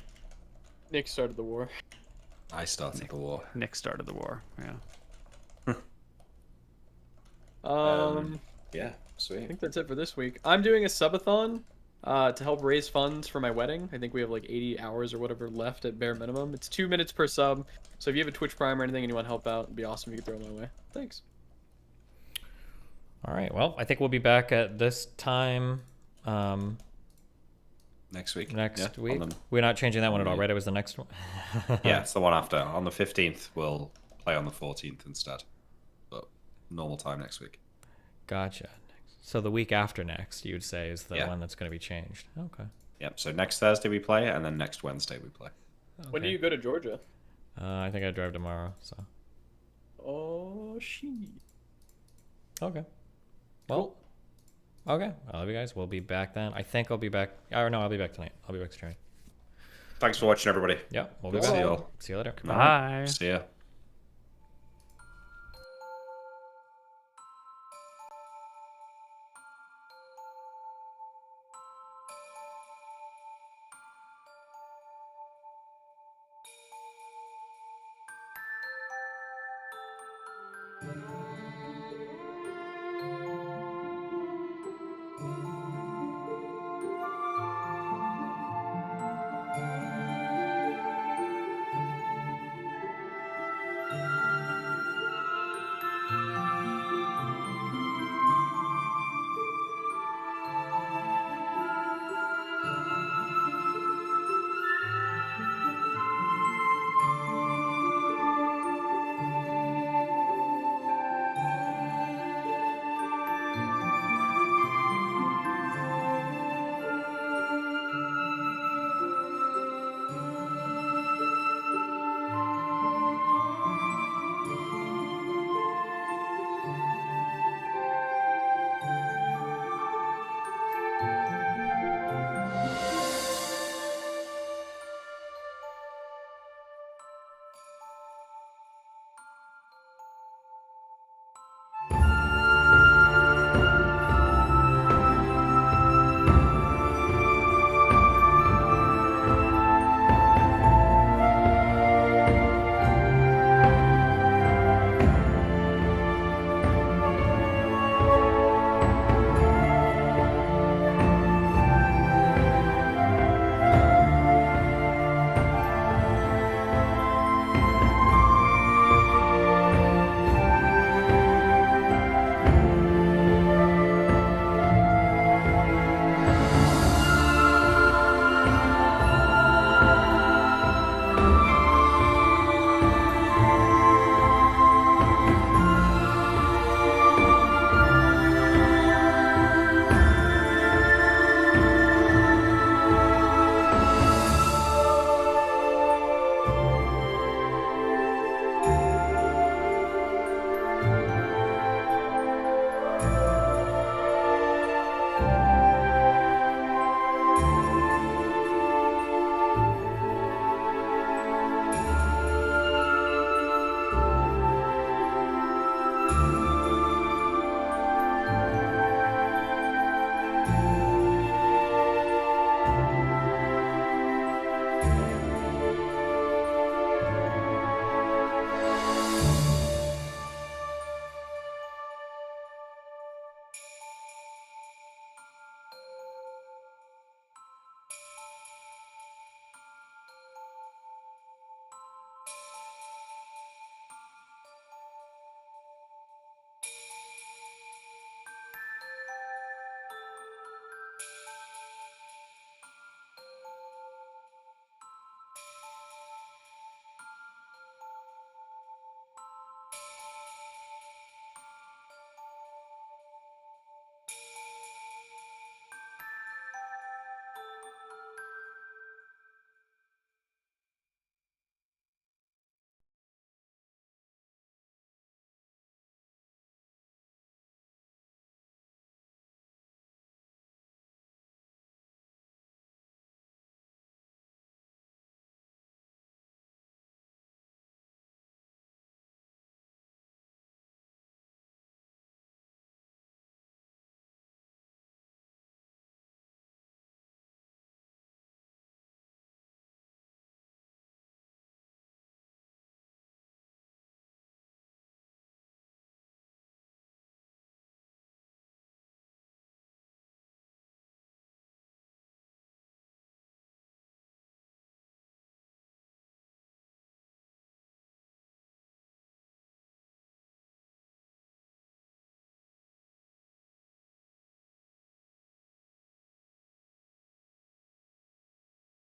Nick started the war. I started the war. Nick started the war. Yeah. I Yeah, think sweet. that's it for this week. I'm doing a subathon to help raise funds for my wedding. I think we have like 80 hours or whatever left at bare minimum. It's 2 minutes per sub. So if you have a Twitch Prime or anything and you want to help out, it'd be awesome if you could throw it my way. Thanks. All right. Well, I think we'll be back at this time Next week. next Yeah, week. on the- We're not changing that one at all, right? It was the next one. Yeah, it's the one after. On the 15th, we'll play on the 14th instead. But normal time next week. Gotcha. So the week after next, you'd say, is the Yeah. one that's going to be changed. Okay. Yep. So next Thursday we play, and then next Wednesday we play. When do Okay. you go to Georgia? I think I drive tomorrow. So. Oh, she. Okay. Well. Okay. I love you guys. We'll be back then. I think I'll be back. Or no, I'll be back tonight. I'll be back to train. Thanks for watching, everybody. Yeah. We'll be Good to back. see you all. See you later. Bye. See ya.